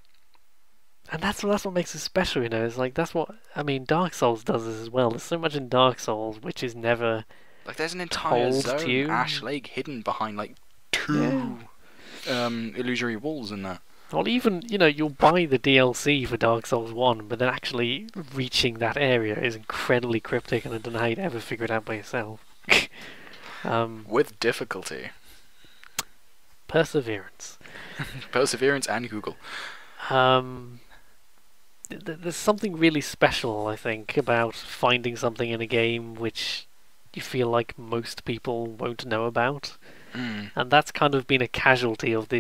and that's what makes it special. It's like that's what I mean. Dark Souls does this as well. There's so much in Dark Souls which is never Like there's an entire told to zone, you. Ash Lake, hidden behind like two illusory walls and that. Well, even you'll buy the DLC for Dark Souls 1, but then actually reaching that area is incredibly cryptic, and I don't know how you'd ever figure it out by yourself. With difficulty. Perseverance. Perseverance and Google. There's something really special, I think, about finding something in a game which you feel like most people won't know about, and that's kind of been a casualty of the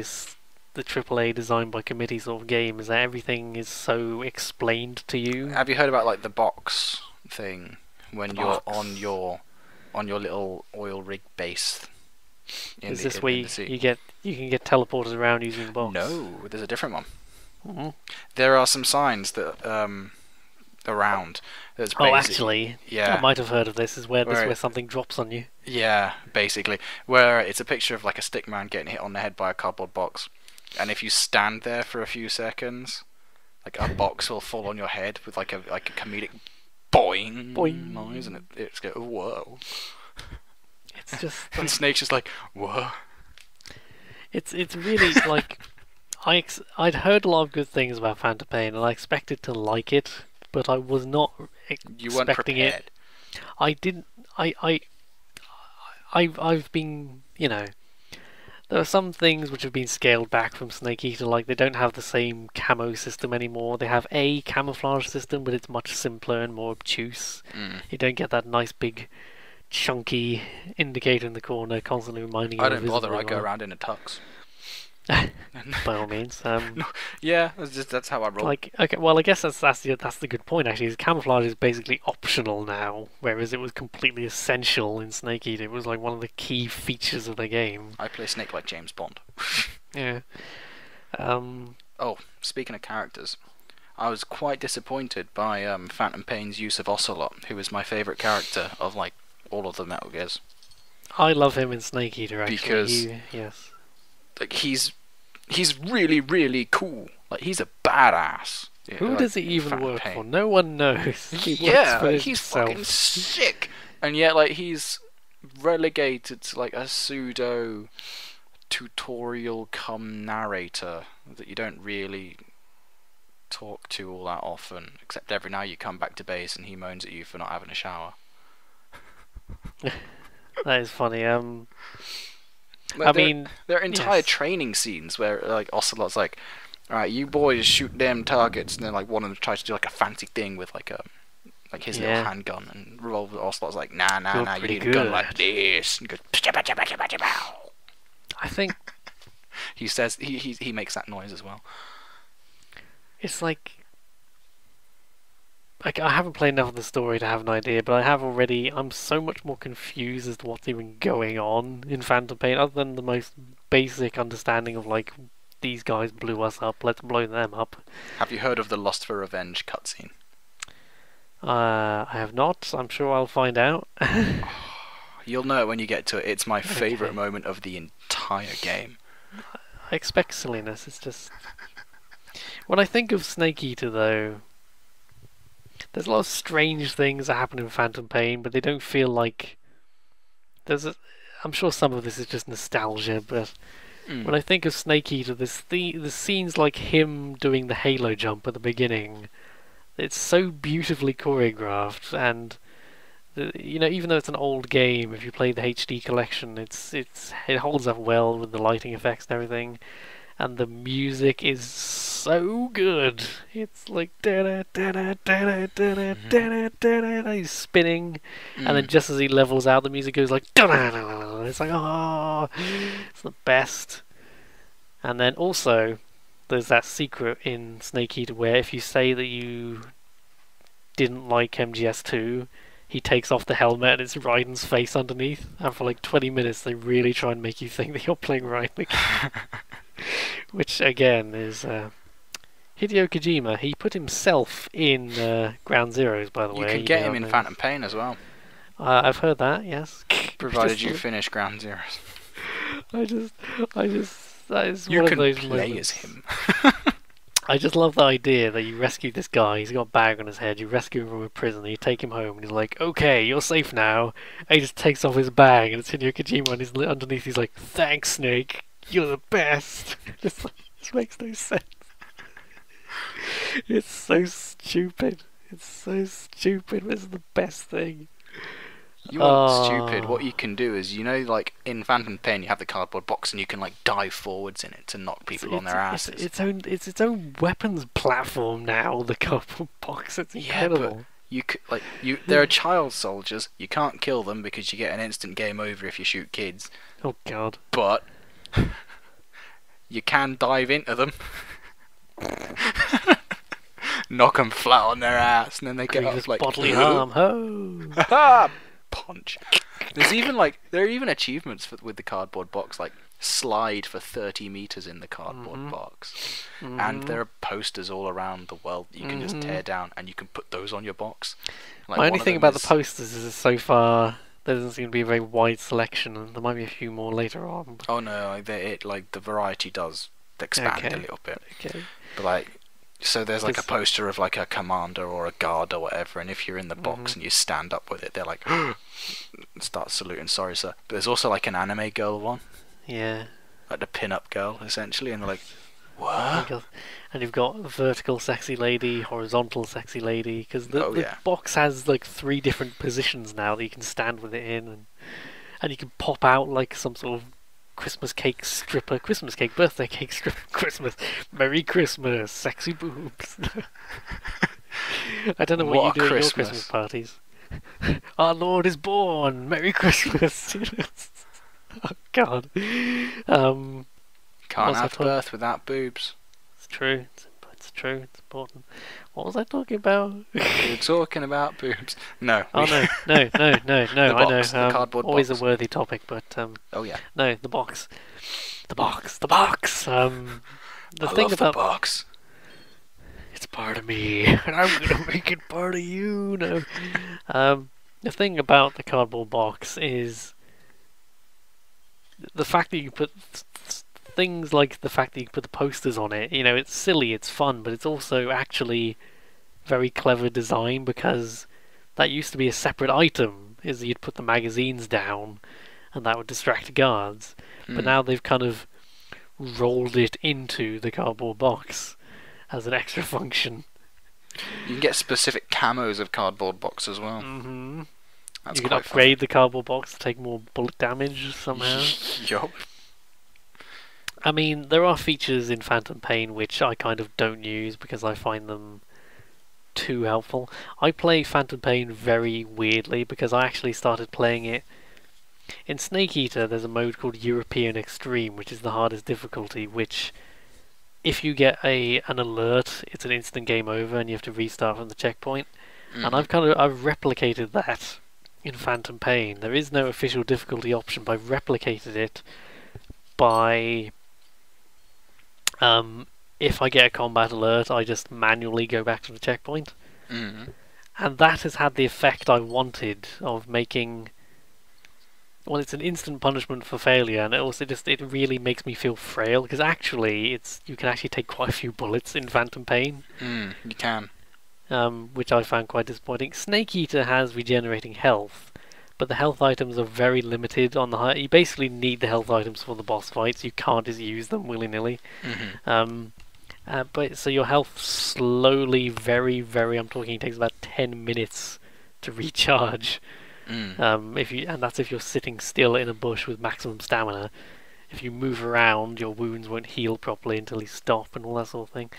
AAA designed by committee sort of game, is that everything is so explained to you. Have you heard about like the box thing when you're Box. on your little oil rig base? Is this where you can get teleported around using the box? No, there's a different one. Mhm. There are some signs that around. That's Oh, basic- actually, yeah. I might have heard of this. Is where Right. where something drops on you. Yeah, basically. Where it's a picture of like a stick man getting hit on the head by a cardboard box. And if you stand there for a few seconds, like a box will fall on your head with like a comedic boing, Boing. noise, and it's go whoa. It's just And Snake's just like whoa. it's really like I'd heard a lot of good things about Phantom Pain, and I expected to like it, but I was not You weren't expecting prepared. it. I didn't. I've been there are some things which have been scaled back from Snake Eater, like they don't have the same camo system anymore. They have a camouflage system, but it's much simpler and more obtuse. You don't get that nice big chunky indicator in the corner constantly reminding you I of don't bother. visible I go alarm. around in a tux. By all means. Yeah, that's how I roll. Like, okay, well, I guess that's the good point. Actually, is camouflage is basically optional now, whereas it was completely essential in Snake Eater. It was like one of the key features of the game. I play Snake like James Bond. Yeah. Oh, speaking of characters, I was quite disappointed by Phantom Pain's use of Ocelot, who is my favourite character of like all of the Metal Gears. I love him in Snake Eater. Actually, Because- yes, Like he's really really cool. Like he's a badass. Yeah, who like, does he even Phantom work Pain. for? No one knows. He works Yeah, for like, he's himself. fucking sick. And yet, like he's relegated to like a pseudo tutorial cum narrator that you don't really talk to all that often, except every now you come back to base and he moans at you for not having a shower. That is funny. I mean, there are entire yes. training scenes where like Ocelot's like, all right, you boys shoot them targets, and then like one of them tries to do like a fancy thing with like his little Yeah. handgun, and revolver. Ocelot's like, nah, You're you pretty need a gun like good. this, and goes, "Pacha, pacha, pacha, pacha, pow." I think He says he makes that noise as well. it's like I haven't played enough of the story to have an idea, but I have already. I'm so much more confused as to what's even going on in Phantom Pain, other than the most basic understanding of like these guys blew us up, let's blow them up. Have you heard of the Lust for Revenge cutscene? I have not. I'm sure I'll find out. You'll know it when you get to it. It's my favourite Okay. moment of the entire game. I expect silliness. It's just when I think of Snake Eater, though, there's a lot of strange things that happen in Phantom Pain, but they don't feel like there's. I'm sure some of this is just nostalgia, but when I think of Snake Eater, the scenes like him doing the Halo jump at the beginning. It's so beautifully choreographed, and even though it's an old game, if you play the HD collection, it holds up well with the lighting effects and everything, and the music is so good. It's like da da da da da da da da da. He's spinning, and then just as he levels out, the music goes like da da da. It's like it's the best. And then also, there's that secret in Snake Eater where if you say that you didn't like MGS2, he takes off the helmet and it's Raiden's face underneath. And for like 20 minutes, they really try and make you think that you're playing Raiden again. Which, again, is Hideo Kojima. He put himself in Ground Zeroes, by the You way. can get him in Phantom Pain as well, I've heard that, yes. provided you finish Ground Zeroes. I just, that is You one can of those play moments. as him. I just love the idea that you rescue this guy, he's got a bag on his head, you rescue him from a prison, you take him home, and he's like, okay, you're safe now. And he just takes off his bag, and it's Hideo Kojima, and he's underneath, he's like, thanks, Snake, you're the best. Just makes no sense. It's so stupid. It's so stupid, but it's the best thing. You want stupid? What you can do is, like in Phantom Pain, you have the cardboard box, and you can like dive forwards in it to knock people on their asses. It's its own weapons platform now. The cardboard box. It's incredible. Yeah, but they're child soldiers. You can't kill them because you get an instant game over if you shoot kids. Oh God. But you can dive into them, knock them flat on their ass, and then they get up like bodily harm. Ho! Punch. There are even achievements with the cardboard box, like slide for 30 meters in the cardboard box, and there are posters all around the world that you can just tear down, and you can put those on your box. Like, my only thing about the posters is so far there doesn't seem to be a very wide selection, and there might be a few more later on. Oh no, the variety does expand a little bit. Okay. But so there's like a poster of like a commander or a guard or whatever, and if you're in the box and you stand up with it, they're like start saluting, sorry sir. But there's also like an anime girl one. Yeah. Like the pin-up girl, essentially, and they're like, what? And you've got vertical sexy lady, horizontal sexy lady, because the box has like 3 different positions now that you can stand with it in, and you can pop out like some sort of Christmas cake stripper, Christmas cake, birthday cake stripper, Christmas, Merry Christmas, sexy boobs. I don't know what you do at your Christmas parties. Our Lord is born, Merry Christmas. Oh God. Can't have birth without boobs. It's true. It's true. It's important. What was I talking about? We're talking about boobs. No. Oh no. I know. The cardboard always box. a worthy topic, but oh yeah. No, the box. The box. The I thing love about the box. It's part of me, and I'm gonna make it part of you. No. The thing about the cardboard box is the fact that you put things like the fact that you put the posters on it. It's silly, it's fun, but it's also actually very clever design, because that used to be a separate item, is that you'd put the magazines down and that would distract guards. But now they've kind of rolled it into the cardboard box as an extra function. You can get specific camos of cardboard box as well. Mm-hmm. That's you can upgrade the cardboard box to take more bullet damage somehow. Yup. I mean, there are features in Phantom Pain which I kind of don't use because I find them too helpful. I play Phantom Pain very weirdly because I actually started playing it in Snake Eater. There's a mode called European Extreme, which is the hardest difficulty, which if you get an alert, it's an instant game over and you have to restart from the checkpoint. And I've replicated that in Phantom Pain. There is no official difficulty option, but I've replicated it by if I get a combat alert, I just manually go back to the checkpoint. And that has had the effect I wanted of making... Well, it's an instant punishment for failure, and it really makes me feel frail, because actually, you can actually take quite a few bullets in Phantom Pain. You can. Which I found quite disappointing. Snake Eater has regenerating health, but the health items are very limited on the high. You basically need the health items for the boss fights. You can't just use them willy-nilly. But so your health slowly, I'm talking, it takes about 10 minutes to recharge. And that's if you're sitting still in a bush with maximum stamina. If you move around, your wounds won't heal properly until you stop and all that sort of thing.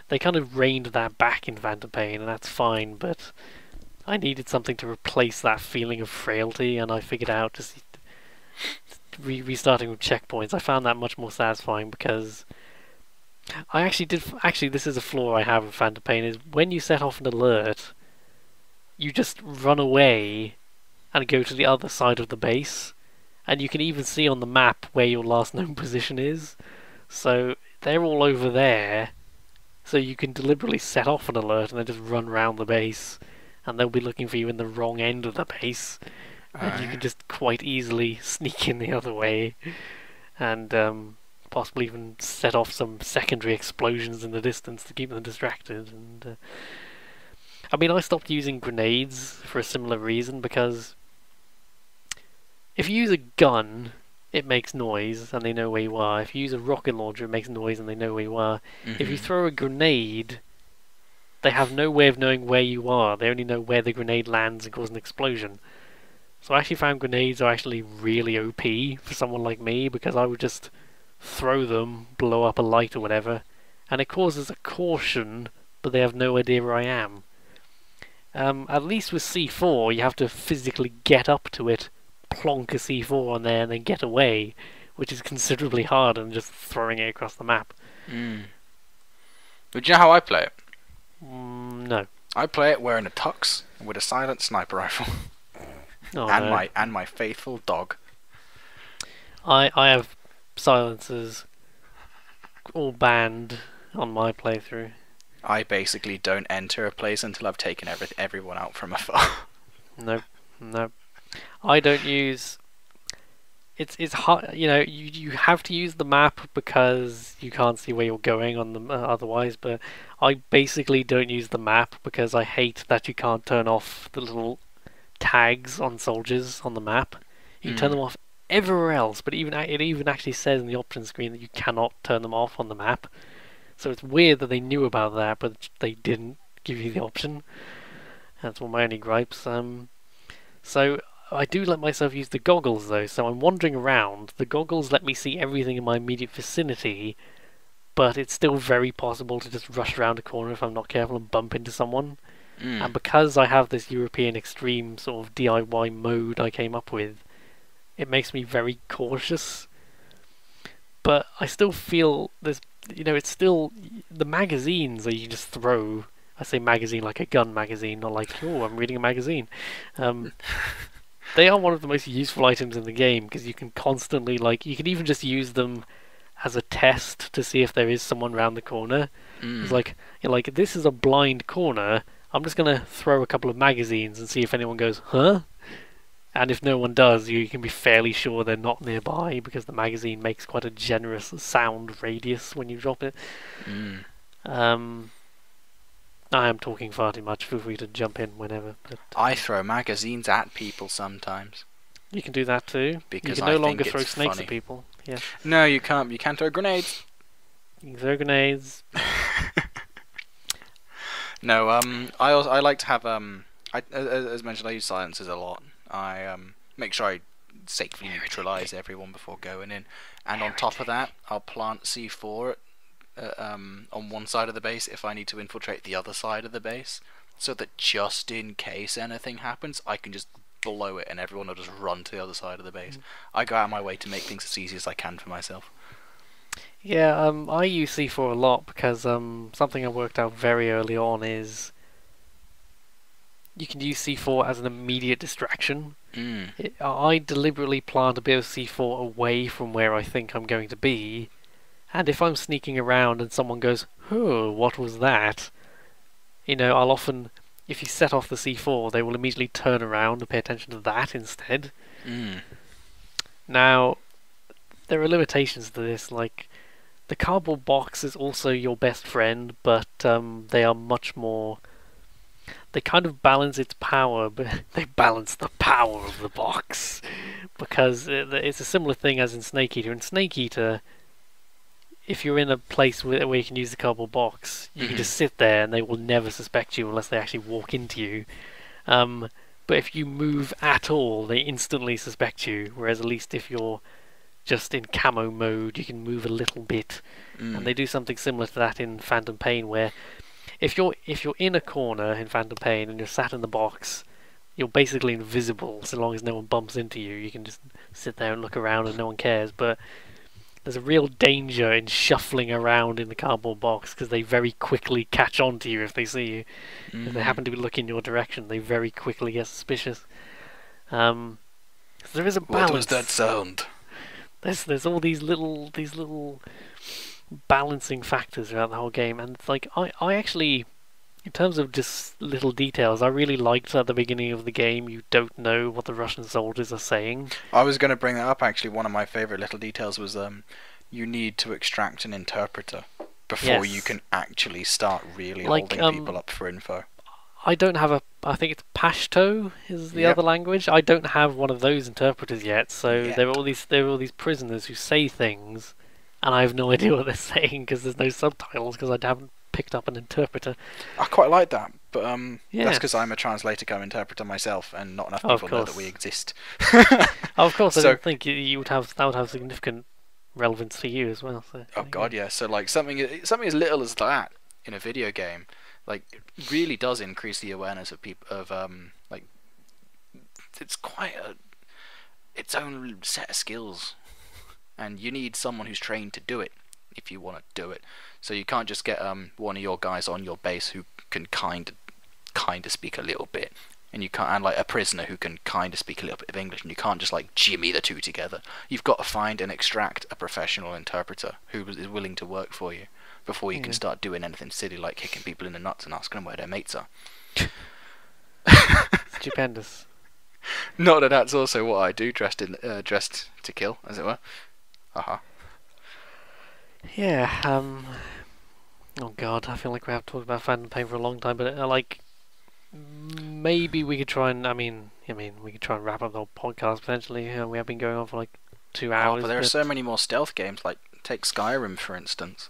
They kind of reined that back in Phantom Pain, and that's fine, but I needed something to replace that feeling of frailty, and I figured out just restarting with checkpoints. I found that much more satisfying because this is a flaw I have with Phantom Pain, is when you set off an alert, you just run away and go to the other side of the base, and you can even see on the map where your last known position is. So they're all over there, so you can deliberately set off an alert and then just run around the base, and they'll be looking for you in the wrong end of the base, and you can just quite easily sneak in the other way, and possibly even set off some secondary explosions in the distance to keep them distracted. And I mean, I stopped using grenades for a similar reason, because if you use a gun, it makes noise and they know where you are. If you use a rocket launcher, it makes noise and they know where you are. If you throw a grenade, they have no way of knowing where you are. They only know where the grenade lands and causes an explosion. So I actually found grenades are actually really OP for someone like me, because I would just throw them, blow up a light or whatever, and it causes a caution, but they have no idea where I am. At least with C4, you have to physically get up to it, plonk a C4 on there, and then get away, which is considerably harder than just throwing it across the map. But do you know how I play it? No. I play it wearing a tux with a silent sniper rifle. And my faithful dog. I have silencers all banned on my playthrough. I basically don't enter a place until I've taken everyone out from afar. Nope. I don't use... It's hard, you have to use the map because you can't see where you're going on them otherwise, but I basically don't use the map because I hate that you can't turn off the little tags on soldiers on the map. You can turn them off everywhere else, but it even actually says in the options screen that you cannot turn them off on the map. So it's weird that they knew about that, but they didn't give you the option. That's one of my only gripes. So I do let myself use the goggles though, so I'm wandering around. The goggles let me see everything in my immediate vicinity, but it's still very possible to just rush around a corner if I'm not careful and bump into someone. And because I have this European Extreme sort of DIY mode I came up with, it makes me very cautious. But I still feel there's, it's still the magazines that you just throw. I say magazine like a gun magazine, not like, oh, I'm reading a magazine. They are one of the most useful items in the game, because you can constantly, you can even just use them as a test to see if there is someone around the corner. It's you're like, this is a blind corner, I'm just going to throw a couple of magazines and see if anyone goes, huh? And if no one does, you can be fairly sure they're not nearby, because the magazine makes quite a generous sound radius when you drop it. I am talking far too much. Feel free to jump in whenever. But I throw magazines at people sometimes. You can do that too. Because you can no longer throw snakes at people. Yeah. No, you can't. You can throw grenades. You can throw grenades. No. I like to have as mentioned, I use silencers a lot. I make sure I safely neutralize everyone before going in. And on top of that, I'll plant C4 on one side of the base if I need to infiltrate the other side of the base, so that just in case anything happens, I can just blow it and everyone will just run to the other side of the base. I go out of my way to make things as easy as I can for myself. Yeah, I use C4 a lot because something I worked out very early on is you can use C4 as an immediate distraction. I deliberately plant a bit of C4 away from where I think I'm going to be, and if I'm sneaking around and someone goes, "Oh, what was that?" I'll often, if you set off the C4, they will immediately turn around and pay attention to that instead. Now, there are limitations to this, like the cardboard box is also your best friend, but they are much more... They kind of balance its power, but they balance the power of the box. Because it's a similar thing as in Snake Eater. In Snake Eater, if you're in a place where you can use the cardboard box, you can just sit there and they will never suspect you unless they actually walk into you. But if you move at all, they instantly suspect you. Whereas at least if you're just in camo mode, you can move a little bit. And they do something similar to that in Phantom Pain, where if you're in a corner in Phantom Pain and you're sat in the box, you're basically invisible so long as no one bumps into you. You can just sit there and look around and no one cares. But there's a real danger in shuffling around in the cardboard box because they very quickly catch on to you if they see you. If they happen to be looking your direction, they very quickly get suspicious. So there is a balance. What was that sound? There's all these little balancing factors throughout the whole game, and it's like I actually, in terms of just little details, I really liked at the beginning of the game you don't know what the Russian soldiers are saying. I was going to bring that up actually. One of my favourite little details was you need to extract an interpreter before you can actually start really holding people up for info. I don't have I think it's Pashto is the other language. I don't have one of those interpreters yet, so there are all these prisoners who say things, and I have no idea what they're saying because there's no subtitles because I haven't picked up an interpreter. I quite like that, but that's because I'm a translator cum interpreter myself, and not enough people know that we exist. Of course, I don't think that would have significant relevance for you as well. So, oh god, yeah. So like something as little as that in a video game, like really does increase the awareness of people like it's quite its own set of skills, and you need someone who's trained to do it if you want to do it. So you can't just get one of your guys on your base who can kind of speak a little bit, and you can't, and like a prisoner who can kind of speak a little bit of English, and you can't just like jimmy the two together. You've got to find and extract a professional interpreter who is willing to work for you before you can start doing anything silly like kicking people in the nuts and asking them where their mates are. Stupendous. Not that that's also what I do, dressed to kill, as it were. Yeah. Oh god, I feel like we have talked about Phantom Pain for a long time, but like maybe we could try and we could try and wrap up the whole podcast potentially. We have been going on for like 2 hours. But there are so many more stealth games. Like take Skyrim for instance.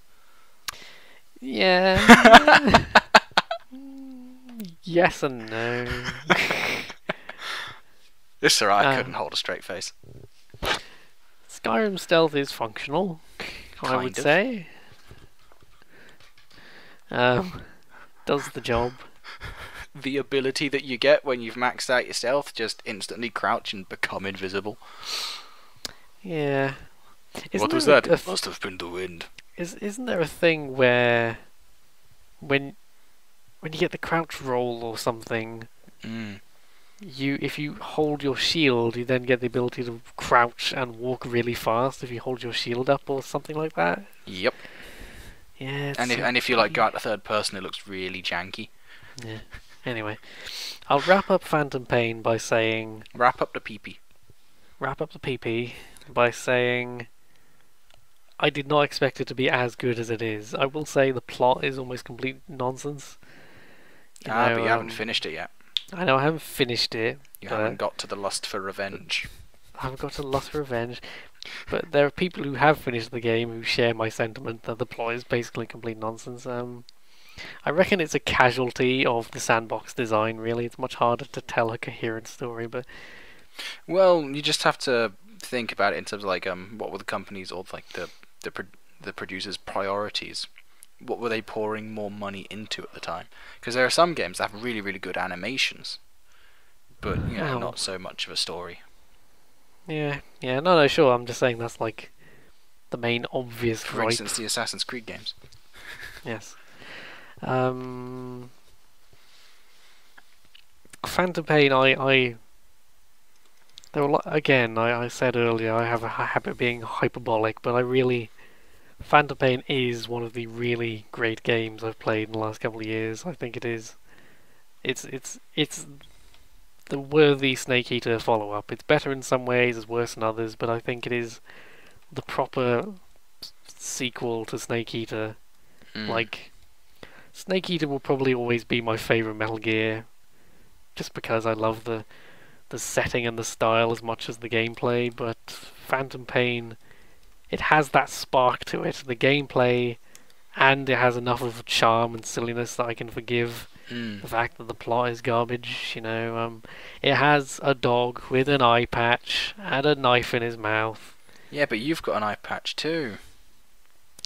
Yeah. Yes and no. It's alright, I couldn't hold a straight face. Skyrim stealth is functional, I would say. Does the job. The ability that you get when you've maxed out your stealth, just instantly crouch and become invisible. Yeah. What was that? It must have been the wind. Isn't there a thing where when you get the crouch roll or something, if you hold your shield, you then get the ability to crouch and walk really fast if you hold your shield up or something like that? Yep. Yeah. And if you like go out to third person, it looks really janky. Yeah. Anyway, I'll wrap up Phantom Pain by saying... Wrap up the pee-pee. Wrap up the pee-pee by saying... I did not expect it to be as good as it is. I will say the plot is almost complete nonsense. But you haven't finished it yet. I know I haven't finished it. You haven't got to the lust for revenge. I haven't got to the lust for revenge. But there are people who have finished the game who share my sentiment that the plot is basically complete nonsense. I reckon it's a casualty of the sandbox design, really. It's much harder to tell a coherent story, but Well, you just have to think about it in terms of like what were the companies or like the producers' priorities? What were they pouring more money into at the time? Because there are some games that have really really good animations, but Oh, not so much of a story. yeah, yeah. No, no, sure. I'm just saying that's like the main obvious For gripe. instance, the Assassin's Creed games. Yes. Um, Phantom Pain. There were again. I said earlier I have a habit of being hyperbolic, but I really Phantom Pain is one of the really great games I've played in the last couple of years. I think it is. It's the worthy Snake Eater follow up. It's better in some ways, it's worse in others, but I think it is the proper sequel to Snake Eater. Mm. Like Snake Eater will probably always be my favorite Metal Gear, just because I love the setting and the style as much as the gameplay. But Phantom Pain, it has that spark to it, the gameplay, and it has enough of charm and silliness that I can forgive Mm. the fact that the plot is garbage. It has a dog with an eye patch and a knife in his mouth. Yeah, but you've got an eye patch too.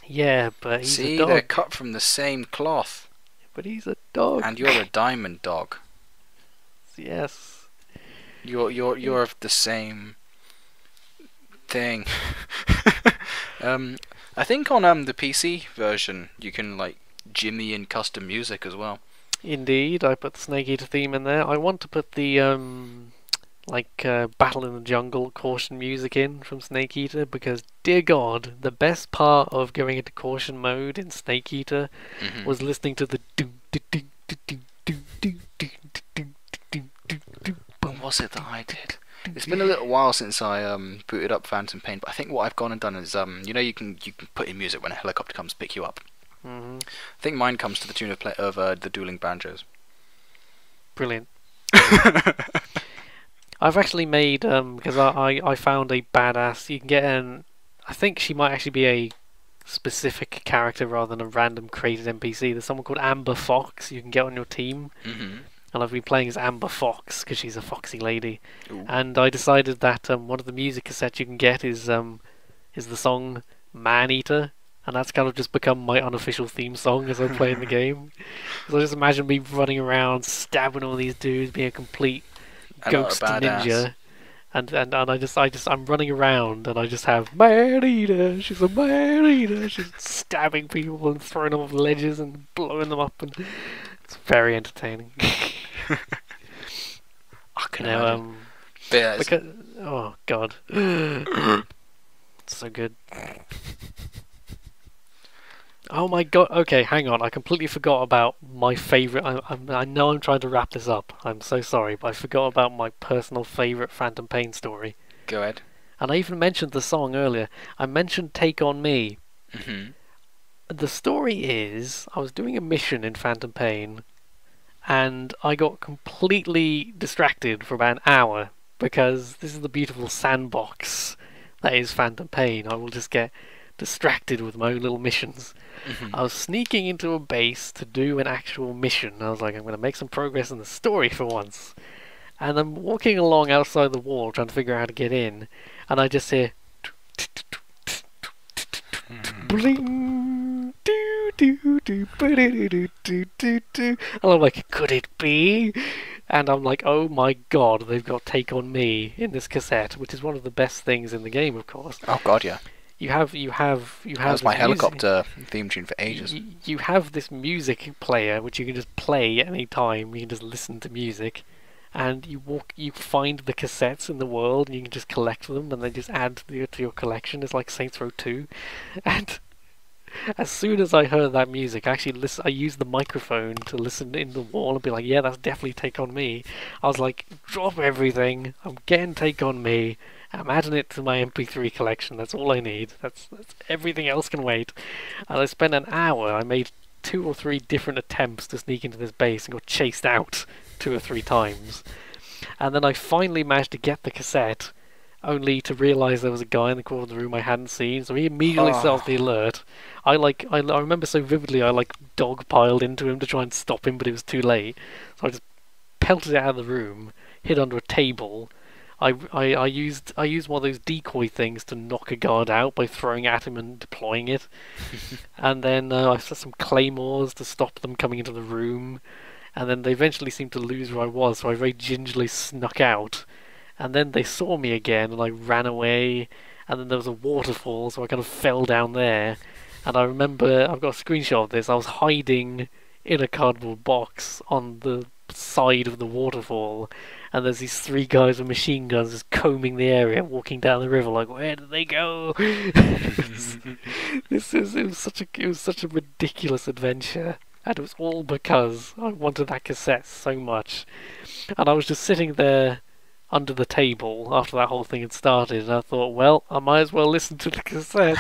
Yeah, but he's a See, they're dog. cut from the same cloth, But he's a dog. and you're a diamond dog. Yes. You're of the same thing. I think on the PC version you can like jimmy in custom music as well. Indeed, I put the Snake Eater theme in there. I want to put the Battle in the Jungle caution music in from Snake Eater because, dear God, the best part of going into caution mode in Snake Eater Hmm. was listening to the do do do do do do do do do do do do. What was it that I did? It's been a little while since I booted up Phantom Pain, but I think what I've gone and done is you can put in music when a helicopter comes to pick you up. Hmm. I think mine comes to the tune of the dueling banjos. Brilliant. I've actually made because I found a badass. You can get an. I think she might actually be a specific character rather than a random created NPC. There's someone called Amber Fox you can get on your team, Hmm. and I've been playing as Amber Fox because she's a foxy lady. Ooh. And I decided that one of the music cassettes you can get is the song Man Eater, and that's kind of just become my unofficial theme song as I play in the game. So I just imagine me running around stabbing all these dudes, being a complete And not a ghost badass. ninja. And I'm running around and I just have man eater. She's a man eater. She's stabbing people and throwing them off ledges and blowing them up, and it's very entertaining. I can You know, imagine. But yeah, because oh god, it's so good. Oh my god. Okay, hang on. I completely forgot about my favorite. I know I'm trying to wrap this up. I'm so sorry, but I forgot about my personal favorite Phantom Pain story. go ahead. And I even mentioned the song earlier. I mentioned Take On Me. Hmm. The story is, I was doing a mission in Phantom Pain, and I got completely distracted for about an hour, because this is the beautiful sandbox that is Phantom Pain. I will just get distracted with my own little missions. Hmm. I was sneaking into a base to do an actual mission. I was like, I'm going to make some progress in the story for once. And I'm walking along outside the wall trying to figure out how to get in, and I just hear bling, do do do, do do do do do, and I'm like, could it be? And I'm like, oh my god, they've got Take On Me in this cassette, which is one of the best things in the game, of course. Oh god, yeah. You have That was my this music. helicopter theme tune for ages. You have this music player which you can just play at any time. You can just listen to music, and you find the cassettes in the world, and you can just collect them, and they just add to your collection. It's like Saints Row 2, and as soon as I heard that music, I used the microphone to listen in the wall and be like, yeah, that's definitely Take On Me. I was like, drop everything. I'm getting Take On Me. I'm adding it to my MP3 collection. That's all I need. That's everything else can wait. And I spent an hour. I made 2 or 3 different attempts to sneak into this base and got chased out 2 or 3 times. And then I finally managed to get the cassette, only to realise there was a guy in the corner of the room I hadn't seen. So he immediately set off the alert. I remember so vividly. I dogpiled into him to try and stop him, but it was too late. So I just pelted out of the room, hid under a table. I used one of those decoy things to knock a guard out by throwing at him and deploying it, and then I set some claymores to stop them coming into the room, and then they eventually seemed to lose where I was, so I very gingerly snuck out, and then they saw me again, and I ran away, and then there was a waterfall, so I kind of fell down there, and I remember I've got a screenshot of this. I was hiding in a cardboard box on the side of the waterfall, and there's these three guys with machine guns just combing the area, walking down the river like, where did they go? It was such a ridiculous adventure, and it was all because I wanted that cassette so much, and I was just sitting there under the table after that whole thing had started, and I thought, well, I might as well listen to the cassette.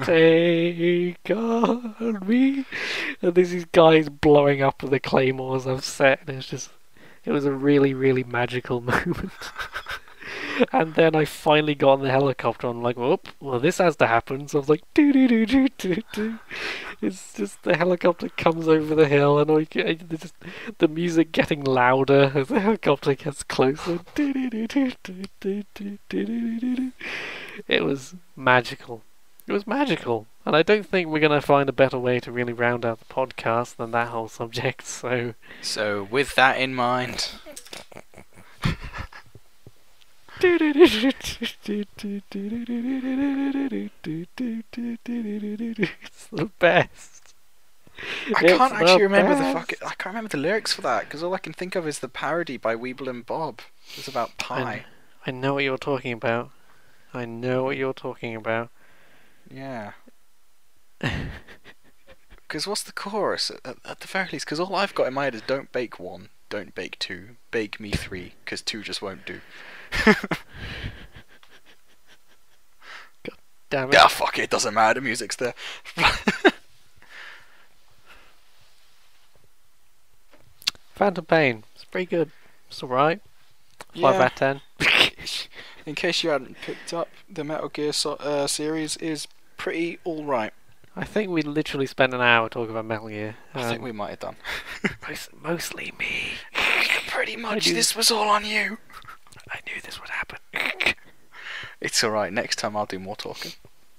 Take on me, and there's these guys blowing up with the claymores I've set, and it was a really, really magical moment. And then I finally got on the helicopter, and I'm like, whoop, well, this has to happen. So I was like, doo doo doo doo doo doo. It's just the helicopter comes over the hill, and the music getting louder as the helicopter gets closer. Doo doo doo doo doo doo doo doo doo doo. It was magical. It was magical. And I don't think we're going to find a better way to really round out the podcast than that whole subject, so... So, with that in mind... It's the best. I can't actually remember I can't remember the lyrics for that, because all I can think of is the parody by Weeble and Bob. It's about pie. I know what you're talking about. Yeah. Because what's the chorus at the very least? Because all I've got in my head is don't bake 1, don't bake 2, bake me 3, because 2 just won't do. God damn it. Yeah, fuck it, doesn't matter, the music's there. Phantom Pain, it's pretty good. It's alright. 5 out of 10. In case you hadn't picked up, the Metal Gear series is pretty alright. I think we literally spent an hour talking about Metal Gear. I think we might have done. Mostly me. Pretty much this was all on you. I knew this would happen. It's alright, next time I'll do more talking.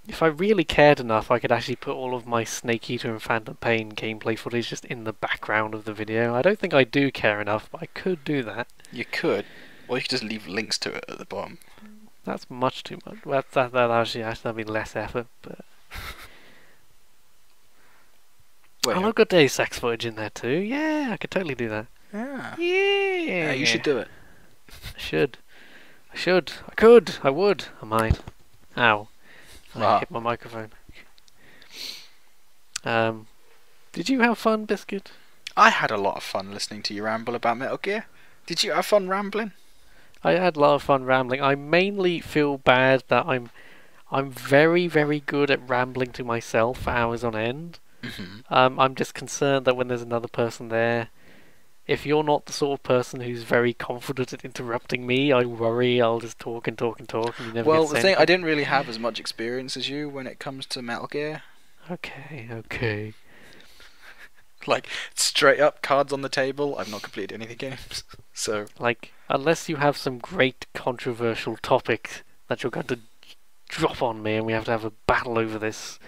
If I really cared enough, I could actually put all of my Snake Eater and Phantom Pain gameplay footage just in the background of the video. I don't think I do care enough, but I could do that. You could, or you could just leave links to it at the bottom. That's much too much. Well, that'd be less effort, but... Wait, I've got Deus Ex footage in there too. Yeah, I could totally do that. Yeah. Yeah. You should do it. I should. I could. I would. I might. Ow. I hit my microphone. Did you have fun, Biscuit? I had a lot of fun listening to you ramble about Metal Gear. Did you have fun rambling? I had a lot of fun rambling. I mainly feel bad that I'm very, very good at rambling to myself for hours on end. Mm-hmm. I'm just concerned that when there's another person there, if you're not the sort of person who's very confident at interrupting me, I worry I'll just talk and talk and talk and you never get the thing, I didn't really have as much experience as you when it comes to Metal Gear. Okay. Like, straight up, cards on the table, I've not completed any of the games. So... Like, unless you have some great controversial topic that you're going to drop on me and we have to have a battle over this,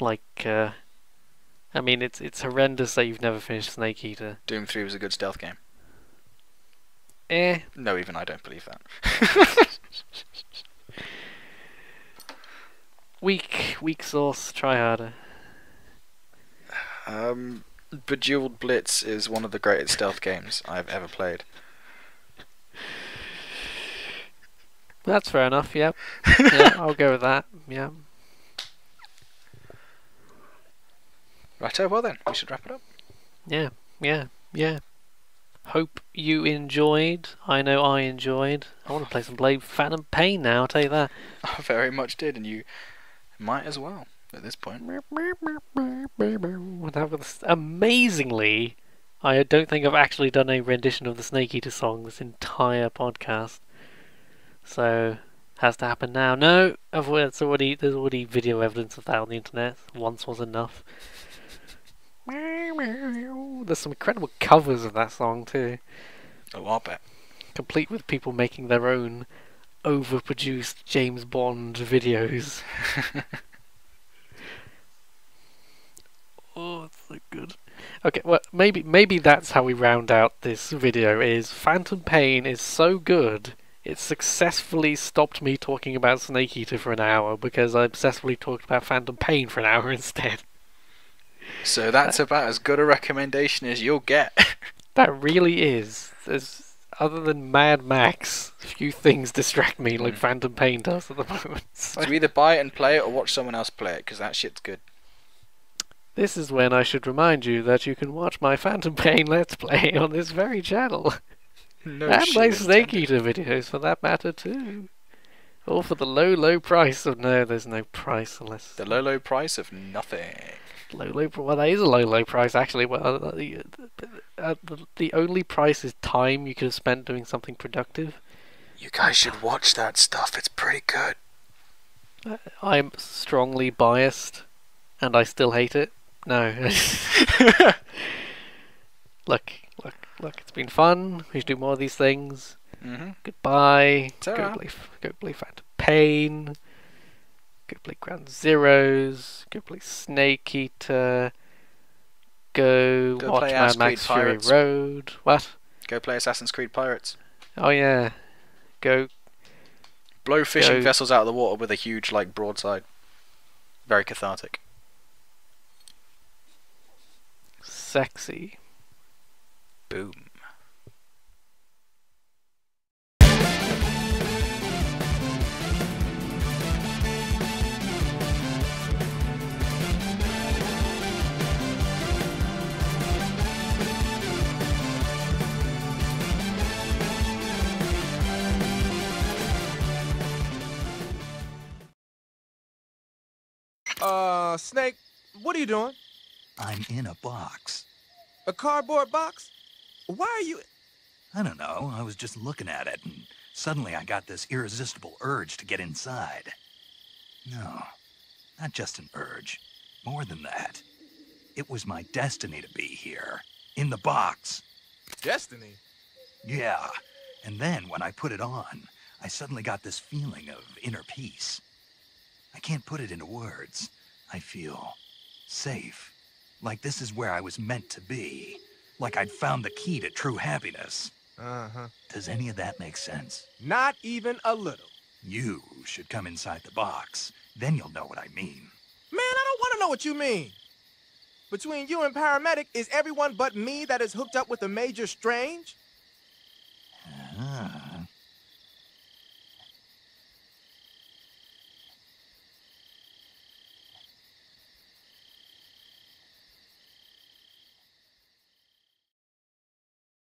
like, I mean, it's horrendous that you've never finished Snake Eater. Doom 3 was a good stealth game. Eh. No, even I don't believe that. Weak sauce, try harder. Bejeweled Blitz is one of the greatest stealth games I've ever played. That's fair enough, yep. Yeah, I'll go with that, yeah. Righto, well then, we should wrap it up. Yeah. Hope you enjoyed. I know I enjoyed. I want to play some Phantom Pain now, I'll tell you that. I very much did, and you might as well at this point. Amazingly, I don't think I've actually done a rendition of the Snake Eater song this entire podcast. So, has to happen now. No, there's already video evidence of that on the internet. Once was enough. There's some incredible covers of that song too. Oh, I'll bet. complete with people making their own overproduced James Bond videos. Oh, it's so good. Okay, well, maybe that's how we round out this video, is Phantom Pain is so good, it successfully stopped me talking about Snake Eater for an hour, because I obsessively talked about Phantom Pain for an hour instead. So that's about as good a recommendation as you'll get. That really is. There's, other than Mad Max, few things distract me like Phantom Pain does at the moment. So either buy it and play it, or watch someone else play it, because that shit's good. This is when I should remind you that you can watch my Phantom Pain Let's Play on this very channel. No and my shit Snake intended. Eater videos for that matter too. All for the low, low price of... No, there's no price unless... The low, low price of nothing. Low, low... Well, that is a low, low price actually. Well, the only price is time you could have spent doing something productive. You guys should watch that stuff, it's pretty good. I'm strongly biased, and I still hate it. No. Look, it's been fun. We should do more of these things. Goodbye. Go play Phantom Pain. Go play Ground Zeroes. Go play Snake Eater. Go watch play Mad Assassin's Max Creed Fury Pirates. Road. What? Go play Assassin's Creed Pirates. Oh yeah. Go. Blow fishing vessels out of the water with a huge, like, broadside. Very cathartic. Sexy. Boom. Snake, what are you doing? I'm in a box. A cardboard box? Why are you... I don't know, I was just looking at it, and suddenly I got this irresistible urge to get inside. No, not just an urge. More than that. It was my destiny to be here. In the box. Destiny? Yeah, and then when I put it on, I suddenly got this feeling of inner peace. I can't put it into words. I feel safe. Like this is where I was meant to be. Like I'd found the key to true happiness. Uh-huh. Does any of that make sense? Not even a little. You should come inside the box. Then you'll know what I mean. Man, I don't want to know what you mean. Between you and Paramedic, is everyone but me that is hooked up with a Major Strange?